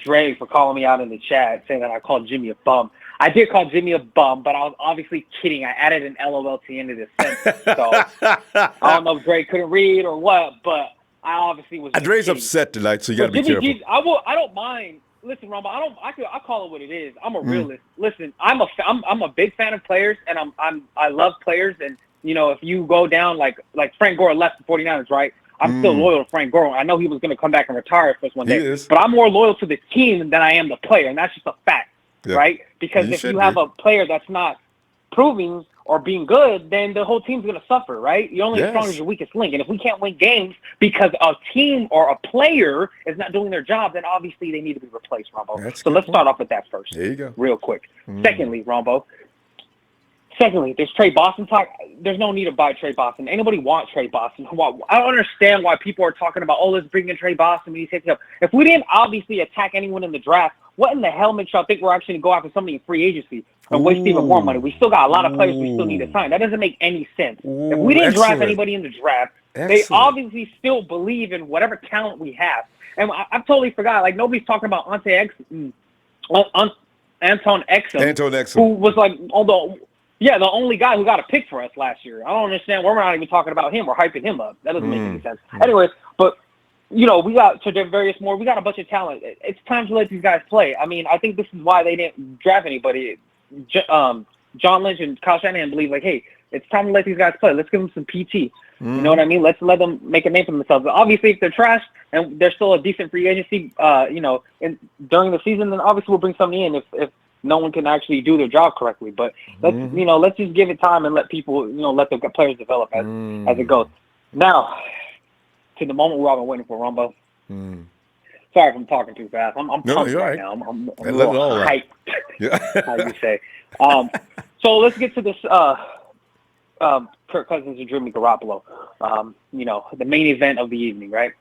Dre for calling me out in the chat, saying that I called Jimmy a bum. I did call Jimmy a bum, but I was obviously kidding. I added an LOL to the end of this sentence. So I don't know if Dre couldn't read or what, but I obviously was. Dre's kidding. upset tonight, so you got to be Jimmy careful. G, I don't mind. Listen, Ronbo, I call it what it is. I'm a realist. Listen, I'm a big fan of players, and I love players. And you know, if you go down like Frank Gore left the 49ers, right? I'm still loyal to Frank Gore. I know he was going to come back and retire for us one day, but I'm more loyal to the team than I am the player, and that's just a fact, right? Because if you have a player that's not proving or being good, then the whole team's going to suffer, right? You're only as strong as your weakest link, and if we can't win games because a team or a player is not doing their job, then obviously they need to be replaced, Ronbo. So let's start off with that first. There you go. Real quick. Secondly, there's Tre Boston talk. There's no need to buy Tre Boston. Anybody want Tre Boston? I don't understand why people are talking about, let's bring in Tre Boston. If we didn't obviously attack anyone in the draft, what in the hell makes y'all think we're actually going to go after somebody in free agency and waste even more money? We still got a lot of players we still need to sign. That doesn't make any sense. If we didn't draft anybody in the draft, they obviously still believe in whatever talent we have. And I totally forgot. Like, nobody's talking about Anton Exum, who was like, the only guy who got a pick for us last year. I don't understand why we're not even talking about him or hyping him up. That doesn't make any sense. Anyways, but, you know, we got Tre'Davious Moore. We got a bunch of talent. It's time to let these guys play. I mean, I think this is why they didn't draft anybody. John Lynch and Kyle Shanahan believe, like, hey, it's time to let these guys play. Let's give them some PT. You know what I mean? Let's let them make a name for themselves. Obviously, if they're trash and they're still a decent free agency, during the season, then obviously we'll bring somebody in if no one can actually do their job correctly. But let's just give it time and let people, let the players develop as it goes. Now, to the moment we've all been waiting for, Ronbo. Sorry if I'm talking too fast. I'm pumped right now. I'm a little hyped, how you say. So let's get to this Kirk Cousins and Jimmy Garoppolo, the main event of the evening, right?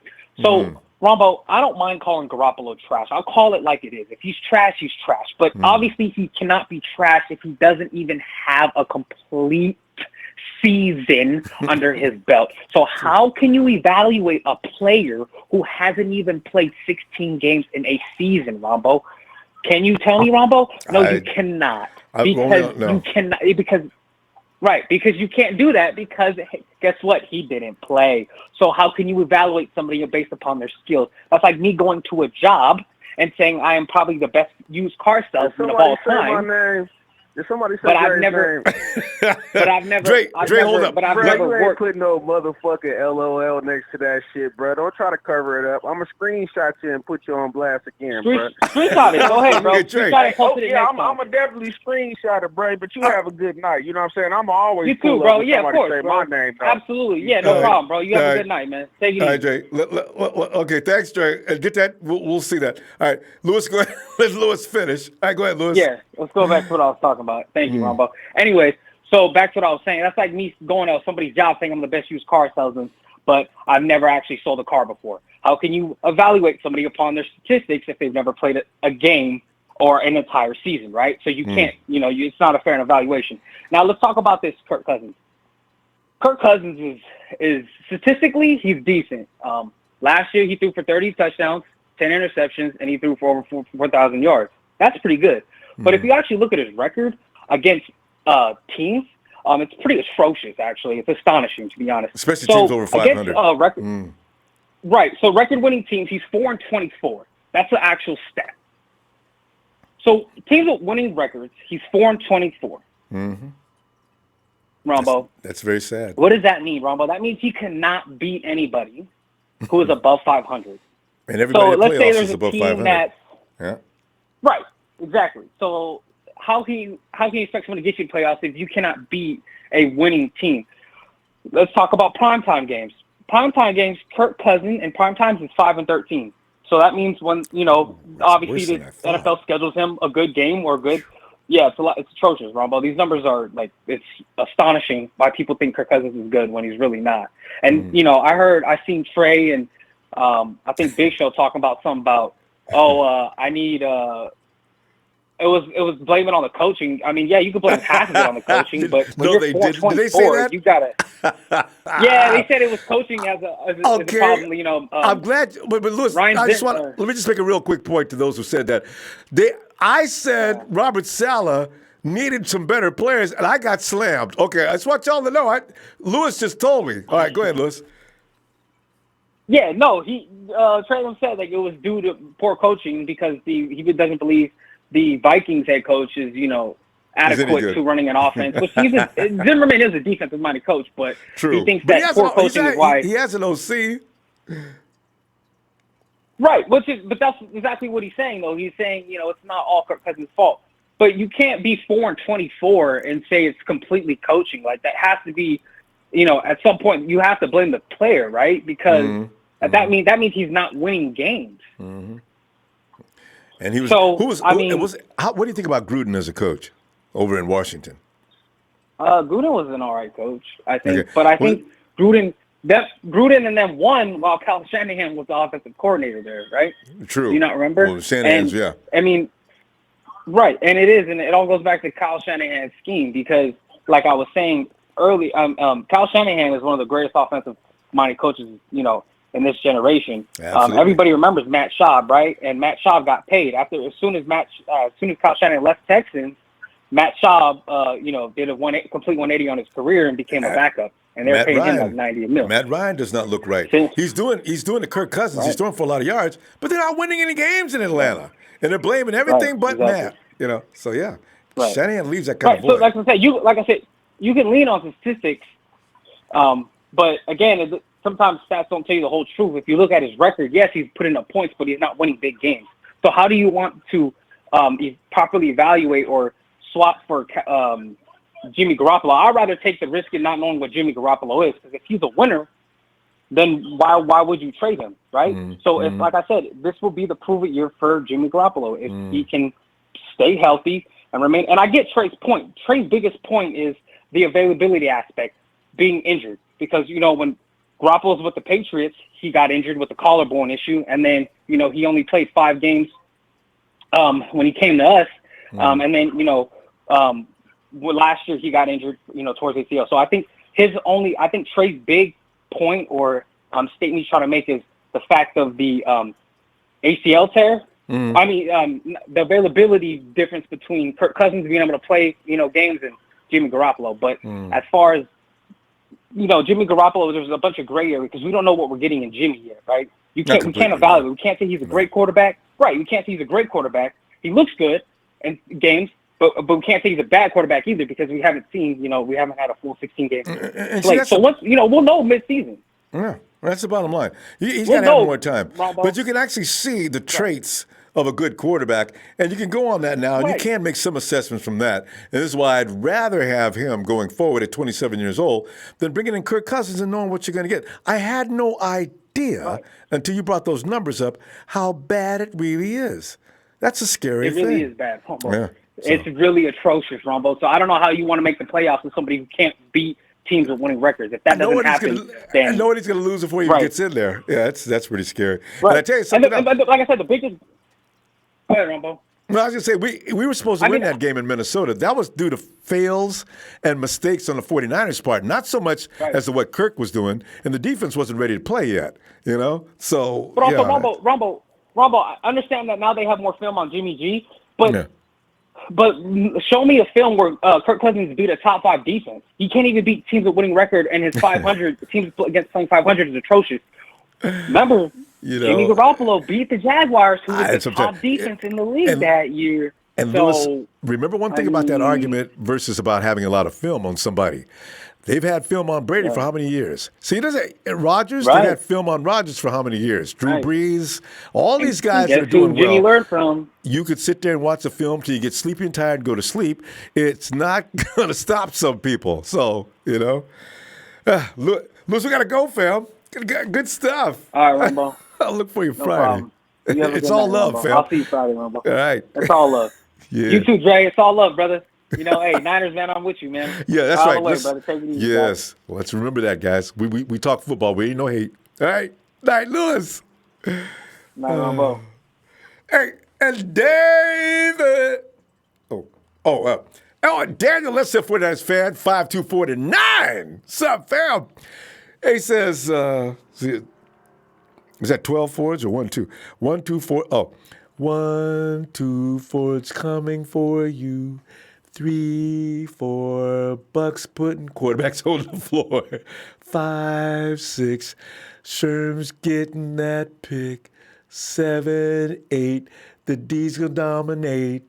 So, Ronbo, I don't mind calling Garoppolo trash. I'll call it like it is. If he's trash, he's trash. But obviously he cannot be trash if he doesn't even have a complete season under his belt. So how can you evaluate a player who hasn't even played 16 games in a season, Ronbo? Can you tell me, Ronbo? No, you cannot. Because you can't do that because guess what? He didn't play. So how can you evaluate somebody based upon their skills? That's like me going to a job and saying I am probably the best used car salesman of all time. Did somebody say but I've never, Dre, hold up. But I've never worked. Put no motherfucking LOL next to that shit, bro. Don't try to cover it up. I'm gonna screenshot you and put you on blast again, bro. Screenshot it. Go ahead, bro. Screenshot it. Post it I'm gonna definitely screenshot it, bro. But you have a good night. You know what I'm saying? I'm always you too, bro. Yeah, of course, say bro. my name, absolutely. Yeah, no problem, bro. You have a good night, man. Take it easy. All right, Dre. Okay, thanks, Dre. Get that. We'll see that. All right, Lewis, go ahead. Let Lewis finish. All right, go ahead, Lewis. Yeah, let's go back to what I was talking about. Thank you, Ronbo. Anyways, so back to what I was saying. That's like me going to somebody's job saying I'm the best used car salesman, but I've never actually sold a car before. How can you evaluate somebody upon their statistics if they've never played a game or an entire season, right? So you can't, it's not a fair evaluation. Now let's talk about this Kirk Cousins. Kirk Cousins is statistically, he's decent. Last year he threw for 30 touchdowns, 10 interceptions, and he threw for over 4,000 yards. That's pretty good. But if you actually look at his record against teams, it's pretty atrocious, actually. It's astonishing, to be honest. Especially teams over 500. Right. So record-winning teams, he's 4-24. That's the actual stat. So teams with winning records, he's 4-24. Ronbo. That's very sad. What does that mean, Ronbo? That means he cannot beat anybody who is above 500. And everybody in the playoffs is above 500. Yeah. Right. Exactly. So how can you expect someone to get you to playoffs if you cannot beat a winning team? Let's talk about primetime games. Primetime games, Kirk Cousins in primetimes is 5-13. So that means when, obviously worse the than I thought. NFL schedules him a good game or good, it's atrocious, Ronbo. These numbers are it's astonishing why people think Kirk Cousins is good when he's really not. And, I seen Trey and I think Big Show talking about something about, I need, it was blaming on the coaching. I mean, yeah, you could blame half of it on the coaching, but when you're 4-24, did they say that? you gotta. Yeah, they said it was coaching as a problem. I'm glad, but Lewis, Ryan let me just make a real quick point to those who said that. I said Robert Saleh needed some better players, and I got slammed. Okay, I just want y'all to know. Lewis just told me. All right, go ahead, Lewis. Yeah, no, Trey said it was due to poor coaching because he doesn't believe the Vikings head coach is, adequate to running an offense. Which Zimmerman is a defensive-minded coach, but True. He thinks that poor coaching is why he has an OC. Right, but that's exactly what he's saying, though. He's saying, it's not all Kirk Cousins' fault. But you can't be 4-24 and say it's completely coaching. Like, that has to be, at some point you have to blame the player, right? Because that means he's not winning games. Mm-hmm. And he was. So, what do you think about Gruden as a coach over in Washington? Gruden was an all right coach, I think. Okay. But I think Gruden and them won while Kyle Shanahan was the offensive coordinator there, right? True. Do you not remember? Well, Shanahan's, yeah. I mean, right, and it is, and it all goes back to Kyle Shanahan's scheme because, like I was saying early, Kyle Shanahan is one of the greatest offensive-minded coaches, in this generation. Everybody remembers Matt Schaub, right? And Matt Schaub got paid as soon as Kyle Shanahan left Texans. Matt Schaub, did a complete 180 on his career and became a backup, and they're paying him like $90 million. Matt Ryan does not look right. He's doing the Kirk Cousins. Right. He's throwing for a lot of yards, but they're not winning any games in Atlanta, and they're blaming everything but Matt. So yeah, right. Shanahan leaves that kind of void. So like I said, you can lean on statistics, but again, sometimes stats don't tell you the whole truth. If you look at his record, yes, he's putting up points, but he's not winning big games. So how do you want to properly evaluate or swap for Jimmy Garoppolo? I'd rather take the risk in not knowing what Jimmy Garoppolo is, because if he's a winner, then why would you trade him, right? So if, like I said, this will be the prove-it year for Jimmy Garoppolo. If he can stay healthy and remain, and I get Trey's point. Trey's biggest point is the availability aspect, being injured, because when Garoppolo's with the Patriots, he got injured with the collarbone issue, and then he only played 5 games when he came to us, and then last year he got injured towards ACL. So I think Trey's big point or statement he's trying to make is the fact of the ACL tear. I mean, the availability difference between Kirk Cousins being able to play games and Jimmy Garoppolo. But as far as Jimmy Garoppolo, there's a bunch of gray area because we don't know what we're getting in Jimmy yet, right? We can't evaluate. We can't say he's a great quarterback. Right, we can't say he's a great quarterback. He looks good in games, but we can't say he's a bad quarterback either because we haven't seen, we haven't had a full 16 games play. So once, we'll know mid-season. Yeah, that's the bottom line. He's got to have more time. But you can actually see the traits of a good quarterback, and you can go on that now, and you can make some assessments from that. And this is why I'd rather have him going forward at 27 years old than bringing in Kirk Cousins and knowing what you're going to get. I had no idea until you brought those numbers up how bad it really is. That's a scary thing. It really is bad, Ronbo. Yeah, it's really atrocious, Ronbo. So I don't know how you want to make the playoffs with somebody who can't beat teams with winning records. If that doesn't happen, then I know what he's going to lose before he even gets in there. Yeah, that's pretty scary. Right. And I tell you something else. Like I said, the biggest. Go ahead, Ronbo. Well, I was going to say, we were supposed to win that game in Minnesota. That was due to fails and mistakes on the 49ers' part, not so much as to what Kirk was doing, and the defense wasn't ready to play yet, So, but also, Ronbo, I understand that now they have more film on Jimmy G, but show me a film where Kirk Cousins beat a top 5 defense. He can't even beat teams with winning record, and his 500 teams against playing 500 is atrocious. Remember, Jimmy Garoppolo beat the Jaguars, who was the top defense in the league that year. And Lewis, remember one thing about that argument versus about having a lot of film on somebody. They've had film on Brady for how many years? See, Rodgers, they had film on Rodgers for how many years? Drew Brees, all these guys that are doing well. Jimmy learned from. You could sit there and watch a film till you get sleepy and tired and go to sleep. It's not going to stop some people. So, Lewis, we got to go, fam. Good stuff. All right, Ronbo. I'll look for you Friday. You have a It's good all night, love, Ronbo. fam. I'll see you Friday, Ronbo. All right. It's all love. Yeah. You too, Dre. It's all love, brother. You know, hey, Niners, man, I'm with you, man. Yeah, that's All right. the way, Let's- brother. Take it easy, guys. yes. Let's remember that, guys. We talk football. We ain't no hate. All right. Night, Lewis. Night, Ronbo. Hey, and David. Daniel, let's say for that fan, 5249. Sup, fam? He says, is that 12 Fords or 1, 2? 1, 2, 4. Oh, 1, 2 Fords coming for you. 3, 4 bucks putting quarterbacks on the floor. 5, 6, Sherm's getting that pick. 7, 8, the D's gonna dominate.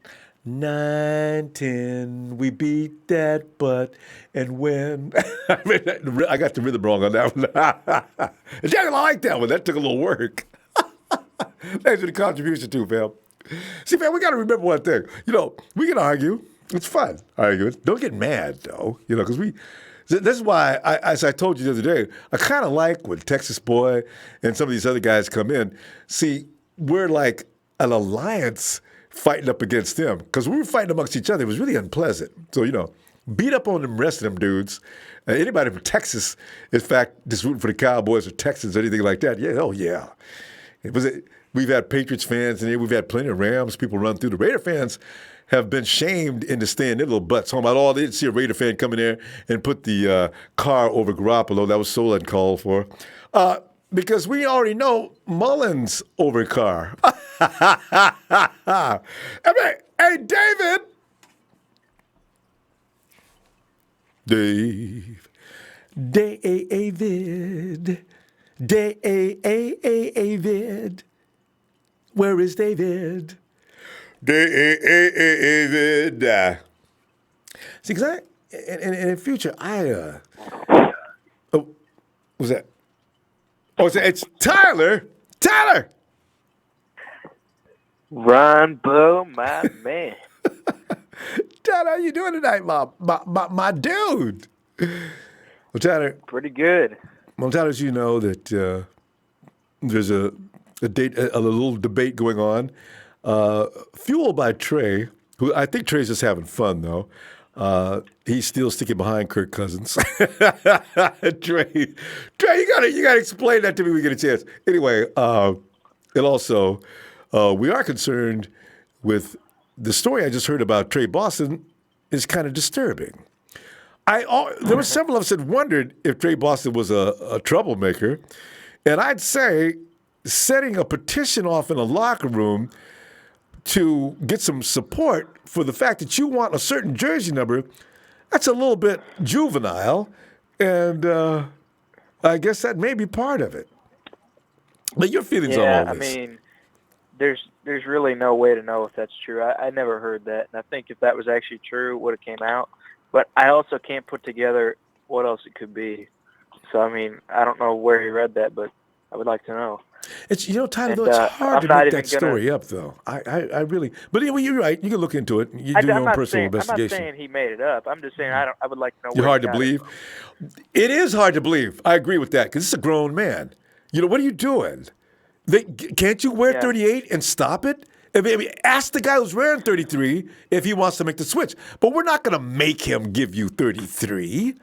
9, 10, we beat that butt and win. I got the rhythm wrong on that one. Daniel, I like that one. That took a little work. Thanks for the contribution too, fam. See, fam, we got to remember one thing. You know, we can argue. It's fun arguing. Don't get mad, though. You know, because this is why, as I told you the other day, I kind of like when Texas Boy and some of these other guys come in. See, we're like an alliance fighting up against them. Because when we were fighting amongst each other, it was really unpleasant. So, you know, beat up on them rest of them dudes. Anybody from Texas, in fact, just rooting for the Cowboys or Texans or anything like that, yeah, oh, yeah. We've had Patriots fans in here. We've had plenty of Rams people run through. The Raider fans have been shamed into staying their little butts home. They didn't see a Raider fan come in there and put the car over Garoppolo. That was so uncalled for. Because we already know Mullins over Carr. Hey, David. David. Where is David? David. See, because in the future, what's that? Oh, it's Tyler. Tyler. Ronbo, my man. Tyler, how you doing tonight, my dude? Well, Tyler. Pretty good. Well, Tyler, as you know that there's a little debate going on, fueled by Tre, who I think Tre's just having fun though. He's still sticking behind Kirk Cousins. Tre, you gotta explain that to me when we get a chance. Anyway, and also, we are concerned with the story I just heard about Tre Boston is kind of disturbing. There were several of us that wondered if Tre Boston was a troublemaker, and I'd say setting a petition off in a locker room to get some support for the fact that you want a certain jersey number, that's a little bit juvenile, and I guess that may be part of it. But your feelings on all this? I mean, there's really no way to know if that's true. I never heard that, and I think if that was actually true, it would have came out. But I also can't put together what else it could be. So, I mean, I don't know where he read that, but I would like to know. It's Tyler, though, it's hard to make that story up, though. I really, but anyway, you're right. You can look into it. You do your own personal investigation. I'm not saying he made it up. I'm just saying I would like to know. You're hard to believe. It is hard to believe. I agree with that because this is a grown man. You know, what are you doing? Can't you wear 38 and stop it? I mean, ask the guy who's wearing 33 if he wants to make the switch. But we're not going to make him give you 33.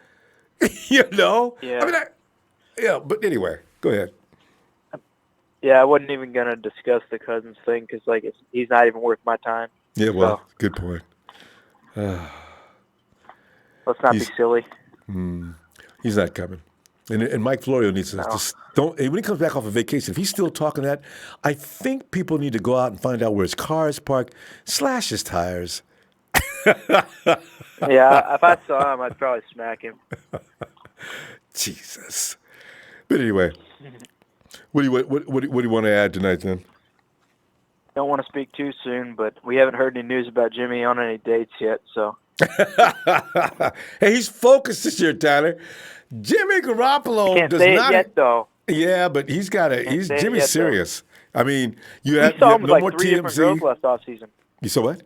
You know? Yeah. I mean, but anyway, go ahead. Yeah, I wasn't even going to discuss the Cousins thing because, like, he's not even worth my time. Yeah, well, good point. Let's not be silly. He's not coming. And Mike Florio needs to just don't. When he comes back off of vacation, if he's still talking that, I think people need to go out and find out where his car is parked, slash his tires. Yeah, if I saw him, I'd probably smack him. Jesus. But anyway, what do you want to add tonight, then? Don't want to speak too soon, but we haven't heard any news about Jimmy on any dates yet. So. Hey, he's focused this year, Tyler. Jimmy Garoppolo does not yet, though. Yeah, but he's got a. Jimmy's serious. Though. I mean, you saw him with like 3 different girls last offseason. You saw what?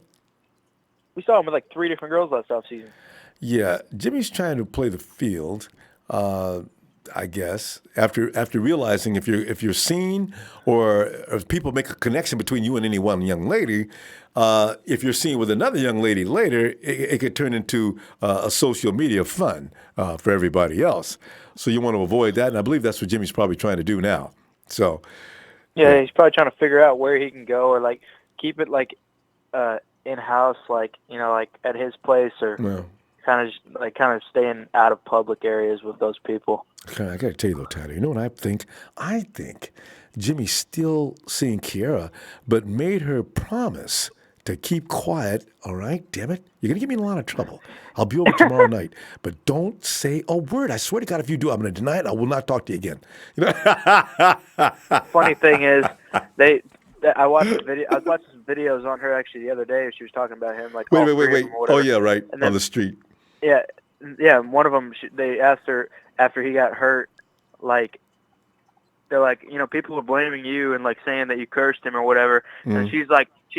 We saw him with like 3 different girls last offseason. Yeah, Jimmy's trying to play the field. I guess after realizing if you're seen or if people make a connection between you and any one young lady, if you're seen with another young lady later, it could turn into a social media fun for everybody else. So you want to avoid that, and I believe that's what Jimmy's probably trying to do now. So yeah, he's probably trying to figure out where he can go, or like keep it like in house, like like at his place, or kind of staying out of public areas with those people. I got to tell you though, Tyler, you know what I think? I think Jimmy's still seeing Kiara, but made her promise to keep quiet. All right, damn it. You're going to get me in a lot of trouble. I'll be over tomorrow night, but don't say a word. I swear to God, if you do, I'm going to deny it. I will not talk to you again. Funny thing is, I watched the video. I was watching some videos on her actually the other day. She was talking about him like Wait. Oh yeah, right. And then, on the street. Yeah. One of them, they asked her after he got hurt, like they're like, people are blaming you and like saying that you cursed him or whatever. And she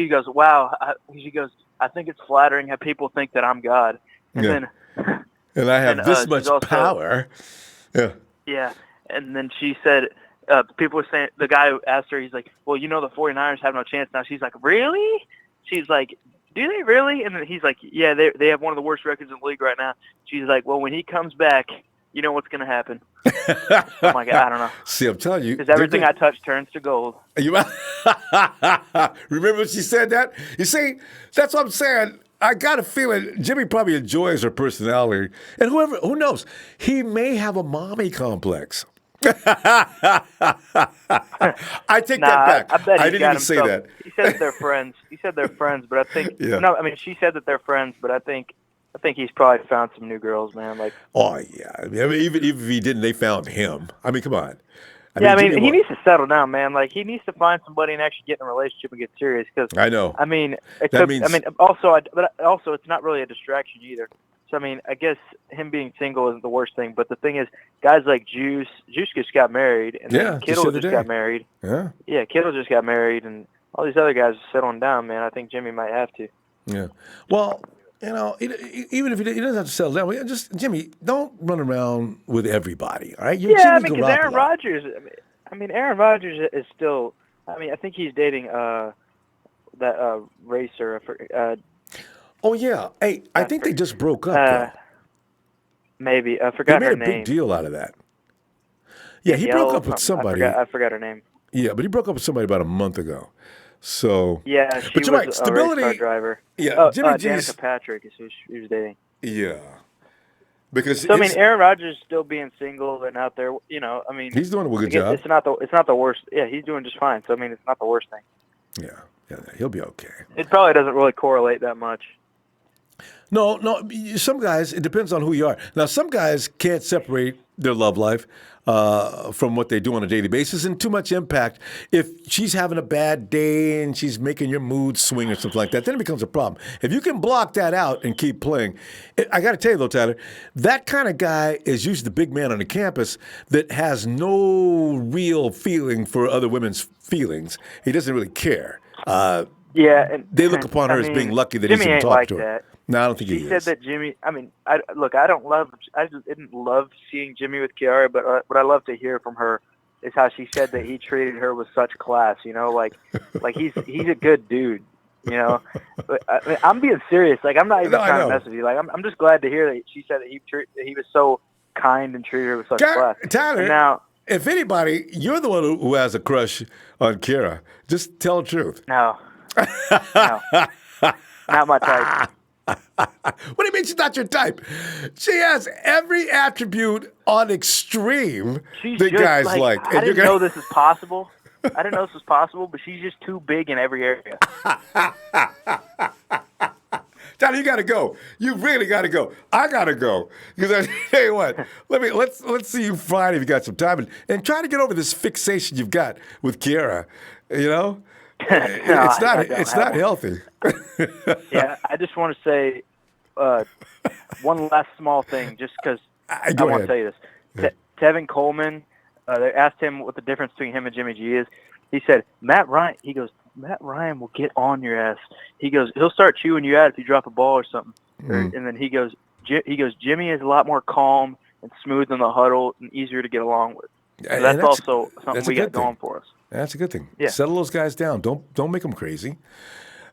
goes, wow. She goes, I think it's flattering how people think that I'm God. And then, and I have this much power. Yeah. Yeah. And then she said, people were saying, the guy who asked her, he's like, well, the 49ers have no chance now. She's like, really? She's like, do they really? And then he's like, yeah, they have one of the worst records in the league right now. She's like, well, when he comes back, you know what's going to happen. I'm like, I don't know. See, I'm telling you. Because everything I touch turns to gold. Remember when she said that? You see, that's what I'm saying. I got a feeling Jimmy probably enjoys her personality. And who knows? He may have a mommy complex. I take that back. I didn't even say that. He said they're friends. But I think no. I mean, she said that they're friends, but I think he's probably found some new girls, man. Like, oh yeah. I mean, even if he didn't, they found him. I mean, come on. I mean, he needs to settle down, man. Like, he needs to find somebody and actually get in a relationship and get serious. Because I know. I mean, also, it's not really a distraction either. So, I mean, I guess him being single isn't the worst thing. But the thing is, guys like Juice just got married. And then Kittle just got married. Yeah. Yeah, Kittle just got married. And all these other guys are settling down, man. I think Jimmy might have to. Yeah. Well, even if he doesn't have to settle down, just, Jimmy, don't run around with everybody, all right? You're Jimmy because Aaron Garoppolo. Rodgers, Aaron Rodgers is still, I think he's dating that racer. Oh, yeah. Hey, I think they just broke up. Maybe. I forgot her name. They made a big deal out of that. Yeah, he broke up with somebody. I forgot her name. Yeah, but he broke up with somebody about a month ago. So yeah, she was right, stability, a race car driver. Yeah, Jimmy Danica Patrick is who she was dating. Yeah, because so I mean, Aaron Rodgers is still being single and out there. I mean, he's doing a good job. It's not the worst. Yeah, he's doing just fine. So I mean, it's not the worst thing. Yeah, he'll be okay. It probably doesn't really correlate that much. No. Some guys, it depends on who you are. Now, some guys can't separate their love life from what they do on a daily basis, and too much impact. If she's having a bad day and she's making your mood swing or something like that, then it becomes a problem. If you can block that out and keep playing, I got to tell you though, Tyler, that kind of guy is usually the big man on the campus that has no real feeling for other women's feelings. He doesn't really care. And they look upon her as being lucky that Jimmy he's even talking to her. That. No, I don't think he is. She said that Jimmy. I mean, I just didn't love seeing Jimmy with Kiara, but what I love to hear from her is how she said that he treated her with such class. Like he's a good dude. But, I'm being serious. Like, I'm not even trying to mess with you. Like, I'm just glad to hear that she said that he was so kind and treated her with such class. Tyler, now, if anybody, you're the one who has a crush on Kiara. Just tell the truth. No, not my type. What do you mean she's not your type? She has every attribute on extreme that guys like. I didn't know this is possible. But she's just too big in every area. Tyler, you got to go. You really got to go. I got to go. Because I tell you what, let's see you Friday if you got some time. And try to get over this fixation you've got with Kiara. It's not healthy. Yeah, I just want to say one last small thing, just because I want to tell you this. Tevin Coleman, they asked him what the difference between him and Jimmy G is. He said, Matt Ryan will get on your ass. He goes, he'll start chewing you out if you drop a ball or something. And then he goes, Jimmy is a lot more calm. and smooth in the huddle and easier to get along with. So And that's also something that's a we got good thing. going for us. That's a good thing. Yeah. Settle those guys down. Don't make them crazy.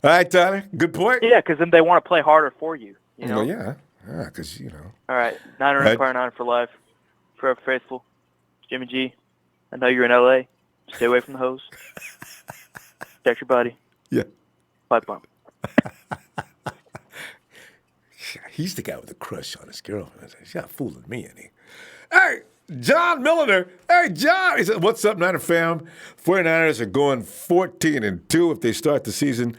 All right, Tyler. Good point. Yeah, because then they want to play harder for you. You know. Well, yeah, because All right, Niner Right. Empire 9 for life. Forever faithful. Jimmy G. I know you're in LA. Stay away from the hose. Protect your body. Yeah. Pipe bomb. He's the guy with the crush on his girlfriend. She's not fooling me, any. Hey, John Milliner. Hey, John. He said, what's up, Niner fam? 49ers are going 14-2 if they start the season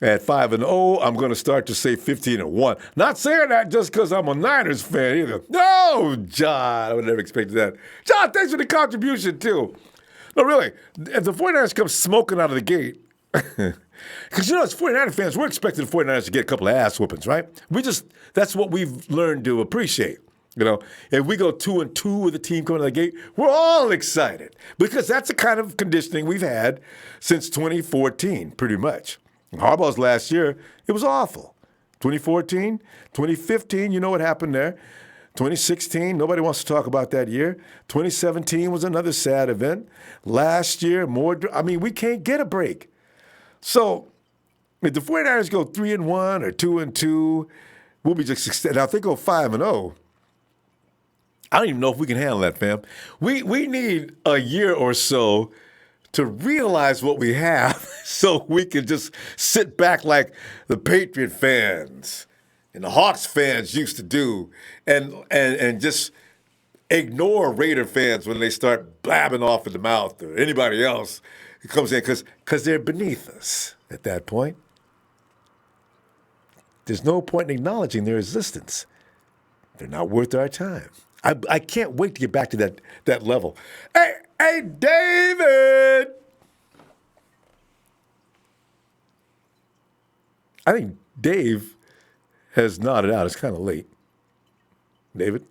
at 5-0. I'm going to start to say 15-1. Not saying that just because I'm a Niners fan either. No, John. I would never expected that. John, thanks for the contribution, too. No, really. If the 49ers come smoking out of the gate, because, as 49er fans, we're expecting the 49ers to get a couple of ass whoopings, right? That's what we've learned to appreciate. If we go 2-2 with a team coming out of the gate, we're all excited because that's the kind of conditioning we've had since 2014, pretty much. Harbaugh's last year, it was awful. 2014, 2015, you know what happened there. 2016, nobody wants to talk about that year. 2017 was another sad event. Last year, we can't get a break. So if the 49ers go 3-1 or 2-2, we'll be just extended. Now, if they go 5-0, I don't even know if we can handle that, fam. We need a year or so to realize what we have so we can just sit back like the Patriot fans and the Hawks fans used to do and just ignore Raider fans when they start blabbing off in the mouth or anybody else who comes in because they're beneath us at that point. There's no point in acknowledging their existence. They're not worth our time. I can't wait to get back to that level. Hey, David! I think Dave has nodded out. It's kind of late. David?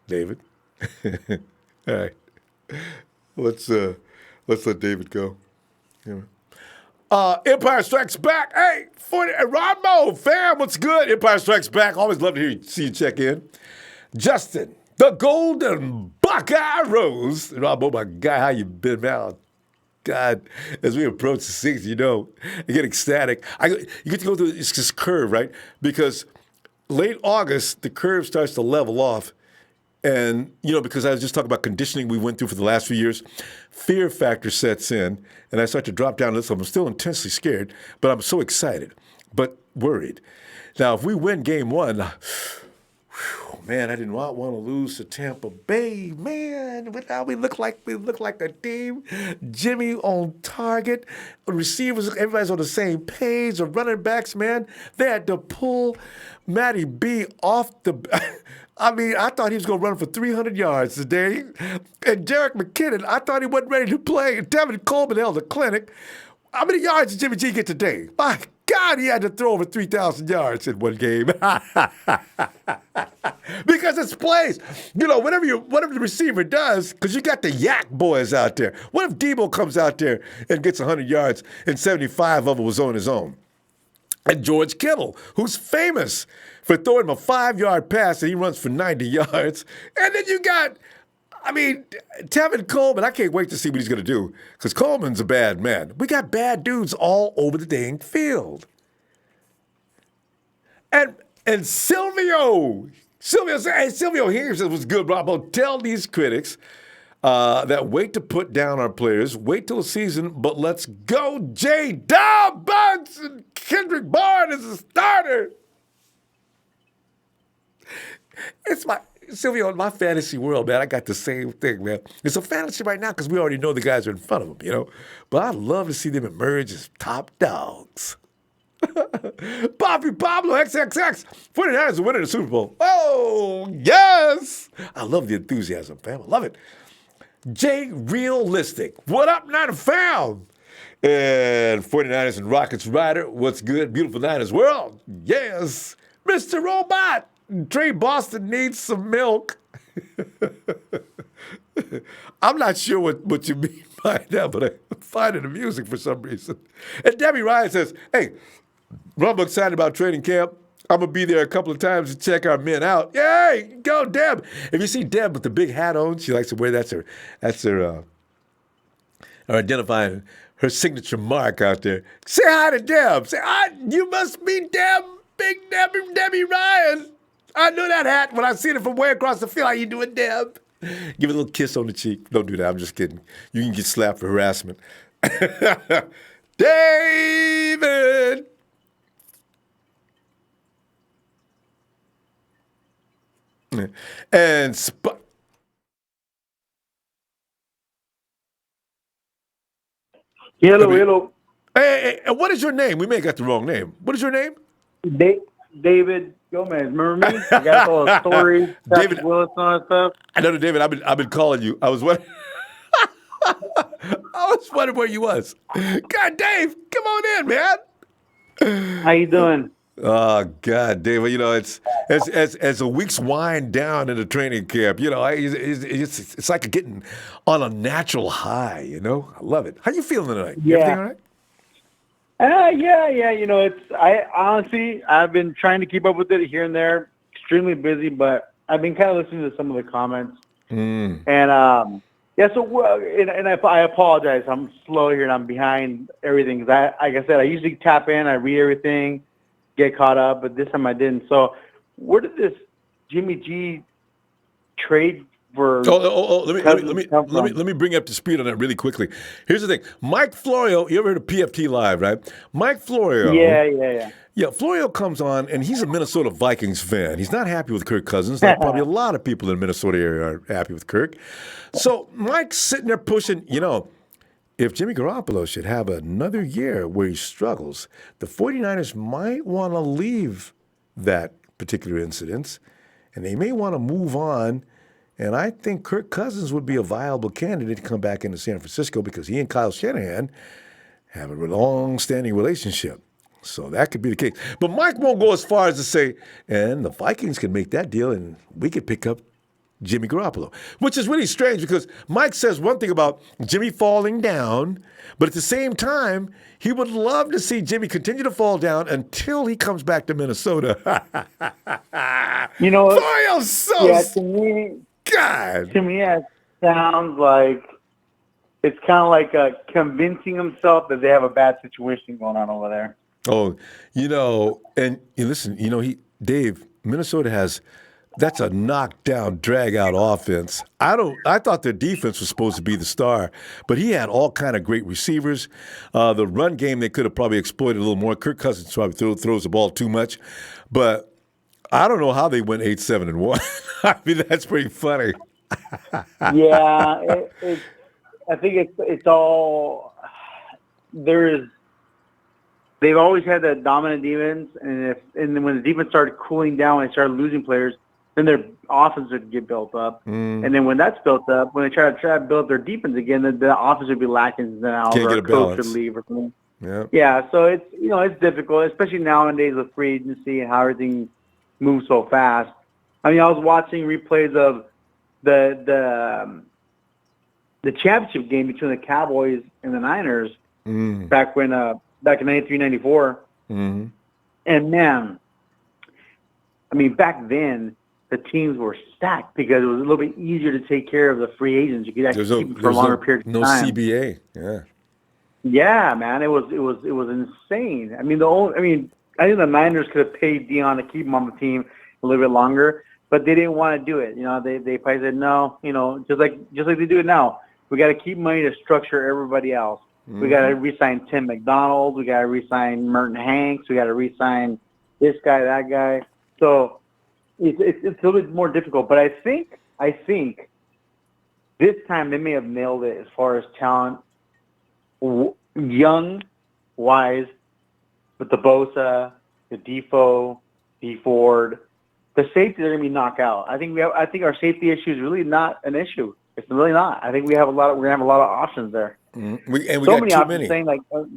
All right. Let's let David go. Empire Strikes Back. Hey, Ronbo, fam, what's good? Empire Strikes Back. Always love to see you check in. Justin, the Golden Buckeye Rose. Ronbo, my guy, how you been, man? God, as we approach the 6th, I get ecstatic. You get to go through this curve, right? Because late August, the curve starts to level off. And, because I was just talking about conditioning we went through for the last few years, fear factor sets in, and I start to drop down a little. I'm still intensely scared, but I'm so excited, but worried. Now, if we win game 1, man, I did not want to lose to Tampa Bay, man. But now we look like a team. Jimmy on target, receivers, everybody's on the same page. The running backs, man, they had to pull Matty B off the. I thought he was going to run for 300 yards today. And Jerick McKinnon, I thought he wasn't ready to play. And Tevin Coleman held a clinic. How many yards did Jimmy G get today? My God, he had to throw over 3,000 yards in one game. Because it's plays. Whatever the receiver does, because you got the yak boys out there. What if Debo comes out there and gets 100 yards and 75 of them was on his own? And George Kittle, who's famous for throwing him a 5-yard pass and he runs for 90 yards. And then you got, Tevin Coleman. I can't wait to see what he's going to do because Coleman's a bad man. We got bad dudes all over the dang field. And Silvio here says, what's good, Rob? Tell these critics that wait to put down our players, wait till the season, but let's go, J-Dub Bunsen. Kendrick Bourne is a starter. It's Silvio, in my fantasy world, man, I got the same thing, man. It's a fantasy right now because we already know the guys are in front of them, But I'd love to see them emerge as top dogs. Bobby Pablo XXX. 49ers are winning the Super Bowl. Oh, yes. I love the enthusiasm, fam. I love it. Jay Realistic. What up, Niner fam? And 49ers and Rockets Rider. What's good? Beautiful Niners world. Yes. Mr. Robot. Tre Boston needs some milk. I'm not sure what you mean by that, but I'm finding the music for some reason. And Debbie Ryan says, hey, Rumble excited about training camp. I'm going to be there a couple of times to check our men out. Yay, go Deb. If you see Deb with the big hat on, she likes to wear that's her identifying her signature mark out there. Say hi to Deb. Say, you must be Deb, big Debbie Ryan. I knew that hat when I seen it from way across the field. How you doing, Deb? Give it a little kiss on the cheek. Don't do that. I'm just kidding. You can get slapped for harassment. David. And Hello. Hey, what is your name? We may have got the wrong name. What is your name? David Gomez. Remember me? I got all the stories. David Willis and stuff. I know, David. I've been calling you. I was wondering. I was wondering where you was. God, Dave, come on in, man. How you doing? Oh God, Dave. You know, it's as the weeks wind down in the training camp. You know, it's like getting on a natural high. You know, I love it. How you feeling tonight? Yeah. Everything all right? Yeah. You know, I've been trying to keep up with it here and there. Extremely busy, but I've been kind of listening to some of the comments. And I apologize. I'm slow here and I'm behind everything. Like I said, I usually tap in, I read everything, get caught up, but this time I didn't. So, where did this Jimmy G trade for? Let me bring you up to speed on that really quickly. Here's the thing, Mike Florio. You ever heard of PFT Live, right? Mike Florio. Yeah. Yeah, Florio comes on, and he's a Minnesota Vikings fan. He's not happy with Kirk Cousins. Like probably a lot of people in the Minnesota area are happy with Kirk. So Mike's sitting there pushing, you know, if Jimmy Garoppolo should have another year where he struggles, the 49ers might want to leave that particular incident, and they may want to move on. And I think Kirk Cousins would be a viable candidate to come back into San Francisco because he and Kyle Shanahan have a long-standing relationship. So that could be the case. But Mike won't go as far as to say, and the Vikings can make that deal and we could pick up Jimmy Garoppolo, which is really strange because Mike says one thing about Jimmy falling down, but at the same time, he would love to see Jimmy continue to fall down until he comes back to Minnesota. You know, to me, God. To me, it sounds like it's kind of like convincing himself that they have a bad situation going on over there. Oh, you know, and listen, you know, Dave, Minnesota that's a knockdown, drag-out offense. I thought their defense was supposed to be the star, but he had all kind of great receivers. The run game, they could have probably exploited a little more. Kirk Cousins probably throws the ball too much, but I don't know how they went 8-7-1. I mean, that's pretty funny. Yeah, I think it's all there is. They've always had that dominant defense, and then when the defense started cooling down and they started losing players, then their offense would get built up. And then when that's built up, when they try to build their defense again, then the offense would be lacking. Then our coach would leave or something. Yeah. So it's difficult, especially nowadays with free agency and how everything moves so fast. I mean, I was watching replays of the championship game between the Cowboys and the Niners back in 93, 94. And man, I mean, back then the teams were stacked because it was a little bit easier to take care of the free agents. You could actually keep them for a longer period of time. No CBA. Yeah. Yeah, man, it was insane. I mean, I think the Niners could have paid Dion to keep him on the team a little bit longer, but they didn't want to do it. You know, they probably said no. You know, just like they do it now. We got to keep money to structure everybody else. We got to re-sign Tim McDonald. We got to re-sign Merton Hanks. We got to re-sign this guy, that guy. So it's a little bit more difficult. But I think this time they may have nailed it as far as talent, young, wise, with the Bosa, the Defoe, D Ford. The safety are going to be knocked out. I think our safety issue is really not an issue. It's really not. I think we're going to have a lot of options there. We got too many.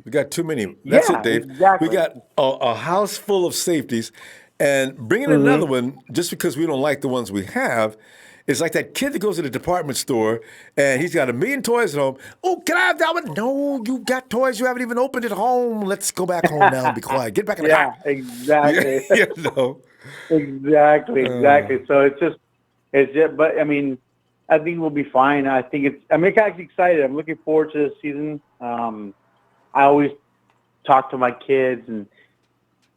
We got too many. That's it, Dave. Exactly. We got a house full of safeties, and bringing another one just because we don't like the ones we have It's like that kid that goes to the department store and he's got 1 million toys at home. Oh, can I have that one? No, you got toys you haven't even opened at home. Let's go back home now and be quiet. Get back in the car. Exactly. Exactly. So it's just, but I mean, I think we'll be fine. I'm actually excited. I'm looking forward to this season. I always talk to my kids and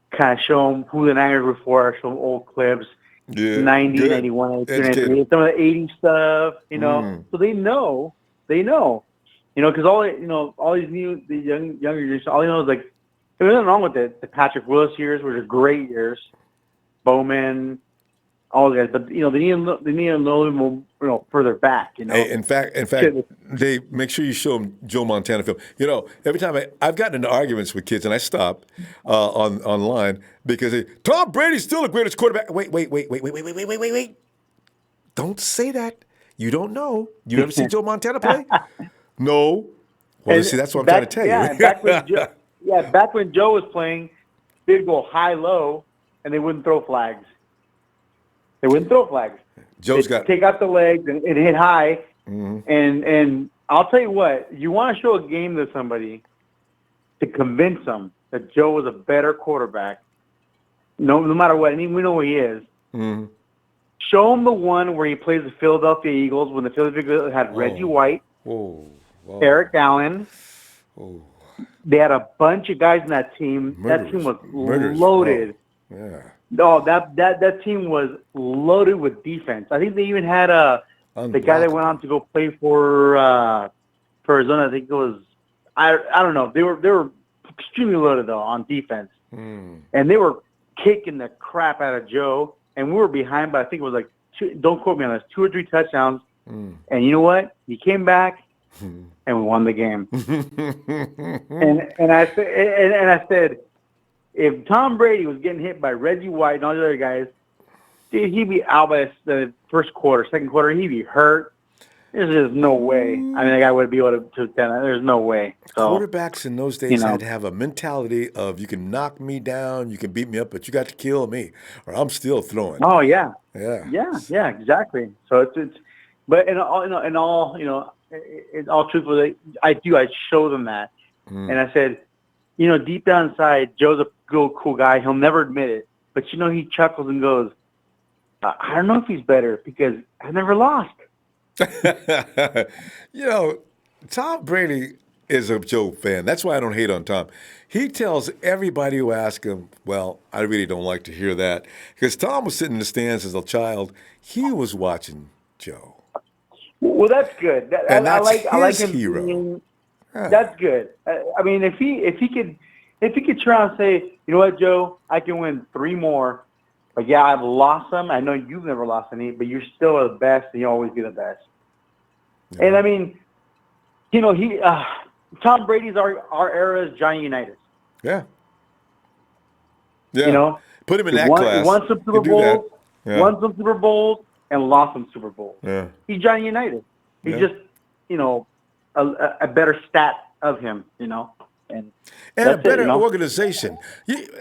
kind of show them who the Niners were for. I show them old clips. 90, good. 91, 92, Educated. 93, some of the 80 stuff, so they know, because all these the younger generation, all they know is like, there's nothing wrong with it. The Patrick Willis years were just great years, Bowman, all the guys, but they need a little more, further back, Hey, in fact, they make sure you show them Joe Montana film. Every time I've gotten into arguments with kids, and I stop online because Tom Brady's still the greatest quarterback. Wait. Don't say that. You don't know. You ever see Joe Montana play? No. Well, see, that's what I'm trying to tell you. Back when Joe was playing, they'd go high-low, and they wouldn't throw flags. Joe's got take out the legs and hit high, and I'll tell you what, you want to show a game to somebody to convince them that Joe was a better quarterback, no matter what. I mean, we know who he is. Show him the one where he plays the Philadelphia Eagles when the Philadelphia Eagles had Reggie White, Eric Allen. They had a bunch of guys in that team. That team was loaded. No, that team was loaded with defense. I think they even had the guy that went on to go play for Arizona. I think it was I don't know. They were extremely loaded though on defense, and they were kicking the crap out of Joe. And we were behind, but I think it was like don't quote me on this, 2 or 3 touchdowns. And you know what? He came back, and we won the game. and I said. If Tom Brady was getting hit by Reggie White and all the other guys, dude, he'd be out by the first quarter, second quarter. He'd be hurt. There's just no way. I mean, that guy would be able to there's no way. So, quarterbacks in those days had to have a mentality of you can knock me down, you can beat me up, but you got to kill me, or I'm still throwing. Oh yeah, exactly. So it's but in all truthfully, I show them that, and I said, deep down inside, Joe's a cool guy. He'll never admit it. But, he chuckles and goes, I don't know if he's better because I never lost. Tom Brady is a Joe fan. That's why I don't hate on Tom. He tells everybody who asks him, well, I really don't like to hear that. Because Tom was sitting in the stands as a child. He was watching Joe. Well, that's good. I like him hero. That's good. I mean, if he could try and say, you know what, Joe, I can win 3 more, but yeah, I've lost some. I know you've never lost any, but you're still the best, and you'll always be the best. Yeah. And I mean, Tom Brady's our era's Johnny Unitas. Yeah. Put him in that class. Won some Super Bowls, won some Super Bowls, and lost some Super Bowls. Yeah. He's Johnny Unitas. He's just, a better stat of him, and a better organization.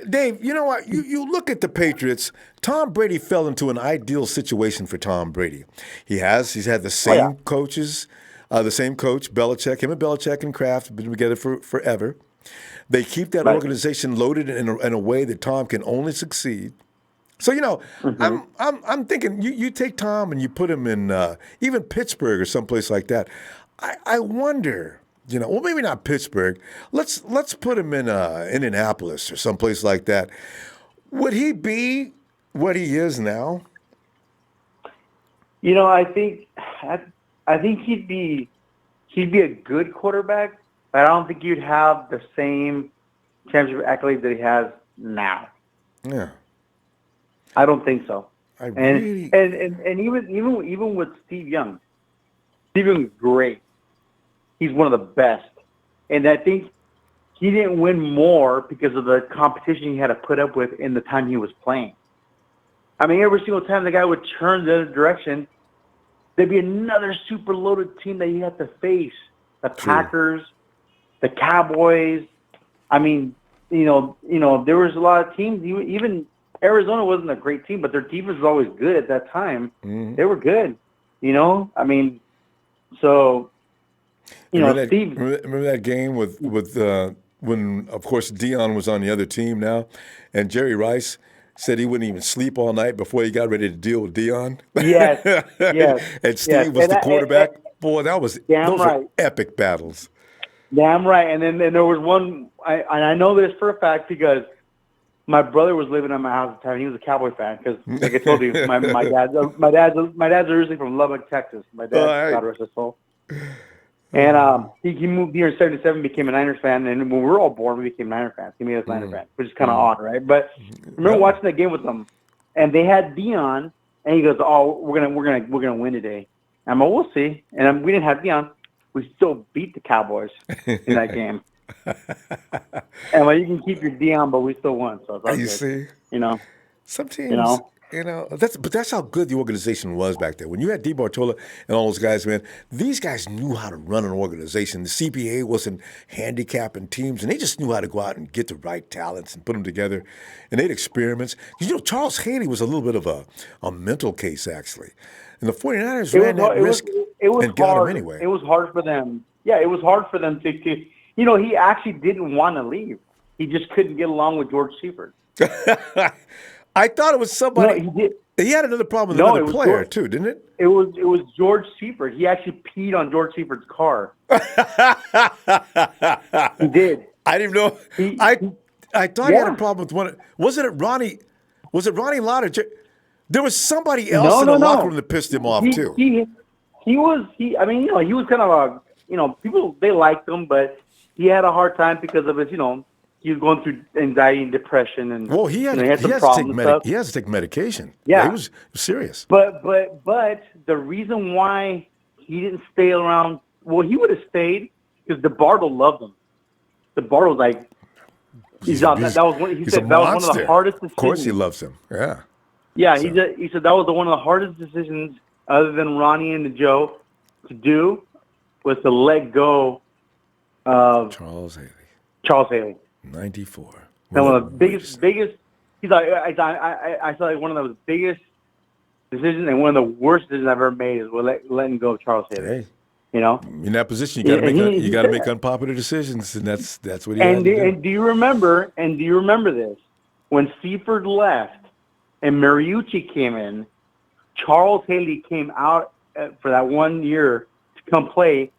Dave, you know what? You look at the Patriots. Tom Brady fell into an ideal situation for Tom Brady. He's had the same coaches, the same coach, Belichick. Him and Belichick and Kraft have been together for forever. They keep that organization loaded in a way that Tom can only succeed. So I'm thinking you take Tom and you put him in even Pittsburgh or someplace like that. I wonder, well, maybe not Pittsburgh. Let's put him in Indianapolis or someplace like that. Would he be what he is now? I think he'd be a good quarterback, but I don't think he'd have the same championship accolades that he has now. Yeah, I don't think so. Really... And even with Steve Young was great. He's one of the best. And I think he didn't win more because of the competition he had to put up with in the time he was playing. I mean, every single time the guy would turn the other direction, there'd be another super loaded team that you have to face. The Packers, the Cowboys. I mean, there was a lot of teams. Even Arizona wasn't a great team, but their defense was always good at that time. Mm-hmm. They were good. You know, I mean, so you know, Remember Steve. remember that game with when, of course, Dion was on the other team now, and Jerry Rice said he wouldn't even sleep all night before he got ready to deal with Dion. Yes, yes, and Steve yes. was And the quarterback. Boy, those damn were right. epic battles. Damn right. And then there was one, and I know this for a fact because my brother was living at my house at the time. He was a Cowboy fan because, like I told you, my dad's originally from Lubbock, Texas. My dad, God rest his soul. And he moved here in '77, became a Niners fan, and when we were all born, we became Niner fans. He made us Niner fans, which is kind of odd, right? But I remember watching that game with them, and they had Dion, and he goes, "Oh, we're gonna win today." I'm like, "We'll see." And we didn't have Dion. We still beat the Cowboys in that game. And you can keep your Dion, but we still won. So it's all You good. see, You know, some teams, that's how good the organization was back there. When you had D. Bartola and all those guys, man, these guys knew how to run an organization. The CBA wasn't handicapping teams, and they just knew how to go out and get the right talents and put them together. And they'd experiments. Charles Haley was a little bit of a mental case, actually. And the 49ers ran that risk and got him anyway. It was hard for them. Yeah, it was hard for them to he actually didn't want to leave. He just couldn't get along with George Seifert. I thought it was somebody. No, he did. He had another problem with another player too, didn't it? It was George Seifert. He actually peed on George Seifert's car. He did. I didn't know. I thought he had a problem with one. Wasn't it Ronnie? Was it Ronnie Lott? There was somebody else in the locker room that pissed him off too. He was he was kind of people, they liked him, but he had a hard time because of his, he was going through anxiety and depression, and he has to take medication. Yeah, he was serious. But the reason why he didn't stay around, he would have stayed because DeBartle loved him. DeBartle was he said that was one of the hardest decisions. Of course, he loves him. Yeah. Yeah, so. He said that was one of the hardest decisions, other than Ronnie and Joe, to do, was to let go of Charles Haley. 94. One of the biggest. He's like, I saw one of the biggest decisions and one of the worst decisions I've ever made is letting go of Charles Haley. Hey, in that position, you got to make unpopular decisions, and that's what he had to do. And do you remember this? When Seifert left and Mariucci came in, Charles Haley came out for that 1 year to come play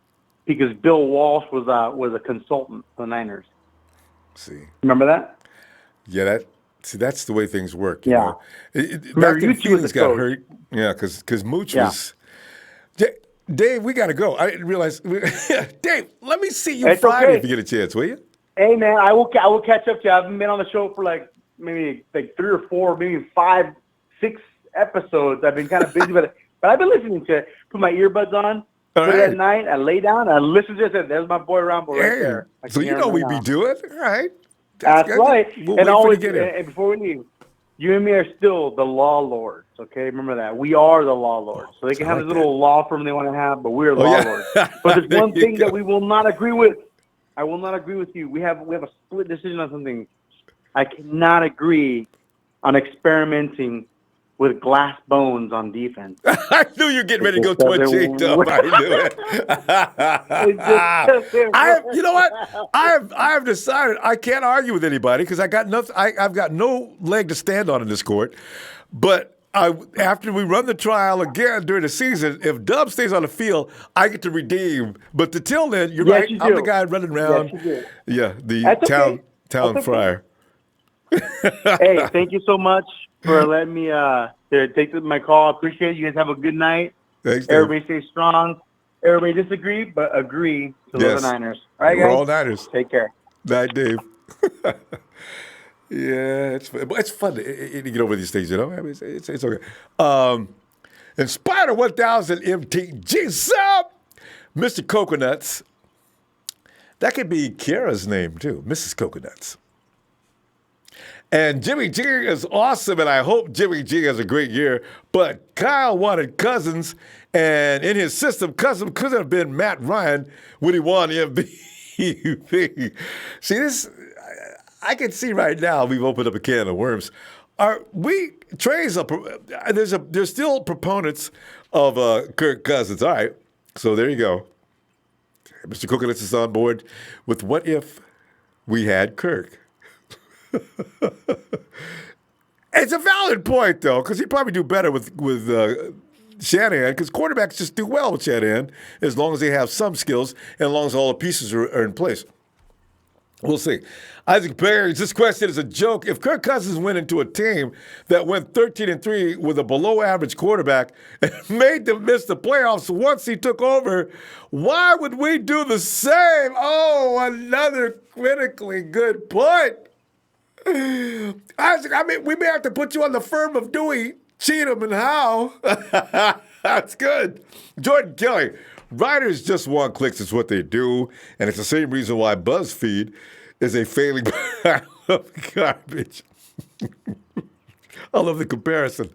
because Bill Walsh was a consultant for the Niners. See, remember that? Yeah, that's the way things work. Yeah, back then feelings got hurt. Yeah, because Mooch was. Dave, we got to go. I didn't realize. Dave, let me see you Friday if you get a chance, will you? Hey man, I will catch up to you. I haven't been on the show for maybe 3 or 4, maybe 5, 6 episodes. I've been kind of busy, but I've been listening to it. Put my earbuds on. At night, I lay down, I listen to it, and there's my boy Ronbo right there. So we be doing all right. That's right. We'll and always, and before we leave, you and me are still the law lords. Okay, remember that. We are the law lords. So they can have this little law firm they want to have, but we're law lords. But there's one thing that we will not agree with. I will not agree with you. We have a split decision on something. I cannot agree on experimenting with glass bones on defense. I knew you were getting ready to go twin-cheeked up. I knew it. You know what? I have decided I can't argue with anybody because I've got no leg to stand on in this court. But after we run the trial again during the season, if Dub stays on the field, I get to redeem. But until then, you're right. I'm the guy running around. Yeah, the town friar. Hey, thank you so much for letting me take my call. I appreciate it. You guys have a good night. Thanks, Dave. Everybody stay strong. Everybody disagree, but agree to love the Niners. All right, guys? We're all Niners. Take care. Night, Dave. Yeah, it's fun to get over these things, I mean, it's okay. Inspired 1000 MTG sub, Mr. Coconuts. That could be Kiara's name, too, Mrs. Coconuts. And Jimmy G is awesome, and I hope Jimmy G has a great year. But Kyle wanted Cousins, and in his system, Cousins could have been Matt Ryan when he won the MVP. See, this, I can see right now we've opened up a can of worms. There's still proponents of Kirk Cousins. All right, so there you go. Mr. Coconuts is on board with what if we had Kirk. It's a valid point, though, because he'd probably do better with Shanahan, because quarterbacks just do well with Shanahan as long as they have some skills and as long as all the pieces are in place. We'll see. Isaac Perry, this question is a joke. If Kirk Cousins went into a team that went 13-3 with a below-average quarterback and made them miss the playoffs once he took over, why would we do the same? Oh, another critically good point. Isaac, I mean, we may have to put you on the firm of Dewey, Cheatham, and Howe. That's good. Jordan Kelly, writers just want clicks is what they do, and it's the same reason why BuzzFeed is a failing pile of garbage. I love the comparison.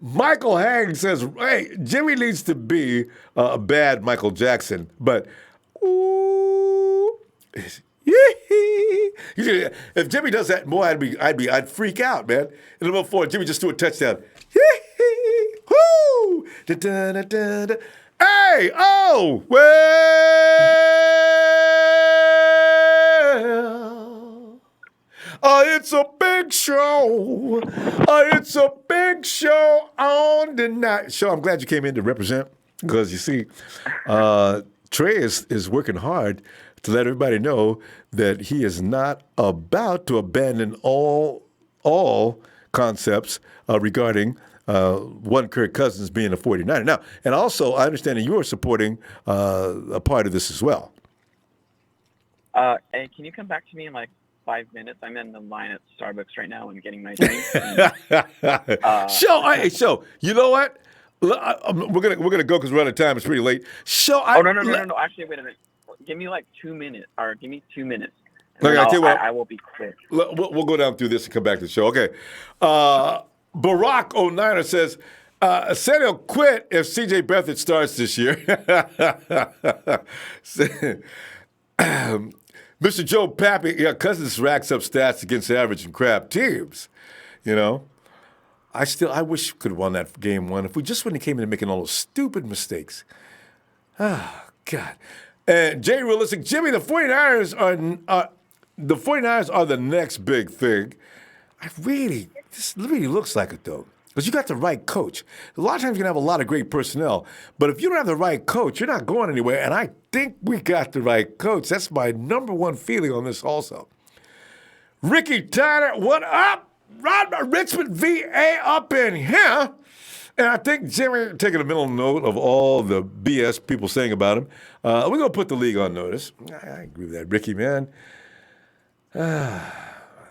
Michael Hang says, hey, Jimmy needs to be a bad Michael Jackson, but if Jimmy does that more, I'd freak out, man. In number 4, Jimmy just threw a touchdown. Woo! Hey, oh, well, it's a big show. It's a big show on the night show. I'm glad you came in to represent, because you see, Trey is working hard to let everybody know that he is not about to abandon all concepts regarding one Kirk Cousins being a 49er. Now, and also, I understand that you are supporting a part of this as well. Hey, can you come back to me in like 5 minutes? I'm in the line at Starbucks right now and getting my drink. So, you know what? We're gonna go because we're out of time. It's pretty late. No. Actually, wait a minute. Give me like 2 minutes, or give me 2 minutes. Okay, I will be quick. We'll go down through this and come back to the show. Okay. Barack 09er says, said he'll quit if C.J. Beathard starts this year. Mr. Joe Pappy, Cousins racks up stats against average and crap teams. You know, I wish we could have won that game 1 if we just wouldn't have came in and making all those stupid mistakes. Oh, God. And Jay Realistic, Jimmy, the 49ers are the next big thing. This really looks like it, though, because you got the right coach. A lot of times you're going to have a lot of great personnel, but if you don't have the right coach, you're not going anywhere, and I think we got the right coach. That's my number one feeling on this also. Ricky Tyler, what up? Richmond, VA up in here. And I think Jimmy taking a mental note of all the BS people saying about him. We're going to put the league on notice. I agree with that, Ricky, man.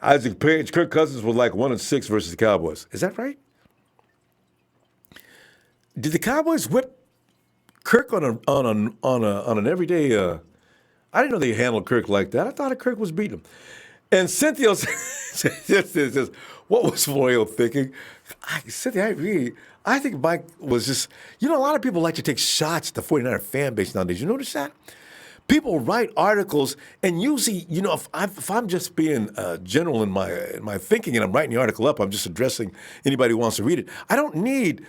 Isaac Page, Kirk Cousins was like 1-6 versus the Cowboys. Is that right? Did the Cowboys whip Kirk on an everyday? I didn't know they handled Kirk like that. I thought Kirk was beating him. And Cynthia says, "What was Florio thinking?" Cynthia, I think Mike was just. A lot of people like to take shots at the 49er fan base nowadays. You notice that? People write articles, and usually, if I'm just being general in my thinking and I'm writing the article up, I'm just addressing anybody who wants to read it. I don't need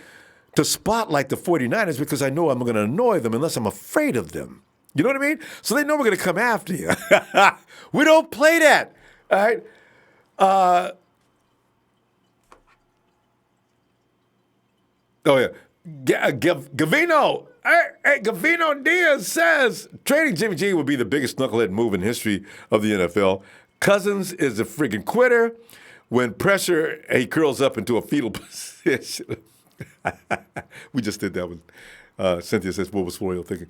to spotlight the 49ers because I know I'm going to annoy them unless I'm afraid of them. You know what I mean? So they know we're going to come after you. We don't play that, all right? Gavino. Hey, Gavino Diaz says trading Jimmy G would be the biggest knucklehead move in history of the NFL. Cousins is a freaking quitter. When pressure, he curls up into a fetal position. We just did that one. Cynthia says, what was Florio thinking?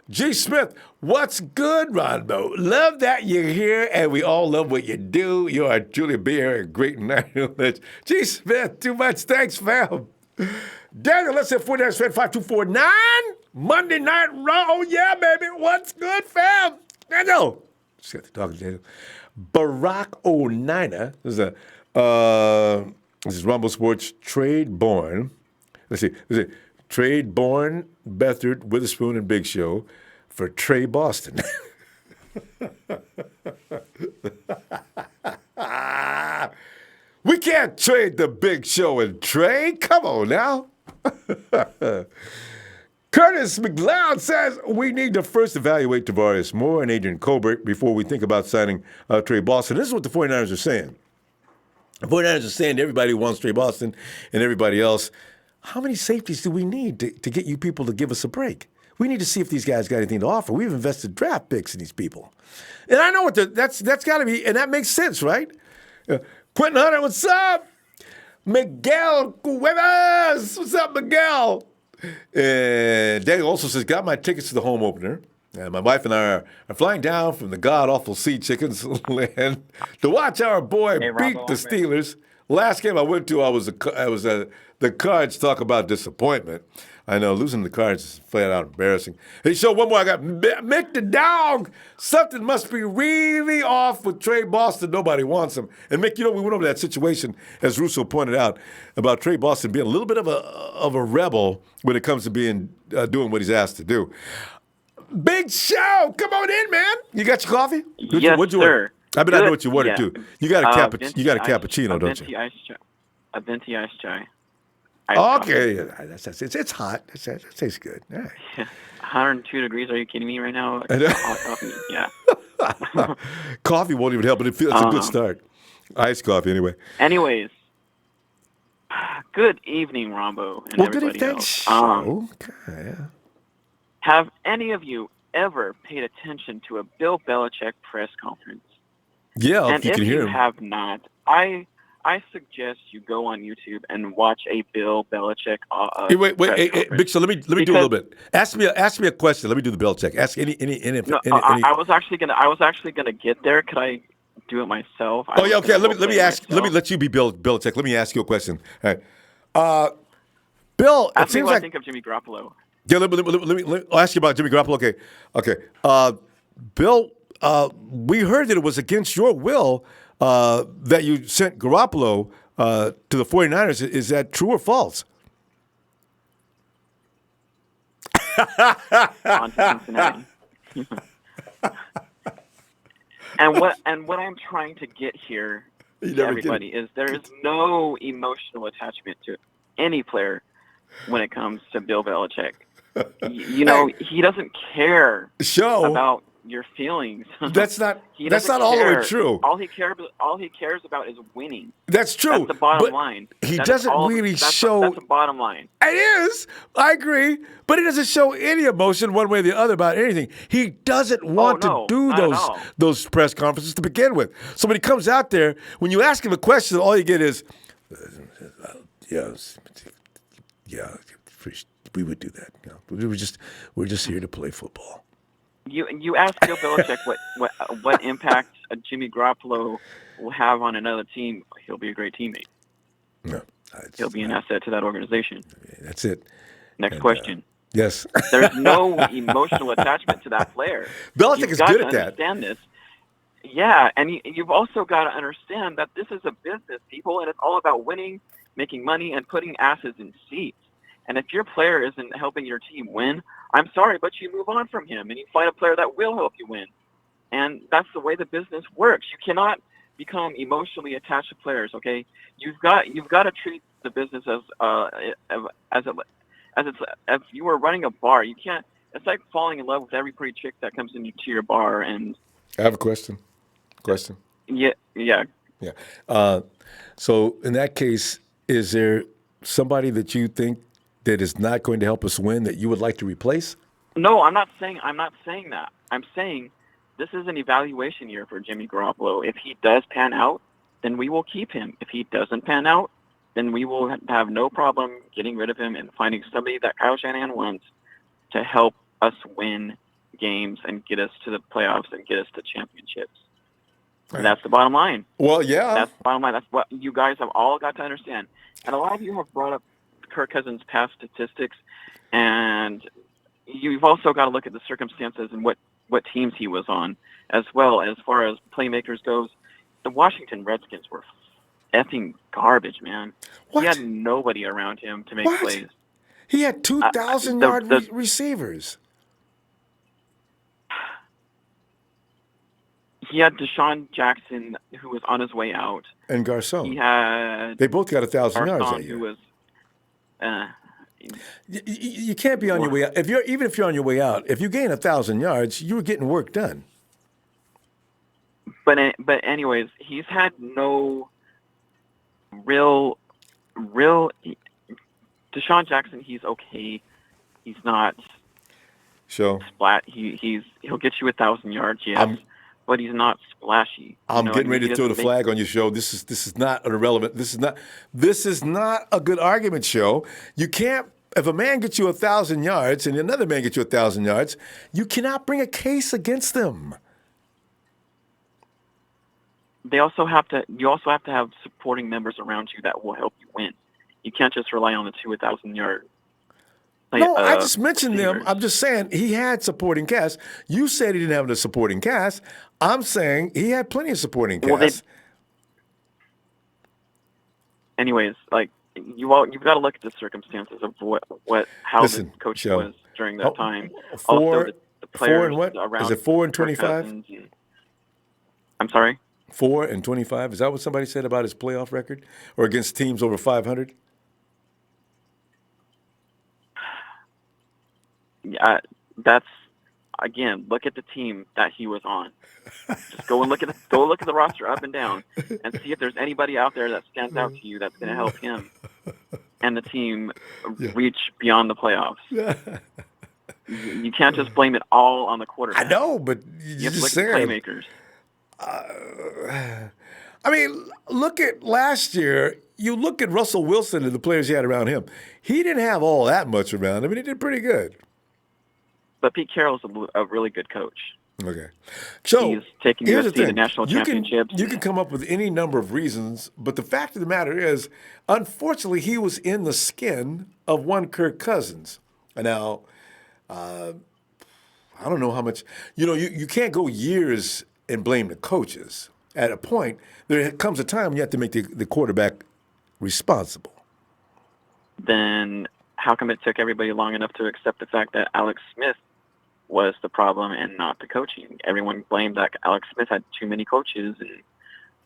G. Smith, what's good, Ronbo? Love that you're here, and we all love what you do. You are truly a beer, a great night. G. Smith, too much. Thanks, fam. Daniel, let's say 49ers fan 5249. Monday Night Raw. Oh, yeah, baby. What's good, fam? Daniel. Just got to talk to Daniel. Barack 09er. This is Rumble Sports Trade Born. Let's see. Trade Born, Beathard, Witherspoon, and Big Show for Tre Boston. We can't trade the Big Show and Trey. Come on now. Curtis McLeod says we need to first evaluate Tavares Moore and Adrian Colbert before we think about signing Tre Boston. This is what the 49ers are saying. The 49ers are saying to everybody who wants Tre Boston and everybody else, how many safeties do we need to get you people to give us a break? We need to see if these guys got anything to offer. We've invested draft picks in these people. And I know what that's got to be, and that makes sense, right? Quentin Hunter, what's up? Miguel Cuevas, what's up, Miguel? And Daniel also says, got my tickets to the home opener. And my wife and I are flying down from the god-awful Sea Chickens land to watch our boy beat the Steelers. Last game I went to, I was the Cards. Talk about disappointment. I know, losing the Cards is flat out embarrassing. Hey, show one more. I got Mick the Dog. Something must be really off with Tre Boston. Nobody wants him. And Mick, we went over that situation, as Russo pointed out, about Tre Boston being a little bit of a rebel when it comes to doing what he's asked to do. Big Show, come on in, man. You got your coffee? Yes, what'd you sir. order? I bet I know what you ordered too. You got a cappuccino, don't you? A venti iced chai. Okay, it's hot. That tastes good. All right. 102 degrees. Are you kidding me right now? Hot coffee. Yeah. Coffee won't even help, but it's a good start. Iced coffee, anyway. Anyways, good evening, Ronbo, and everybody else. Okay. Have any of you ever paid attention to a Bill Belichick press conference? Yeah, and if you can hear him. If you have not, I suggest you go on YouTube and watch a Bill Belichick. Wait, Big Show. Let me do a little bit. Ask me a question. Let me do the Belichick. Ask any. I was actually gonna get there. Could I do it myself? Oh yeah, okay. Let me ask. Let me let you be Belichick. Let me ask you a question. All right. Bill, ask me what I think of Jimmy Garoppolo. Yeah, let me I'll ask you about Jimmy Garoppolo. Okay. Bill, we heard that it was against your will that you sent Garoppolo to the 49ers. Is that true or false? On to Cincinnati. and what I'm trying to get here to everybody is there is no emotional attachment to any player when it comes to Bill Belichick. He doesn't care about your feelings. That's not all the way true. All he cares about is winning. That's true. That's the bottom line. He doesn't really show. That's the bottom line. It is. I agree, but he doesn't show any emotion one way or the other about anything. He doesn't want to do those press conferences to begin with. So when he comes out there, when you ask him a question, all you get is, yeah, we would do that. We're just here to play football. You ask Bill Belichick what impact Jimmy Garoppolo will have on another team. He'll be a great teammate. No, he'll be an asset to that organization. That's it. Next question. Yes. There's no emotional attachment to that player. Belichick is good at that. Understand this. Yeah, and you've also got to understand that this is a business, people, and it's all about winning, making money, and putting asses in seats. And if your player isn't helping your team win, I'm sorry, but you move on from him and you find a player that will help you win. And that's the way the business works. You cannot become emotionally attached to players. Okay, you've got to treat the business as if you were running a bar. You can't. It's like falling in love with every pretty chick that comes into your bar. And I have a question. Yeah. So in that case, is there somebody that you think that is not going to help us win that you would like to replace? No, I'm not saying that. I'm saying this is an evaluation year for Jimmy Garoppolo. If he does pan out, then we will keep him. If he doesn't pan out, then we will have no problem getting rid of him and finding somebody that Kyle Shanahan wants to help us win games and get us to the playoffs and get us to championships. And that's the bottom line. Well, yeah. That's the bottom line. That's what you guys have all got to understand. And a lot of you have brought up Kirk Cousins' past statistics, and you've also got to look at the circumstances and what teams he was on, as well as far as playmakers goes. The Washington Redskins were effing garbage, man. What? He had nobody around him to make plays. He had 2,000-yard receivers. he had Deshaun Jackson, who was on his way out. And Garcon. He had They both got 1,000 yards that year. Who was, you can't be on your way out. Even if you're on your way out, if you gain 1,000 yards, you were getting work done. But anyways, he's had no real. Deshaun Jackson, he's okay. He's not. So splat. He'll get you 1,000 yards, yes, but he's not splashy. I'm getting ready to throw the flag on your show. This is not an irrelevant. This is not a good argument show. You can't. If a man gets you 1,000 yards and another man gets you 1,000 yards, you cannot bring a case against them. You also have to have supporting members around you that will help you win. You can't just rely on the 2,000 yard. No, I just mentioned them. I'm just saying he had supporting cast. You said he didn't have a supporting cast. I'm saying he had plenty of supporting cast. Anyways, you've got to look at the circumstances of how the coach was during that time. Also, the players 4 and what? around. Is it 4 and 25? I'm sorry. 4 and 25. Is that what somebody said about his playoff record, or against teams over 500? Yeah, that's again. Look at the team that he was on. Just go look at the roster up and down, and see if there's anybody out there that stands out to you that's going to help him and the team reach beyond the playoffs. You can't just blame it all on the quarterback. I know, but you have to look at the playmakers. I mean, look at last year. You look at Russell Wilson and the players he had around him. He didn't have all that much around him, and he did pretty good. But Pete Carroll's a really good coach. Okay. So he's taking here's USC the thing. to national championships. You can come up with any number of reasons, but the fact of the matter is, unfortunately, he was in the skin of one Kirk Cousins. And now, I don't know how much, you can't go years and blame the coaches. At a point, there comes a time you have to make the quarterback responsible. Then how come it took everybody long enough to accept the fact that Alex Smith was the problem and not the coaching? Everyone blamed that Alex Smith had too many coaches.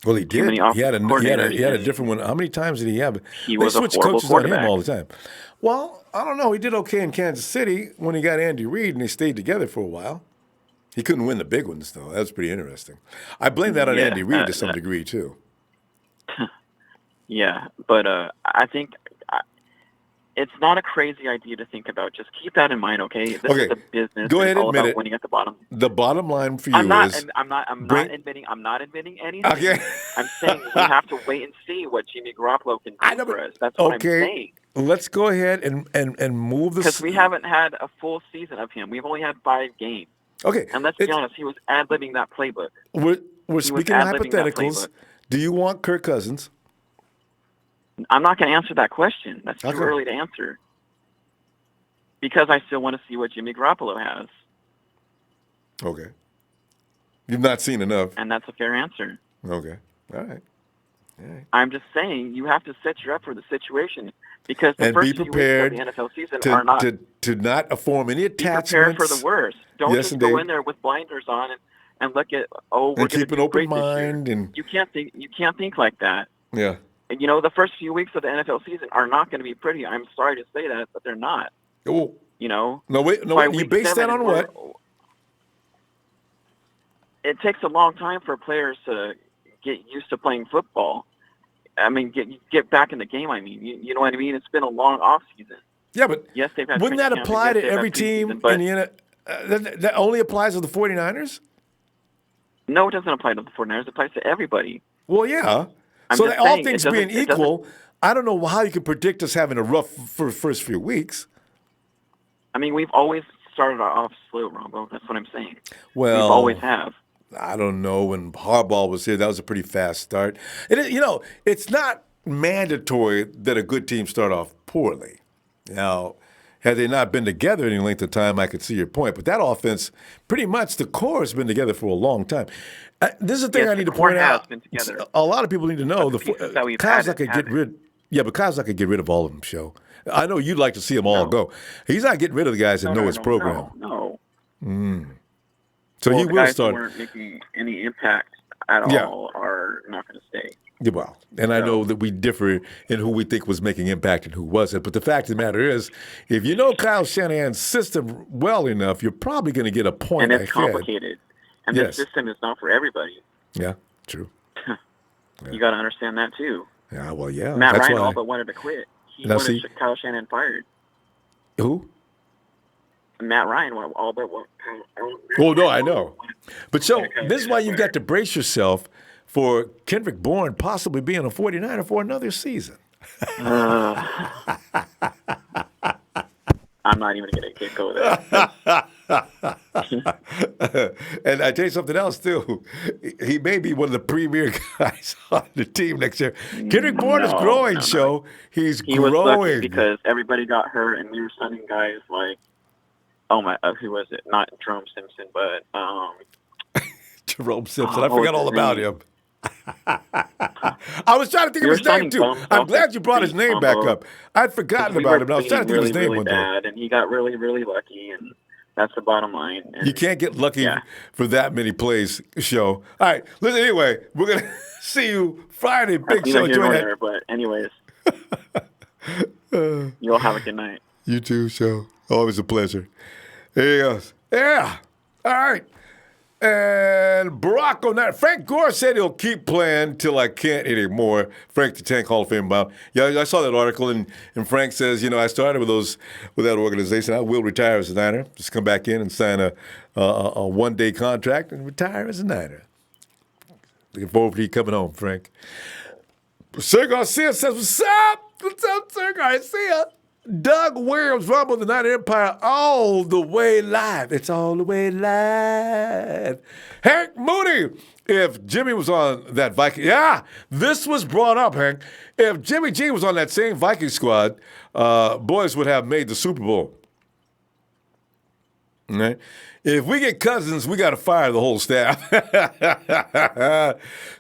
Well, he did. He had a different one. How many times did he have? He was a horrible coaches on him all the time. Well, I don't know. He did okay in Kansas City when he got Andy Reid, and they stayed together for a while. He couldn't win the big ones, though. That was pretty interesting. I blame that on Andy Reid to some degree, too. Yeah, but I think it's not a crazy idea to think about. Just keep that in mind, okay? This is a business. Go ahead and all admit about it. winning at the bottom. The bottom line for you I'm not admitting anything. Okay. I'm saying we have to wait and see what Jimmy Garoppolo can do for us. That's what I'm saying. Let's go ahead and move this. Because we haven't had a full season of him. We've only had 5 games. Okay. And let's be honest, he was ad-libbing that playbook. We're speaking hypotheticals. Do you want Kirk Cousins? I'm not going to answer that question. That's too early to answer. Because I still want to see what Jimmy Garoppolo has. Okay. You've not seen enough. And that's a fair answer. Okay. All right. I'm just saying you have to set you up for the situation. Because the first few weeks of the NFL season are not... To not form any attachments. Be prepared for the worst. Don't just go in there with blinders on and look at, we're going to keep an open mind. And you can't think like that. Yeah. And, the first few weeks of the NFL season are not going to be pretty. I'm sorry to say that, but they're not. Oh. No, wait. You base that on what? It takes a long time for players to get used to playing football. I mean, get back in the game. I mean, you know what I mean? It's been a long off season. Yeah, but yes, they've had wouldn't that apply to every team in the NFL? That only applies to the 49ers? No, it doesn't apply to the 49ers. It applies to everybody. Well, yeah. So that all things being equal, I don't know how you can predict us having a rough first few weeks. I mean, we've always started off slow, Ronbo. That's what I'm saying. Well, we've always have. I don't know. When Harbaugh was here, that was a pretty fast start. It's not mandatory that a good team start off poorly. Now, had they not been together any length of time, I could see your point. But that offense, pretty much the core has been together for a long time. This is the thing I need to point out. A lot of people need to know. Kyle's not going to get rid. Yeah, but Kyle's not going to get rid of all of them, Show. I know you'd like to see them all go. He's not getting rid of the guys that know his program. No. So he the will guys start. who weren't making any impact at all are not going to stay. Yeah, well, and I know that we differ in who we think was making impact and who wasn't. But the fact of the matter is, if you know Kyle Shanahan's system well enough, you're probably going to get a point And it's ahead. complicated. And Yes. this system is not for everybody. Yeah, true. You got to understand that too. Yeah, well, yeah. Matt that's Ryan why. all but wanted to quit. He Now, wanted see- Kyle Shanahan fired. Who? Matt Ryan all but wanted. Oh, no, I know. But so this is why you've got to brace yourself for Kendrick Bourne possibly being a 49er for another season. I'm not even going to go there. And I tell you something else, too. He may be one of the premier guys on the team next year. Kendrick Bourne is growing, Show. He's He was growing. lucky because everybody got hurt, and we were signing guys like, who was it? Not Jerome Simpson, but Jerome Simpson. Oh, I what forgot was all his about name? him. I was trying to think We of were his name, signing too. bum I'm glad you brought his pretty name back combo. up. I'd forgotten we about were him. I was trying to think of his really, name one day. bad, and he got really, really lucky, and that's the bottom line. And You can't get lucky for that many plays, Show. All right, listen, anyway, we're going to see you Friday. Big neither Show. here Enjoy nor that. there, but anyways, you all have a good night. You too, Show. Always a pleasure. Here he goes. Yeah. All right. And Barack on that. Frank Gore said he'll keep playing till I can't anymore. Frank the Tank Hall of Fame bound. Yeah, I saw that article, and Frank says, I started with that organization. I will retire as a Niner. Just come back in and sign a one-day contract and retire as a Niner. Looking forward to you coming home, Frank. Sir Garcia says, what's up? What's up, Sir Garcia? Doug Williams, Ronbo, the Night Empire, all the way live. It's all the way live. Hank Mooney, if Jimmy was on that Viking, this was brought up, Hank. If Jimmy G was on that same Viking squad, boys would have made the Super Bowl. All right? If we get Cousins, we got to fire the whole staff.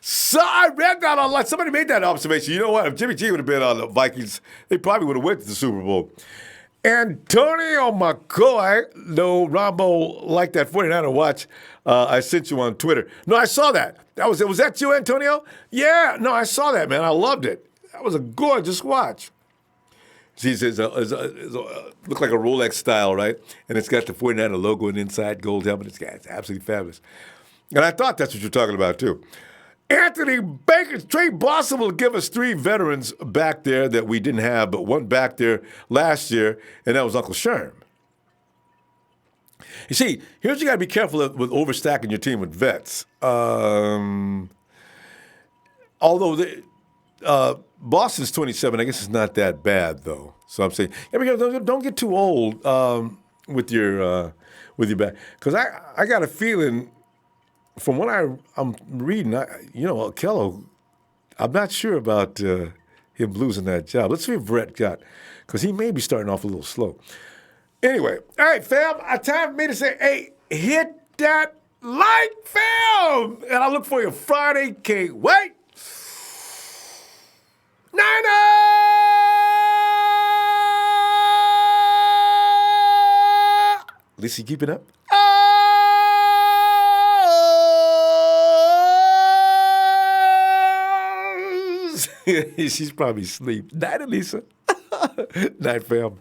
So I read that online. Somebody made that observation. You know what? If Jimmy G would have been on the Vikings, they probably would have went to the Super Bowl. Antonio McCoy, no, Ronbo liked that 49er watch I sent you on Twitter. No, I saw that. Was that you, Antonio? Yeah, no, I saw that, man. I loved it. That was a gorgeous watch. He says, look like a Rolex style, right? And it's got the 49er logo and inside gold helmet. It's absolutely fabulous. And I thought that's what you're talking about, too. Anthony Baker, Tre Boston will give us 3 veterans back there that we didn't have, but one back there last year, and that was Uncle Sherm. You see, here's what you got to be careful with overstacking your team with vets. Although Boston's 27, I guess it's not that bad, though. So I'm saying, don't get too old with your back. Because I got a feeling, from what I'm reading, Kello, I'm not sure about him losing that job. Let's see if Brett got, because he may be starting off a little slow. Anyway, all right, fam, time for me to say, hey, hit that like, fam! And I look for you Friday. Can't wait. At least you keeping up? She's probably asleep. Night, Elisa. Night, fam.